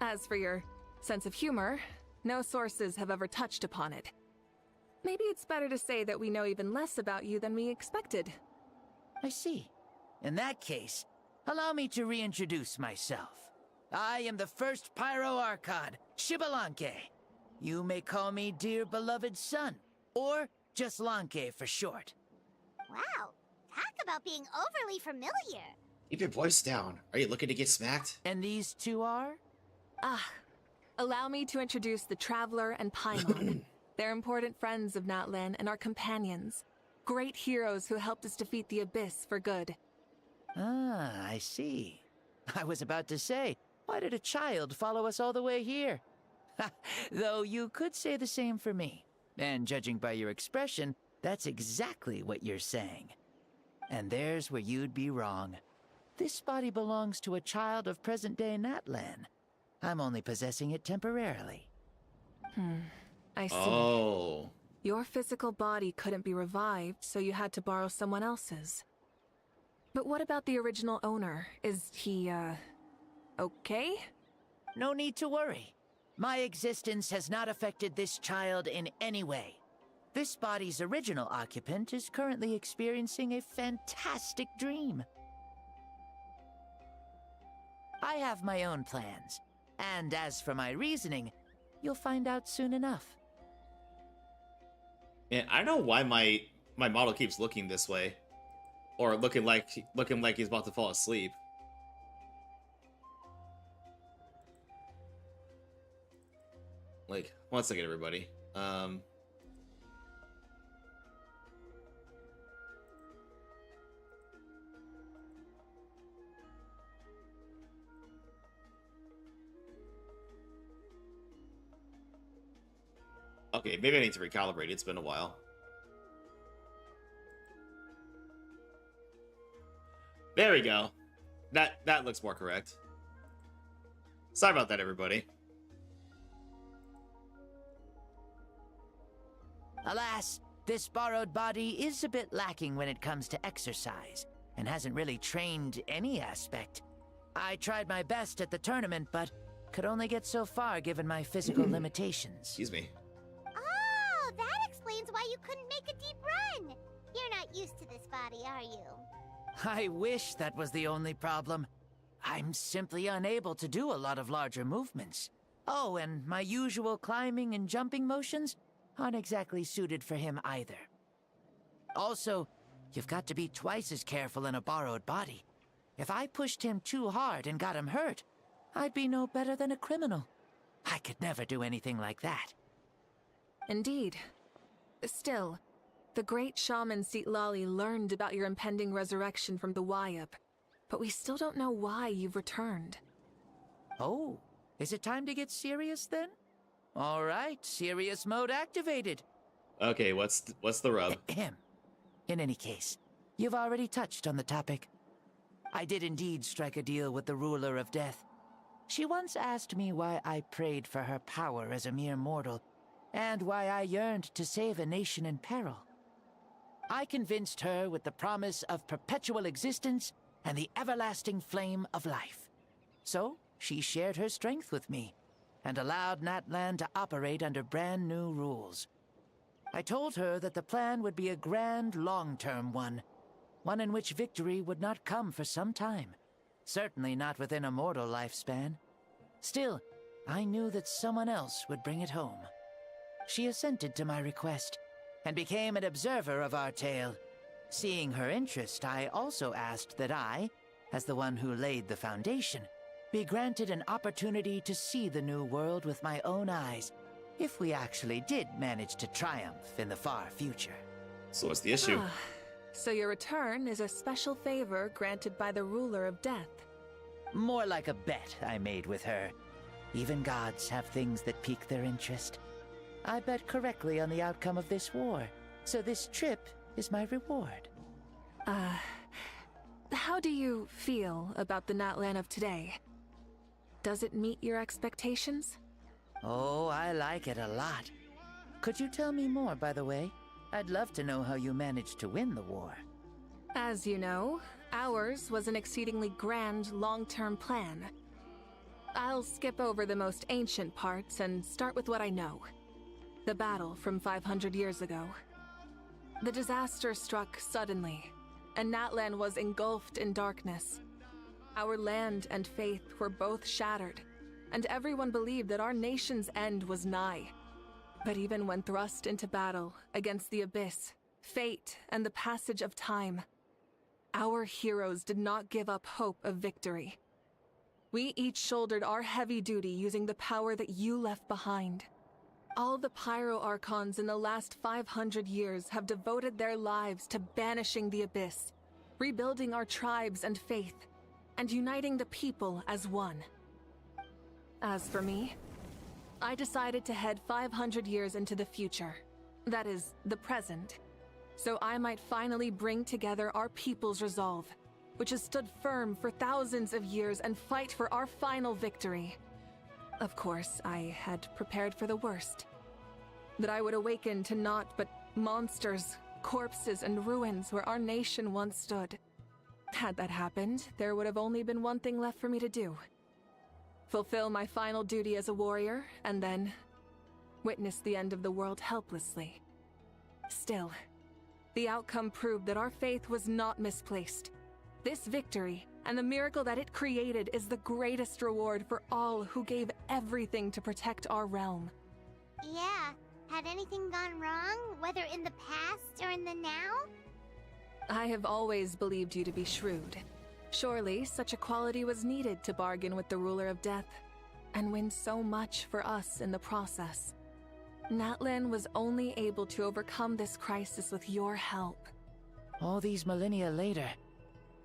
As for your sense of humor, no sources have ever touched upon it. Maybe it's better to say that we know even less about you than we expected. I see. In that case, allow me to reintroduce myself. I am the first Pyro Archon, Xbalanque. You may call me dear beloved son, or just Lanque for short. Wow. Talk about being overly familiar. Keep your voice down. Are you looking to get smacked? And these two are? Allow me to introduce the Traveler and Paimon. They're important friends of Natlan and our companions. Great heroes who helped us defeat the Abyss for good. Ah, I see. I was about to say, why did a child follow us all the way here? Though you could say the same for me. And judging by your expression, that's exactly what you're saying. And there's where you'd be wrong. This body belongs to a child of present-day Natlan. I'm only possessing it temporarily. I see. Oh. Your physical body couldn't be revived, so you had to borrow someone else's. But what about the original owner? Is he, okay? No need to worry. My existence has not affected this child in any way. This body's original occupant is currently experiencing a fantastic dream. I have my own plans, and as for my reasoning, you'll find out soon enough. And I don't know why my model keeps looking this way, or looking like he's about to fall asleep. Like, one second, everybody. Okay, maybe I need to recalibrate. It's been a while. There we go. That looks more correct. Sorry about that, everybody. Alas, this borrowed body is a bit lacking when it comes to exercise, and hasn't really trained any aspect. I tried my best at the tournament, but could only get so far given my physical limitations. Excuse me. Oh, that explains why you couldn't make a deep run. You're not used to this body, are you? I wish that was the only problem. I'm simply unable to do a lot of larger movements. Oh, and my usual climbing and jumping motions aren't exactly suited for him either. Also, you've got to be twice as careful in a borrowed body. If I pushed him too hard and got him hurt, I'd be no better than a criminal. I could never do anything like that. Indeed. Still, the great shaman Seatlali learned about your impending resurrection from the Wyup, but we still don't know why you've returned. Oh, is it time to get serious then? All right, serious mode activated. Okay, what's the rub? In any case, you've already touched on the topic. I did indeed strike a deal with the ruler of death. She once asked me why I prayed for her power as a mere mortal, and why I yearned to save a nation in peril. I convinced her with the promise of perpetual existence and the everlasting flame of life. So, she shared her strength with me, and allowed Natlan to operate under brand new rules. I told her that the plan would be a grand, long-term one in which victory would not come for some time, certainly not within a mortal lifespan. Still, I knew that someone else would bring it home. She assented to my request, and became an observer of our tale. Seeing her interest, I also asked that I, as the one who laid the foundation, be granted an opportunity to see the new world with my own eyes, if we actually did manage to triumph in the far future. So what's the issue? So your return is a special favor granted by the ruler of death. More like a bet I made with her. Even gods have things that pique their interest. I bet correctly on the outcome of this war, so this trip is my reward. How do you feel about the Natlan of today? Does it meet your expectations? Oh, I like it a lot. Could you tell me more, by the way? I'd love to know how you managed to win the war. As you know, ours was an exceedingly grand, long-term plan. I'll skip over the most ancient parts and start with what I know. The battle from 500 years ago. The disaster struck suddenly, and Natlan was engulfed in darkness. Our land and faith were both shattered, and everyone believed that our nation's end was nigh. But even when thrust into battle against the abyss, fate, and the passage of time, our heroes did not give up hope of victory. We each shouldered our heavy duty using the power that you left behind. All the Pyro Archons in the last 500 years have devoted their lives to banishing the abyss, rebuilding our tribes and faith, and uniting the people as one. As for me, I decided to head 500 years into the future, that is, the present, so I might finally bring together our people's resolve, which has stood firm for thousands of years, and fight for our final victory. Of course, I had prepared for the worst. That I would awaken to naught but monsters, corpses, and ruins where our nation once stood. Had that happened, there would have only been one thing left for me to do. Fulfill my final duty as a warrior, and then witness the end of the world helplessly. Still, the outcome proved that our faith was not misplaced. This victory, and the miracle that it created, is the greatest reward for all who gave everything to protect our realm. Yeah. Had anything gone wrong, whether in the past or in the now? I have always believed you to be shrewd. Surely, such a quality was needed to bargain with the ruler of death, and win so much for us in the process. Natlan was only able to overcome this crisis with your help. All these millennia later,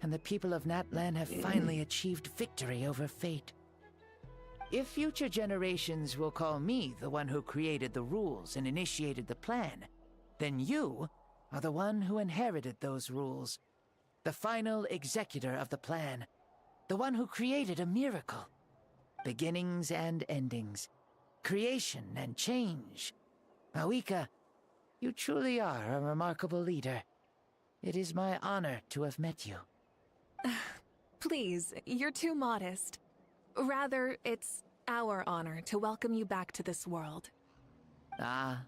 and the people of Natlan have finally achieved victory over fate. If future generations will call me the one who created the rules and initiated the plan, then you are the one who inherited those rules. The final executor of the plan. The one who created a miracle. Beginnings and endings. Creation and change. Mavuika, you truly are a remarkable leader. It is my honor to have met you. Please, you're too modest. Rather, it's our honor to welcome you back to this world. Ah,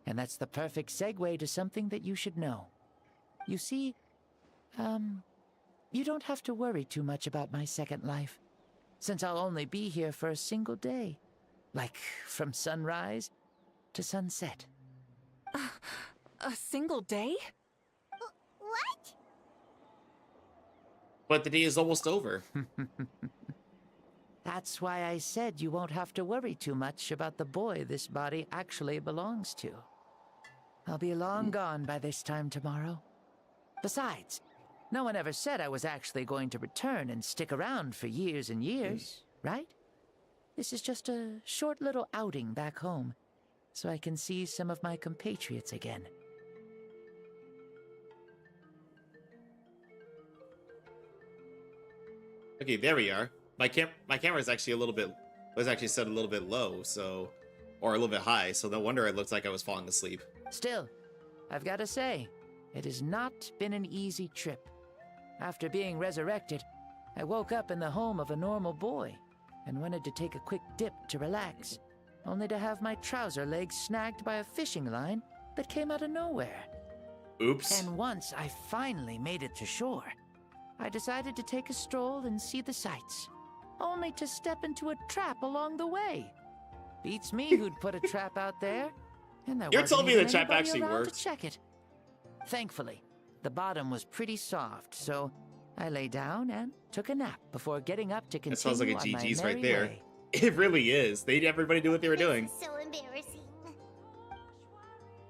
and that's the perfect segue to something that you should know. You see, you don't have to worry too much about my second life, since I'll only be here for a single day. Like, from sunrise to sunset. A single day? What? But the day is almost over. That's why I said you won't have to worry too much about the boy this body actually belongs to. I'll be long gone by this time tomorrow. Besides, no one ever said I was actually going to return and stick around for years and years, right? This is just a short little outing back home, so I can see some of my compatriots again. Okay, there we are. My camera is actually was actually set a little bit low, so, or a little bit high, so no wonder it looked like I was falling asleep. Still, I've got to say, it has not been an easy trip. After being resurrected, I woke up in the home of a normal boy and wanted to take a quick dip to relax, only to have my trouser legs snagged by a fishing line that came out of nowhere. Oops. And once I finally made it to shore, I decided to take a stroll and see the sights, only to step into a trap along the way. Beats me who'd put a trap out there, and there You're wasn't telling me even the trap anybody actually around worked? to check it. Thankfully, the bottom was pretty soft, so I lay down and took a nap before getting up to continue That sounds like a on my GG's merry right there. way. It really is. They everybody do what they were doing. So embarrassing.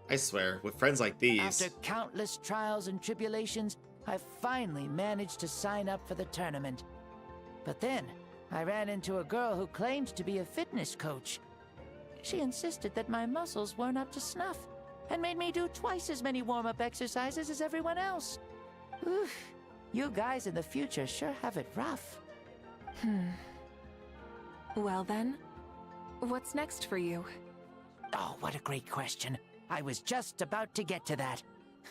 I swear, with friends like these. After countless trials and tribulations, I finally managed to sign up for the tournament. But then, I ran into a girl who claimed to be a fitness coach. She insisted that my muscles weren't up to snuff, and made me do twice as many warm-up exercises as everyone else. Oof, you guys in the future sure have it rough. Well then, what's next for you? Oh, what a great question. I was just about to get to that.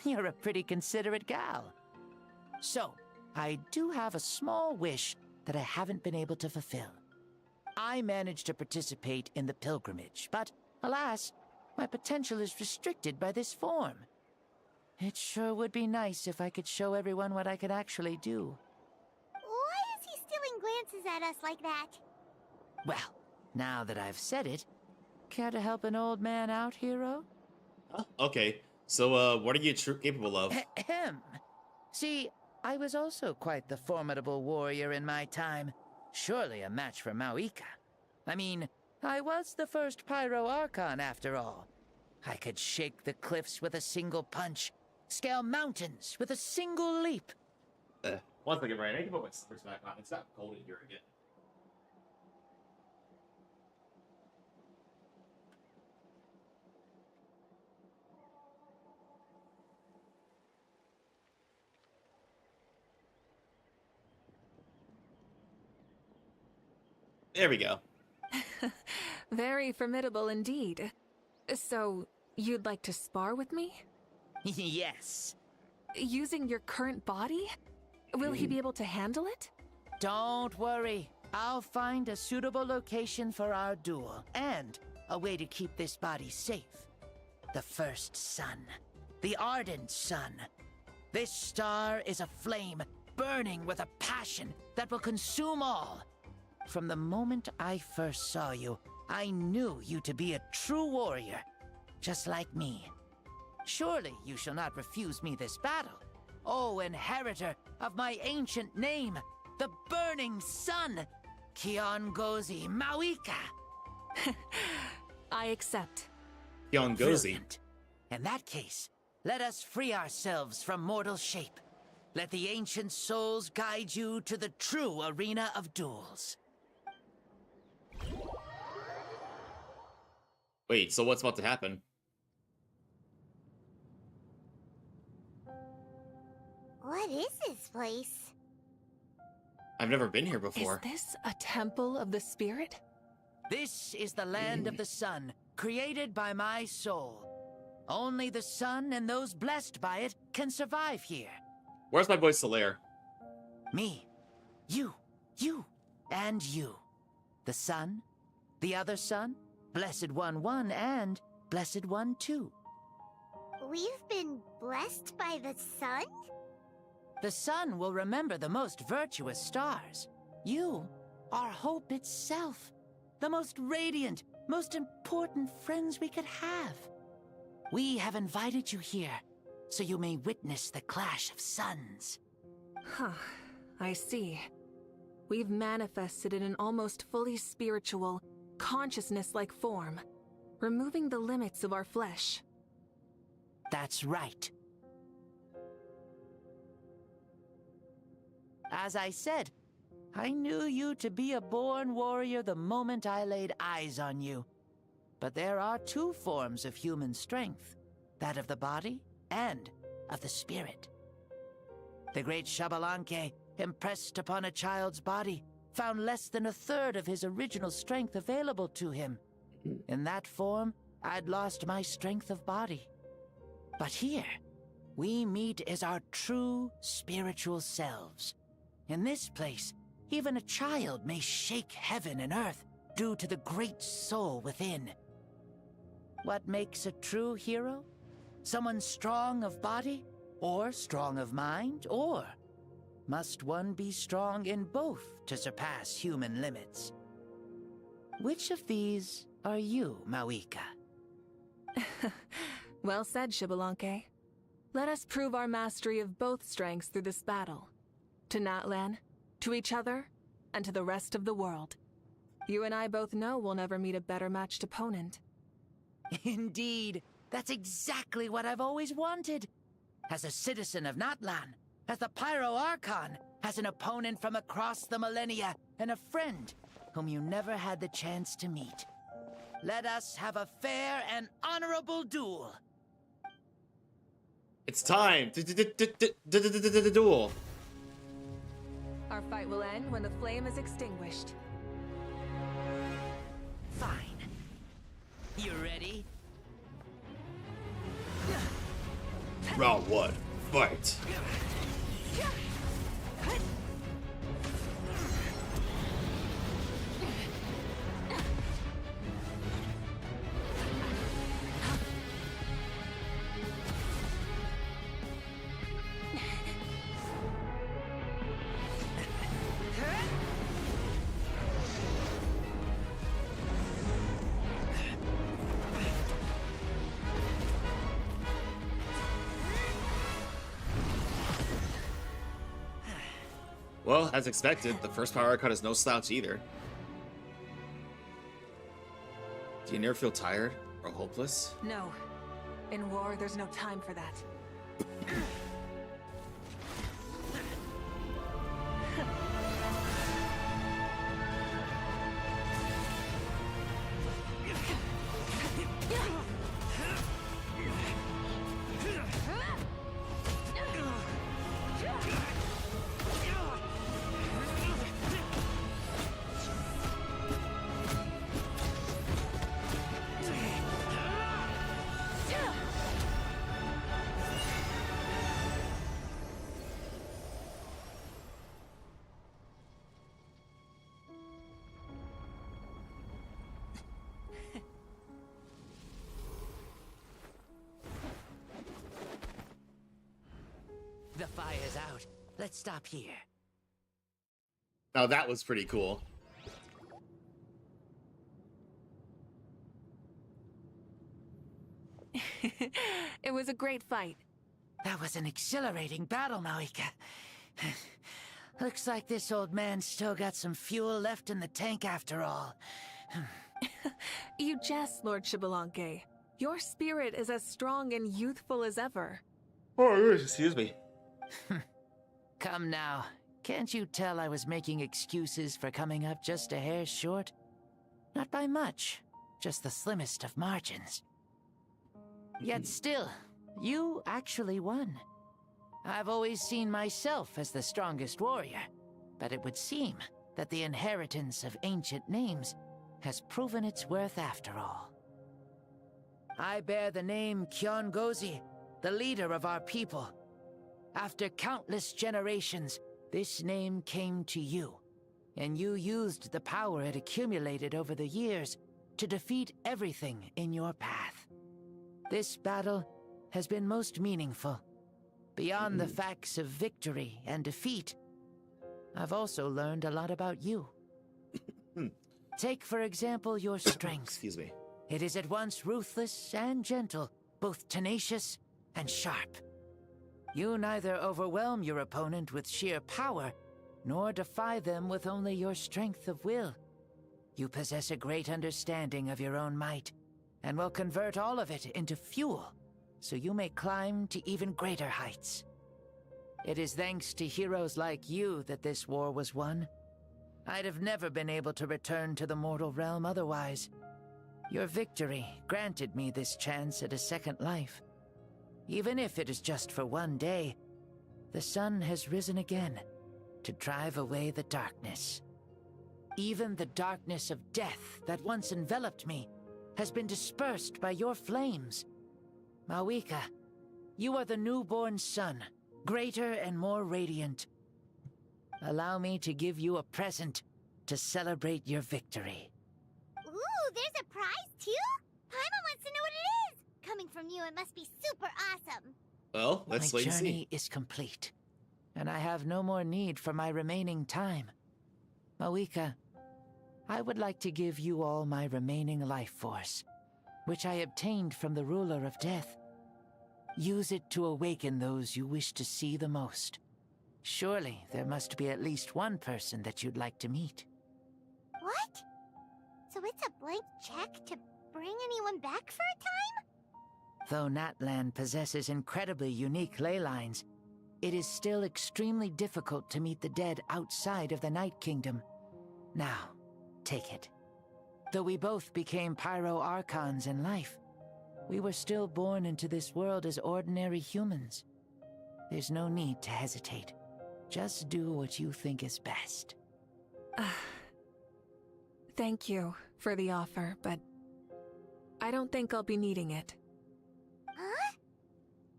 You're a pretty considerate gal. So, I do have a small wish that I haven't been able to fulfill. I managed to participate in the pilgrimage, but alas, my potential is restricted by this form. It sure would be nice if I could show everyone what I could actually do. Why is he stealing glances at us like that? Well, now that I've said it, care to help an old man out, hero? Okay, so what are you capable of? Ahem. See, I was also quite the formidable warrior in my time. Surely a match for Mavuika. I mean, I was the first Pyro Archon after all. I could shake the cliffs with a single punch, scale mountains with a single leap. One second, Brian. I need to put my slippers back on. It's not cold in here again. There we go. Very formidable indeed. So, you'd like to spar with me? Yes. Using your current body? Will he be able to handle it? Don't worry. I'll find a suitable location for our duel, and a way to keep this body safe. The first sun. The ardent sun. This star is a flame, burning with a passion that will consume all. From the moment I first saw you, I knew you to be a true warrior, just like me. Surely you shall not refuse me this battle, O inheritor of my ancient name, the Burning Sun, Kiongozi Mavuika. I accept. Kiongozi. Brilliant. In that case, let us free ourselves from mortal shape. Let the ancient souls guide you to the true arena of duels. Wait, so what's about to happen? What is this place? I've never been here before. Is this a temple of the spirit? This is the land of the sun, created by my soul. Only the sun and those blessed by it can survive here. Where's my boy Solaire? Me, you, and you. The sun, the other sun, Blessed One 1, and Blessed One 2. We've been blessed by the sun? The sun will remember the most virtuous stars. You are hope itself. The most radiant, most important friends we could have. We have invited you here, so you may witness the clash of suns. Huh, I see. We've manifested in an almost fully spiritual, consciousness-like form, removing the limits of our flesh. That's right. As I said, I knew you to be a born warrior the moment I laid eyes on you. But there are two forms of human strength, that of the body and of the spirit. The great Xbalanque, impressed upon a child's body, found less than a third of his original strength available to him. In that form, I'd lost my strength of body. But here, we meet as our true spiritual selves. In this place, even a child may shake heaven and earth due to the great soul within. What makes a true hero? Someone strong of body, or strong of mind, or must one be strong in both to surpass human limits? Which of these are you, Mavuika? Well said, Xbalanque. Let us prove our mastery of both strengths through this battle. To Natlan, to each other, and to the rest of the world. You and I both know we'll never meet a better matched opponent. Indeed, that's exactly what I've always wanted. As a citizen of Natlan, as the Pyro Archon, as an opponent from across the millennia, and a friend whom you never had the chance to meet. Let us have a fair and honorable duel. It's time! Duel! Our fight will end when the flame is extinguished. Fine. You ready? Round 1, fight! Well, as expected, the first Pyro Archon is no slouch either. Do you never feel tired or hopeless? No. In war, there's no time for that. The fire's out. Let's stop here. Oh, that was pretty cool. It was a great fight. That was an exhilarating battle, Mavuika. Looks like this old man's still got some fuel left in the tank after all. You jest, Lord Xbalanque. Your spirit is as strong and youthful as ever. Oh, excuse me. Come now. Can't you tell I was making excuses for coming up just a hair short? Not by much. Just the slimmest of margins. Yet still, you actually won. I've always seen myself as the strongest warrior, but it would seem that the inheritance of ancient names has proven its worth after all. I bear the name Kiongozi, the leader of our people. After countless generations, this name came to you, and you used the power it accumulated over the years to defeat everything in your path. This battle has been most meaningful. Beyond the facts of victory and defeat, I've also learned a lot about you. Take, for example, your strength. Excuse me. It is at once ruthless and gentle, both tenacious and sharp. You neither overwhelm your opponent with sheer power, nor defy them with only your strength of will. You possess a great understanding of your own might, and will convert all of it into fuel, so you may climb to even greater heights. It is thanks to heroes like you that this war was won. I'd have never been able to return to the mortal realm otherwise. Your victory granted me this chance at a second life. Even if it is just for one day, the sun has risen again to drive away the darkness. Even the darkness of death that once enveloped me has been dispersed by your flames. Mavuika, you are the newborn sun, greater and more radiant. Allow me to give you a present to celebrate your victory. Ooh, there's a prize too? Paimon wants to know what it is! Coming from you, it must be super awesome. Well, let's wait and see. My journey is complete, and I have no more need for my remaining time. Mavuika, I would like to give you all my remaining life force, which I obtained from the ruler of death. Use it to awaken those you wish to see the most. Surely there must be at least one person that you'd like to meet. What? So it's a blank check to bring anyone back for a time? Though Natlan possesses incredibly unique ley lines, it is still extremely difficult to meet the dead outside of the Night Kingdom. Now, take it. Though we both became Pyro Archons in life, we were still born into this world as ordinary humans. There's no need to hesitate. Just do what you think is best. Thank you for the offer, but I don't think I'll be needing it. Huh?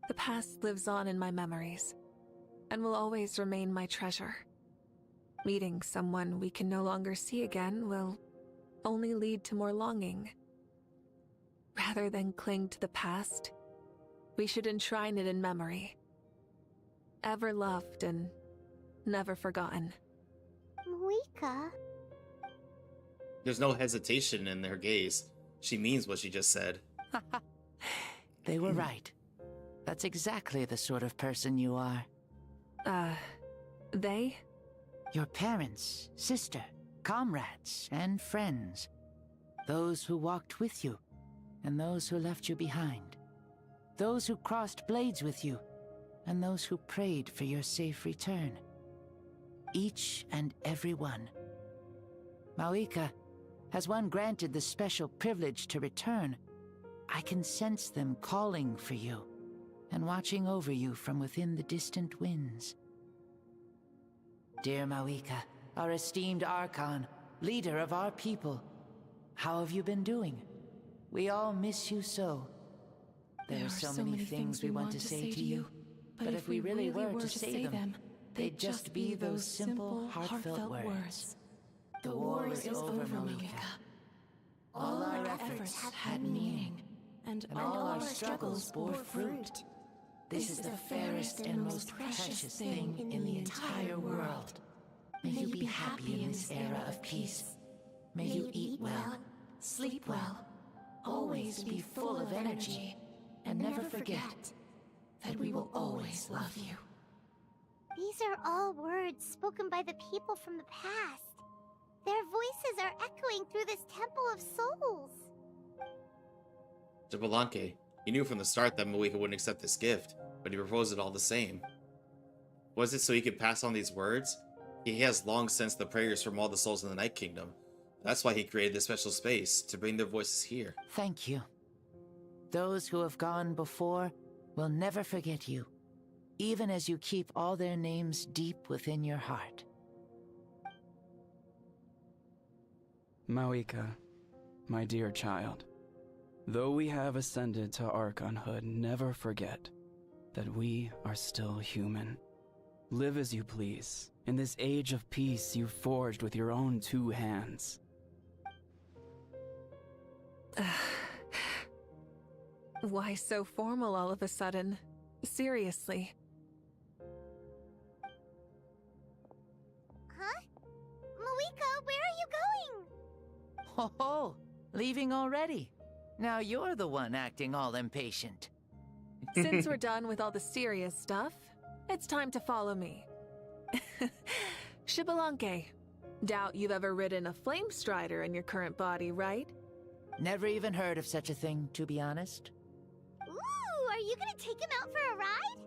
The past lives on in my memories, and will always remain my treasure. Meeting someone we can no longer see again will only lead to more longing. Rather than cling to the past, we should enshrine it in memory. Ever loved and never forgotten. Mavuika? There's no hesitation in her gaze. She means what she just said. They were right. That's exactly the sort of person you are. They? Your parents, sister, comrades, and friends. Those who walked with you, and those who left you behind. Those who crossed blades with you, and those who prayed for your safe return. Each and every one. Mavuika, has one granted the special privilege to return, I can sense them calling for you, and watching over you from within the distant winds. Dear Mavuika, our esteemed Archon, leader of our people, how have you been doing? We all miss you so. There are so many things we want to say to you, but if we really were to say them, they'd just be those simple, heartfelt words. The war is over, Mavuika. All our efforts had meaning, and all our struggles bore fruit. This is the fairest and most precious thing in the entire world. May you be happy in this era of peace. May you eat well, sleep well, always be full of energy, and never forget that we will always love you. These are all words spoken by the people from the past. Their voices are echoing through this Temple of Souls. Jabalanke, he knew from the start that Mavuika wouldn't accept this gift, but he proposed it all the same. Was it so he could pass on these words? He has long sensed the prayers from all the souls in the Night Kingdom. That's why he created this special space, to bring their voices here. Thank you. Those who have gone before will never forget you, even as you keep all their names deep within your heart. Mavuika, my dear child, though we have ascended to Archonhood, never forget that we are still human. Live as you please, in this age of peace you forged with your own 2 hands. Why so formal all of a sudden? Seriously. Huh? Mavuika, where are you going? Ho ho! Leaving already? Now you're the one acting all impatient. Since we're done with all the serious stuff, it's time to follow me. Shibalanke, doubt you've ever ridden a flame strider in your current body, right? Never even heard of such a thing, to be honest. Ooh, are you gonna take him out for a ride?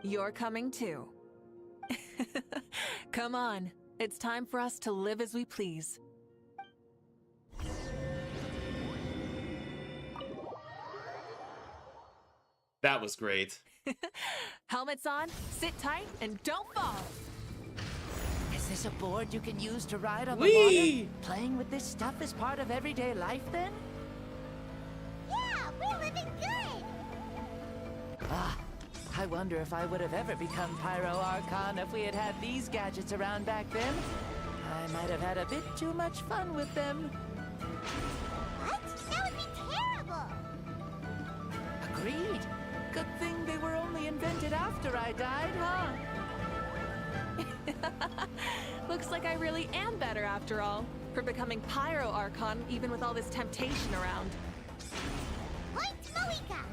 You're coming too. Come on, it's time for us to live as we please. That was great. Helmets on, sit tight, and don't fall! Is this a board you can use to ride on the Whee! water? Playing with this stuff is part of everyday life, then? Yeah, we're living good! Ah, I wonder if I would have ever become Pyro Archon if we had had these gadgets around back then. I might have had a bit too much fun with them. What? That would be terrible! Agreed. Good thing they were only invented after I died, huh? Looks like I really am better after all, for becoming Pyro Archon even with all this temptation around. Point Mavuika!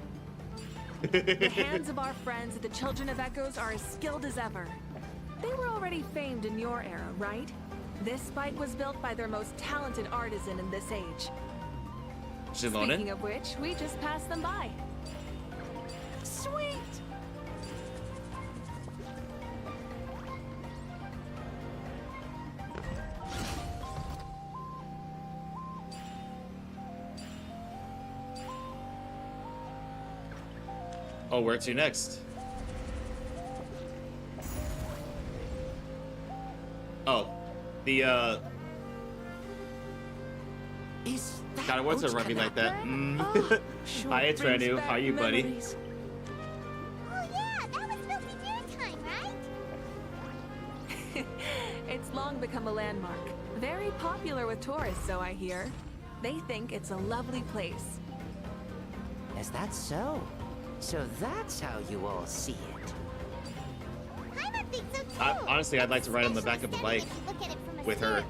The hands of our friends at the Children of Echoes are as skilled as ever. They were already famed in your era, right? This bike was built by their most talented artisan in this age. Speaking of which, we just passed them by. Sweet! Oh, where to next? Oh, the God, I wasn't running like that. Hi, it's Renu. How are you, buddy? Oh yeah, that was built in your time, right? It's long become a landmark. Very popular with tourists, so I hear. They think it's a lovely place. Is that so? So that's how you all see it. I think so too. Honestly, I'd like to ride on the back of a bike with her.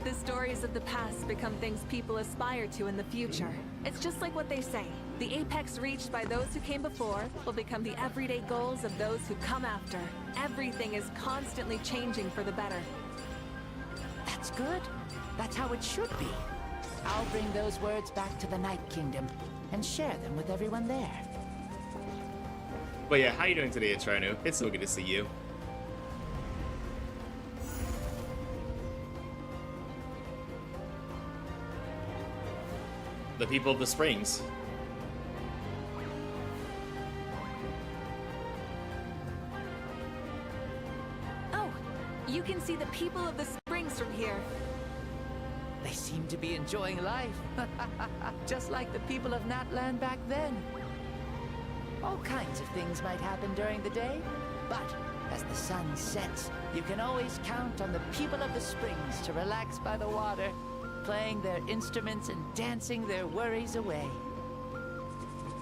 The stories of the past become things people aspire to in the future. It's just like what they say. The apex reached by those who came before will become the everyday goals of those who come after. Everything is constantly changing for the better. That's good. That's how it should be. I'll bring those words back to the Night Kingdom and share them with everyone there. But yeah, how you doing today, Atrinu? It's so good to see you. The people of the springs. Oh, you can see the people of the springs from here. They seem to be enjoying life. Just like the people of Natlan back then. All kinds of things might happen during the day, but as the sun sets, you can always count on the people of the springs to relax by the water, playing their instruments and dancing their worries away.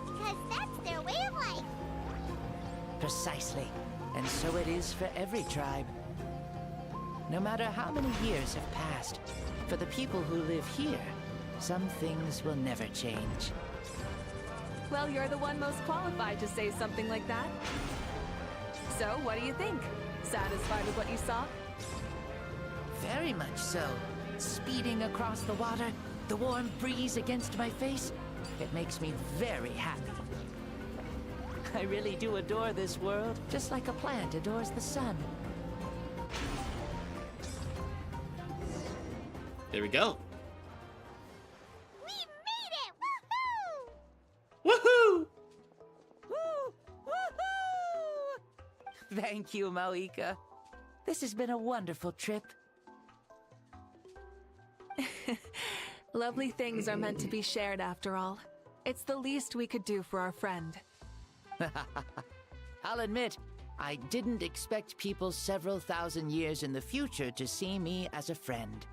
Because that's Precisely. And so it is for every tribe. No matter how many years have passed, for the people who live here, some things will never change. Well, you're the one most qualified to say something like that. So, what do you think? Satisfied with what you saw? Very much so. Speeding across the water, the warm breeze against my face, it makes me very happy. I really do adore this world, just like a plant adores the sun. There we go. We made it! Woohoo! Woohoo! Woo! Woohoo! Thank you, Mavuika. This has been a wonderful trip. Lovely things are meant to be shared after all. It's the least we could do for our friend. I'll admit, I didn't expect people several thousand years in the future to see me as a friend.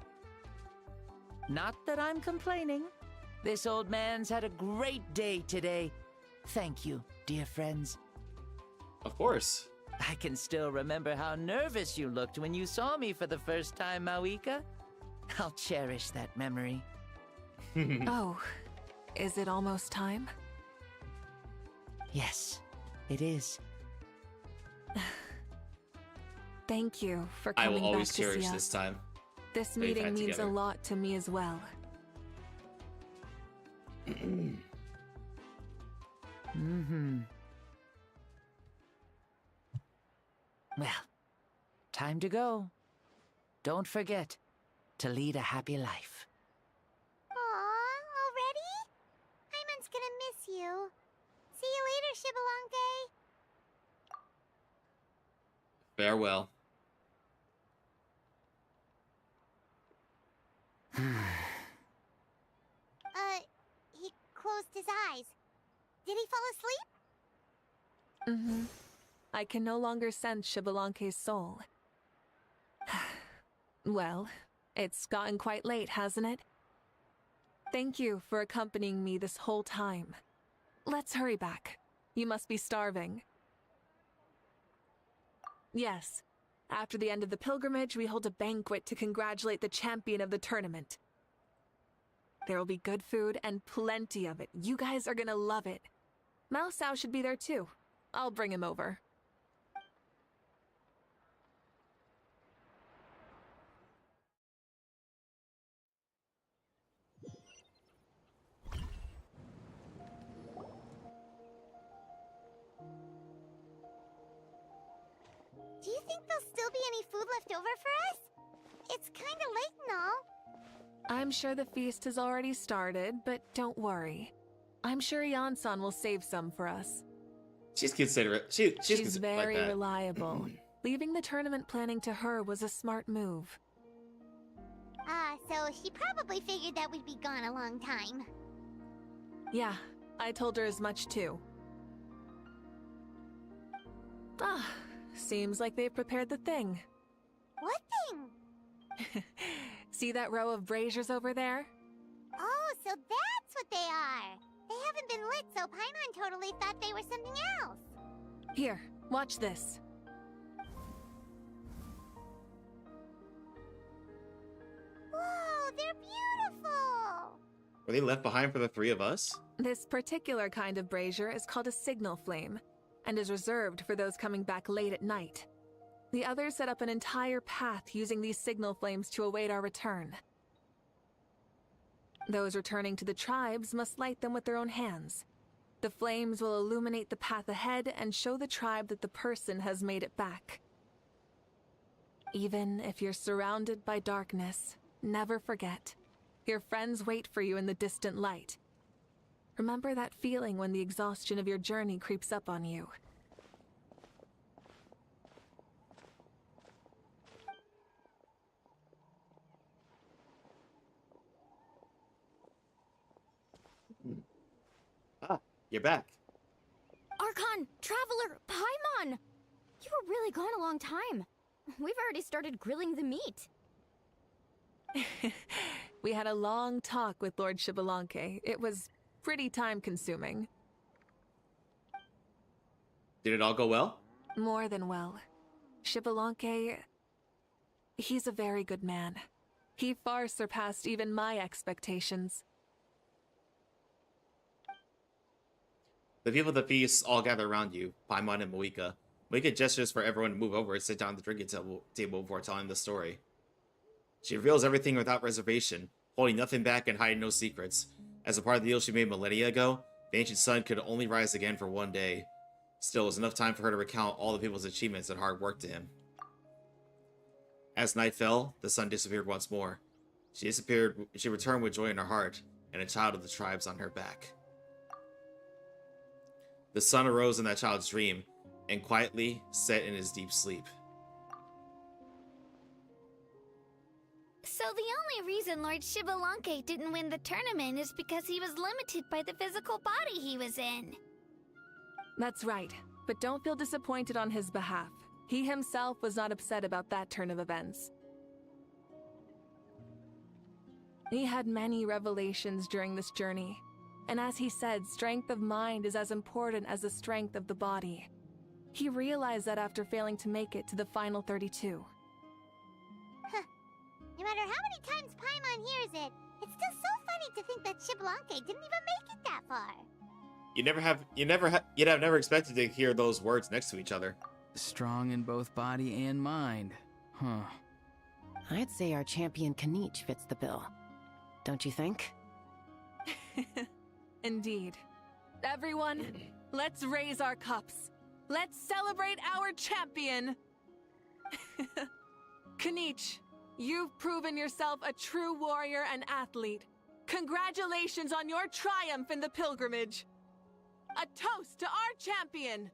Not that I'm complaining. This old man's had a great day today. Thank you, dear friends. Of course. I can still remember how nervous you looked when you saw me for the first time, Mavuika. I'll cherish that memory. Oh, is it almost time? Yes, it is. Thank you for I coming will always back to cherish see this us. time. This we've meeting had means a together. lot to me as well. Mm-hmm. Well, time to go. Don't forget to lead a happy life. Aw, already? Paimon's gonna miss you. See you later, Shibalonke. Farewell. He closed his eyes. Did he fall asleep? Mm-hmm. I can no longer sense Shibalonke's soul. Well, it's gotten quite late, hasn't it? Thank you for accompanying me this whole time. Let's hurry back. You must be starving. Yes. After the end of the pilgrimage, we hold a banquet to congratulate the champion of the tournament. There will be good food and plenty of it. You guys are gonna love it. Mao Sao should be there too. I'll bring him over. Do you think there'll still be any food left over for us? It's kinda late and all. I'm sure the feast has already started, but don't worry. I'm sure Yansan will save some for us. She's considerate. She's She's considerate very like that. reliable. Leaving the tournament planning to her was a smart move. So she probably figured that we'd be gone a long time. Yeah, I told her as much too. Ah, seems like they've prepared the thing. What thing? See that row of braziers over there? Oh, so that's what they are. They haven't been lit, so Paimon totally thought they were something else. Here, watch this. Whoa, they're beautiful! Were they left behind for the three of us? This particular kind of brazier is called a signal flame, and is reserved for those coming back late at night. The others set up an entire path using these signal flames to await our return. Those returning to the tribes must light them with their own hands. The flames will illuminate the path ahead and show the tribe that the person has made it back. Even if you're surrounded by darkness, never forget. Your friends wait for you in the distant light. Remember that feeling when the exhaustion of your journey creeps up on you. Ah, you're back. Archon! Traveler! Paimon! You were really gone a long time. We've already started grilling the meat. We had a long talk with Lord Shibalonke. It was pretty time-consuming. Did it all go well? More than well. Xbalanque, he's a very good man. He far surpassed even my expectations. The people at the feast all gather around you, Paimon and Mavuika. Mavuika gestures for everyone to move over and sit down at the drinking table before telling the story. She reveals everything without reservation, holding nothing back and hiding no secrets. As a part of the deal she made millennia ago, the ancient sun could only rise again for one day. Still, it was enough time for her to recount all the people's achievements and hard work to him. As night fell, the sun disappeared once more. She returned with joy in her heart, and a child of the tribes on her back. The sun arose in that child's dream, and quietly set in his deep sleep. So the only reason Lord Xbalanque didn't win the tournament is because he was limited by the physical body he was in. That's right, but don't feel disappointed on his behalf. He himself was not upset about that turn of events. He had many revelations during this journey, and as he said, strength of mind is as important as the strength of the body. He realized that after failing to make it to the final 32. No matter how many times Paimon hears it, it's still so funny to think that Xbalanque didn't even make it that far. You'd have never expected to hear those words next to each other. Strong in both body and mind. Huh. I'd say our champion Kanich fits the bill. Don't you think? Indeed. Everyone, let's raise our cups. Let's celebrate our champion! Kanich, you've proven yourself a true warrior and athlete. Congratulations on your triumph in the pilgrimage. A toast to our champion!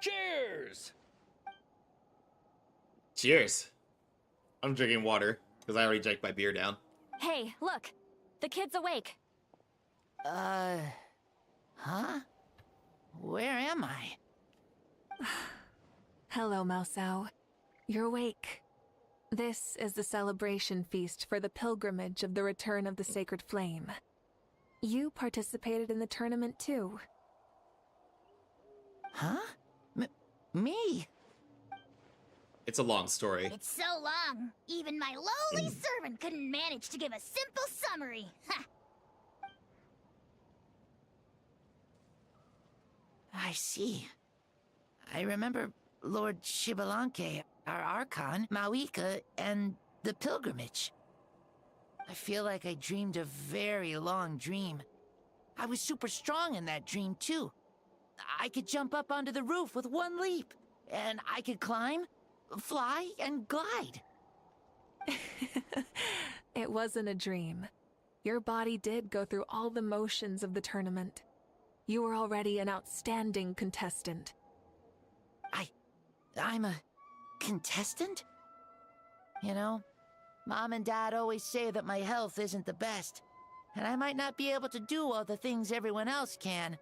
Cheers! Cheers. I'm drinking water, because I already drank my beer down. Hey, look! The kid's awake. Huh? Where am I? Hello, Mausau. You're awake. This is the celebration feast for the pilgrimage of the return of the Sacred Flame. You participated in the tournament too. Huh? Me? It's a long story. It's so long, even my lowly servant couldn't manage to give a simple summary. Ha! I see. I remember Lord Xbalanque, our Archon, Mavuika, and the pilgrimage. I feel like I dreamed a very long dream. I was super strong in that dream, too. I could jump up onto the roof with one leap, and I could climb, fly, and glide. It wasn't a dream. Your body did go through all the motions of the tournament. You were already an outstanding contestant. I'm a contestant? You know, Mom and Dad always say that my health isn't the best, and I might not be able to do all the things everyone else can.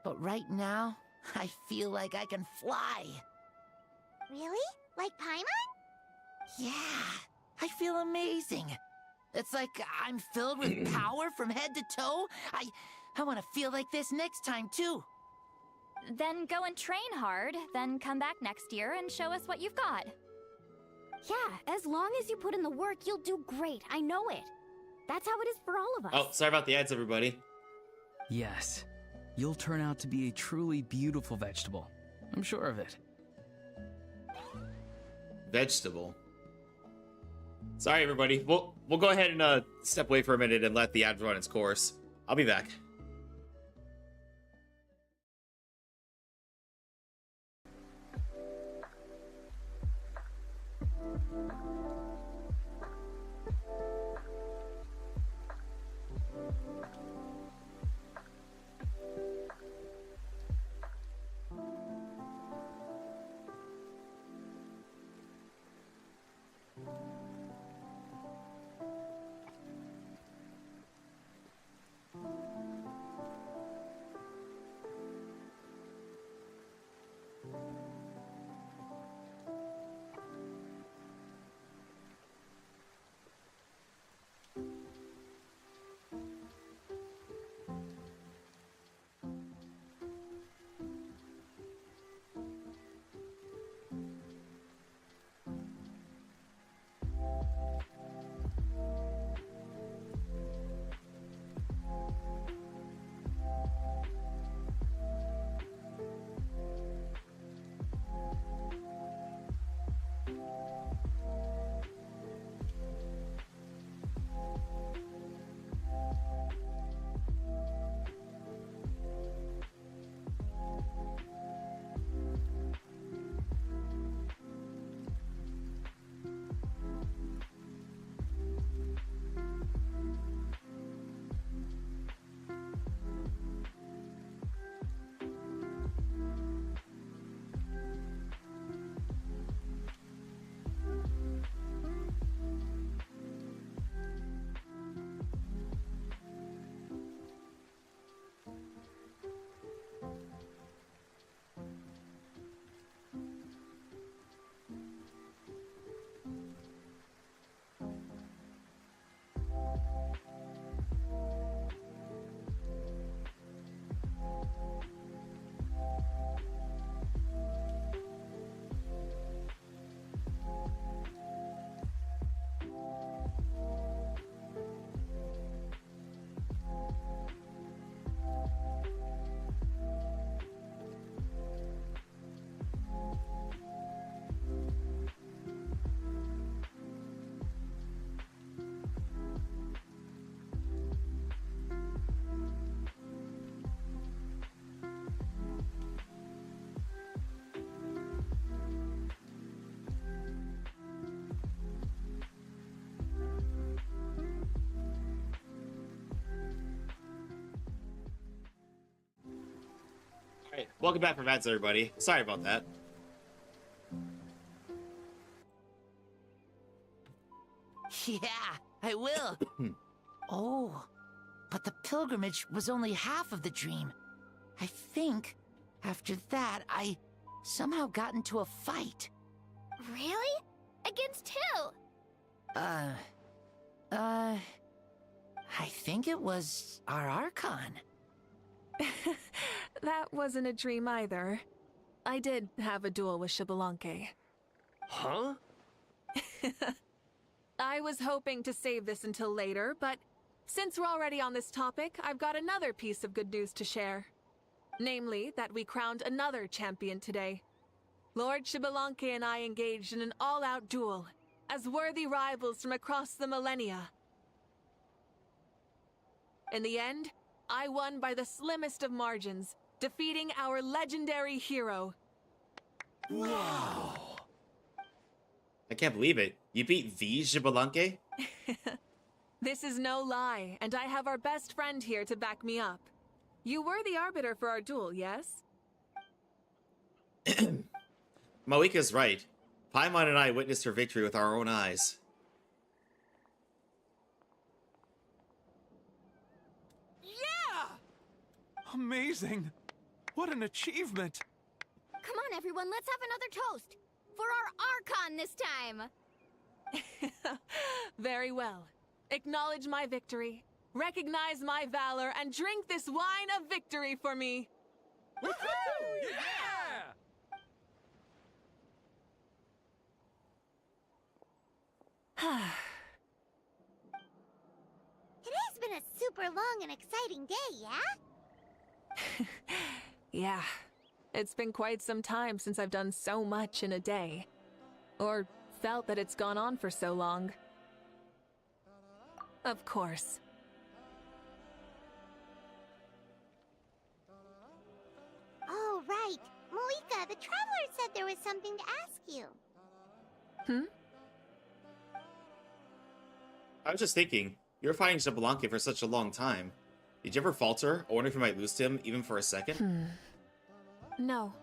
But right now, I feel like I can fly. Really? Like Paimon? Yeah, I feel amazing. It's like I'm filled with power from head to toe. I want to feel like this next time, too. Then go and train hard, then come back next year and show us what you've got. Yeah, as long as you put in the work, you'll do great. I know it. That's how it is for all of us. Oh, sorry about the ads, everybody. Yes. You'll turn out to be a truly beautiful vegetable. I'm sure of it. Vegetable. Sorry, everybody. We'll go ahead and step away for a minute and let the ad run its course. I'll be back. Alright, welcome back from ads, everybody. Sorry about that. Yeah, I will. Oh, but the pilgrimage was only half of the dream. I think, after that, I somehow got into a fight. Really? Against who? I think it was our Archon. That wasn't a dream either. I did have a duel with Xbalanque. Huh? I was hoping to save this until later, but since we're already on this topic, I've got another piece of good news to share. Namely, that we crowned another champion today. Lord Xbalanque and I engaged in an all-out duel, as worthy rivals from across the millennia. In the end, I won by the slimmest of margins, defeating our legendary hero. Wow. I can't believe it. You beat the Xbalanque? This is no lie, and I have our best friend here to back me up. You were the arbiter for our duel, yes? Mavuika's right. Paimon and I witnessed her victory with our own eyes. Amazing! What an achievement! Come on, everyone, let's have another toast. For our Archon this time. Very well. Acknowledge my victory, recognize my valor, and drink this wine of victory for me. Woohoo! Yeah! Today's been a super long and exciting day, yeah? Yeah, it's been quite some time since I've done so much in a day. Or felt that it's gone on for so long. Of course. Oh, right. Mavuika, the Traveler said there was something to ask you. Hmm? I was just thinking, you were fighting Xbalanque for such a long time. Did you ever falter? I wonder if you might lose to him, even for a second? No.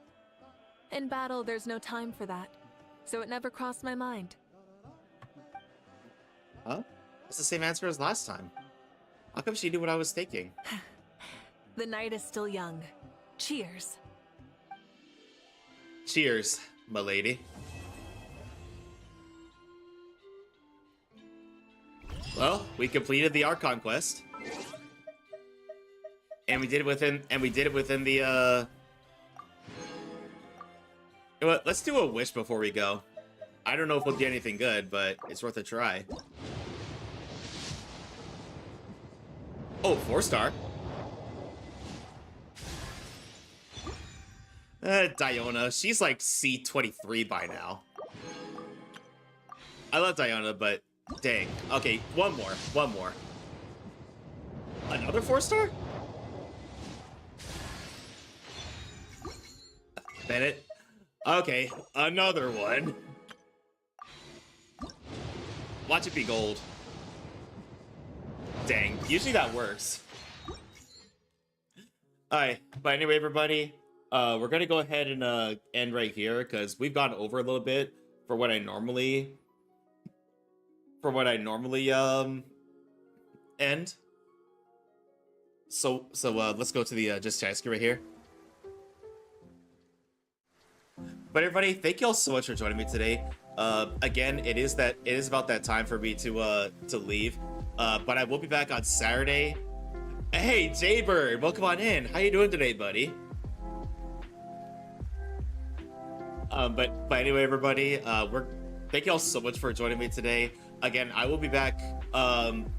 In battle, there's no time for that. So it never crossed my mind. Huh? That's the same answer as last time. How come she knew what I was thinking? The night is still young. Cheers. Cheers, my lady. Well, we completed the Archon Quest. And we did it within the You know what? Let's do a wish before we go. I don't know if we'll get anything good, but it's worth a try. Oh, 4-star. Diona, she's like C23 by now. I love Diona, but dang. Okay, one more. Another 4-star? Bennett. Okay, another one. Watch it be gold. Dang, usually that works. Alright, but anyway, everybody, we're gonna go ahead and end right here because we've gone over a little bit for what I normally end. So let's go to the just task right here. But everybody, thank you all so much for joining me today. Again, it is about that time for me to leave. But I will be back on Saturday. Hey, Jaybird, welcome on in. How you doing today, buddy? But anyway, everybody, thank you all so much for joining me today. Again, I will be back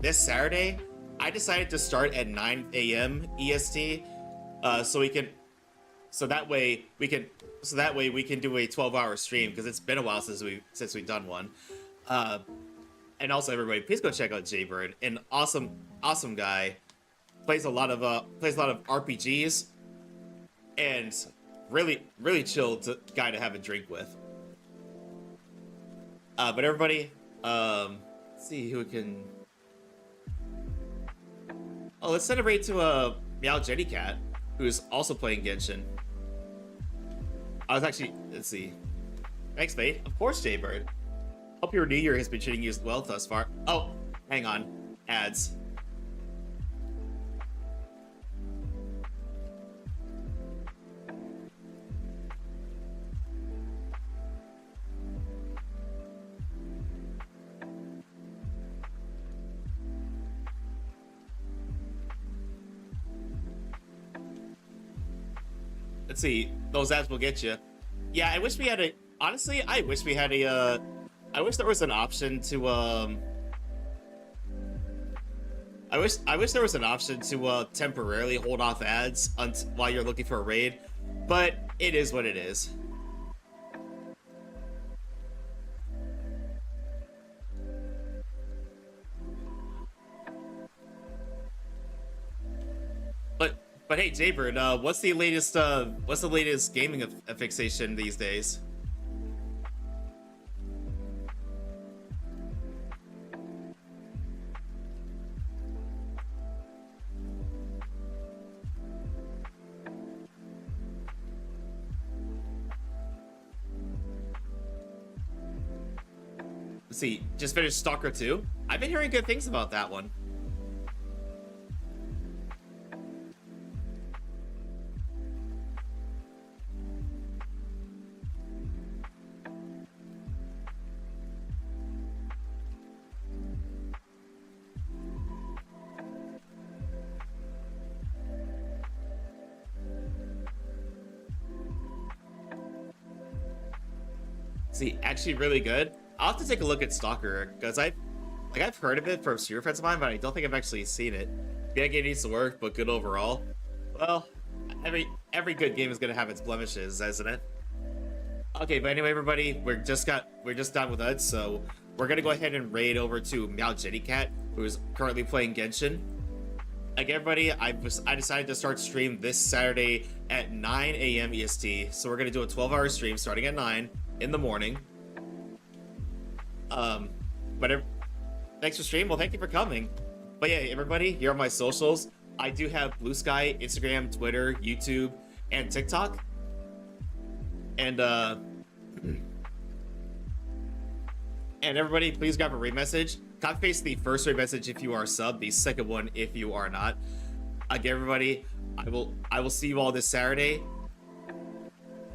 this Saturday. I decided to start at 9 a.m. EST so that way we can do a 12-hour stream, because it's been a while since we've done one. And also, everybody, please go check out Jaybird, an awesome guy. Plays a lot of RPGs, and really chill guy to have a drink with. But everybody, let's see who can. Oh, let's send a raid to Meow Jellycat, who's also playing Genshin. Let's see. Thanks, mate. Of course, Jaybird. Hope your new year has been treating you well thus far. Oh, hang on. Ads. Let's see. Those ads will get you. Yeah, I wish we had a. Honestly, I wish we had a. I wish there was an option to. I wish there was an option to temporarily hold off ads while you're looking for a raid, but it is what it is. But hey, Jaybird, what's the latest gaming fixation these days? Let's see, just finished Stalker 2. I've been hearing good things about that one. See, actually really good. I'll have to take a look at Stalker, because I've heard of it from super friends of mine, but I don't think I've actually seen it. The game needs to work, but good overall. Well, every good game is gonna have its blemishes, isn't it? Okay, but anyway, everybody, we're just done with UD, so we're gonna go ahead and raid over to Meow Jellycat, who is currently playing Genshin. Again, everybody, I decided to start stream this Saturday at 9 a.m. EST, so we're gonna do a 12-hour stream starting at 9 in the morning. Thanks for stream. Well, thank you for coming. But yeah, everybody, here are my socials. I do have Blue Sky, Instagram, Twitter, YouTube, and TikTok. And everybody, please grab a raid message. Copy paste the first raid message if you are sub, the second one if you are not. Again, everybody, I will see you all this Saturday.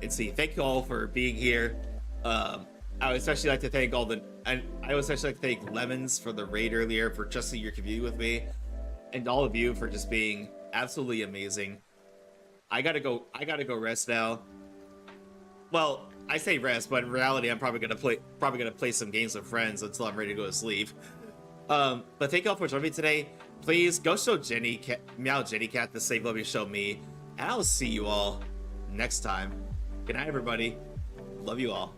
And see, thank you all for being here. I would especially like to thank Lemons for the raid earlier, for trusting your community with me, and all of you for just being absolutely amazing. I gotta go rest now. Well, I say rest, but in reality, I'm probably gonna play some games with friends until I'm ready to go to sleep. But thank you all for joining me today. Please go show Meow Jellycat the same love you show me, and I'll see you all next time. Good night, everybody. Love you all.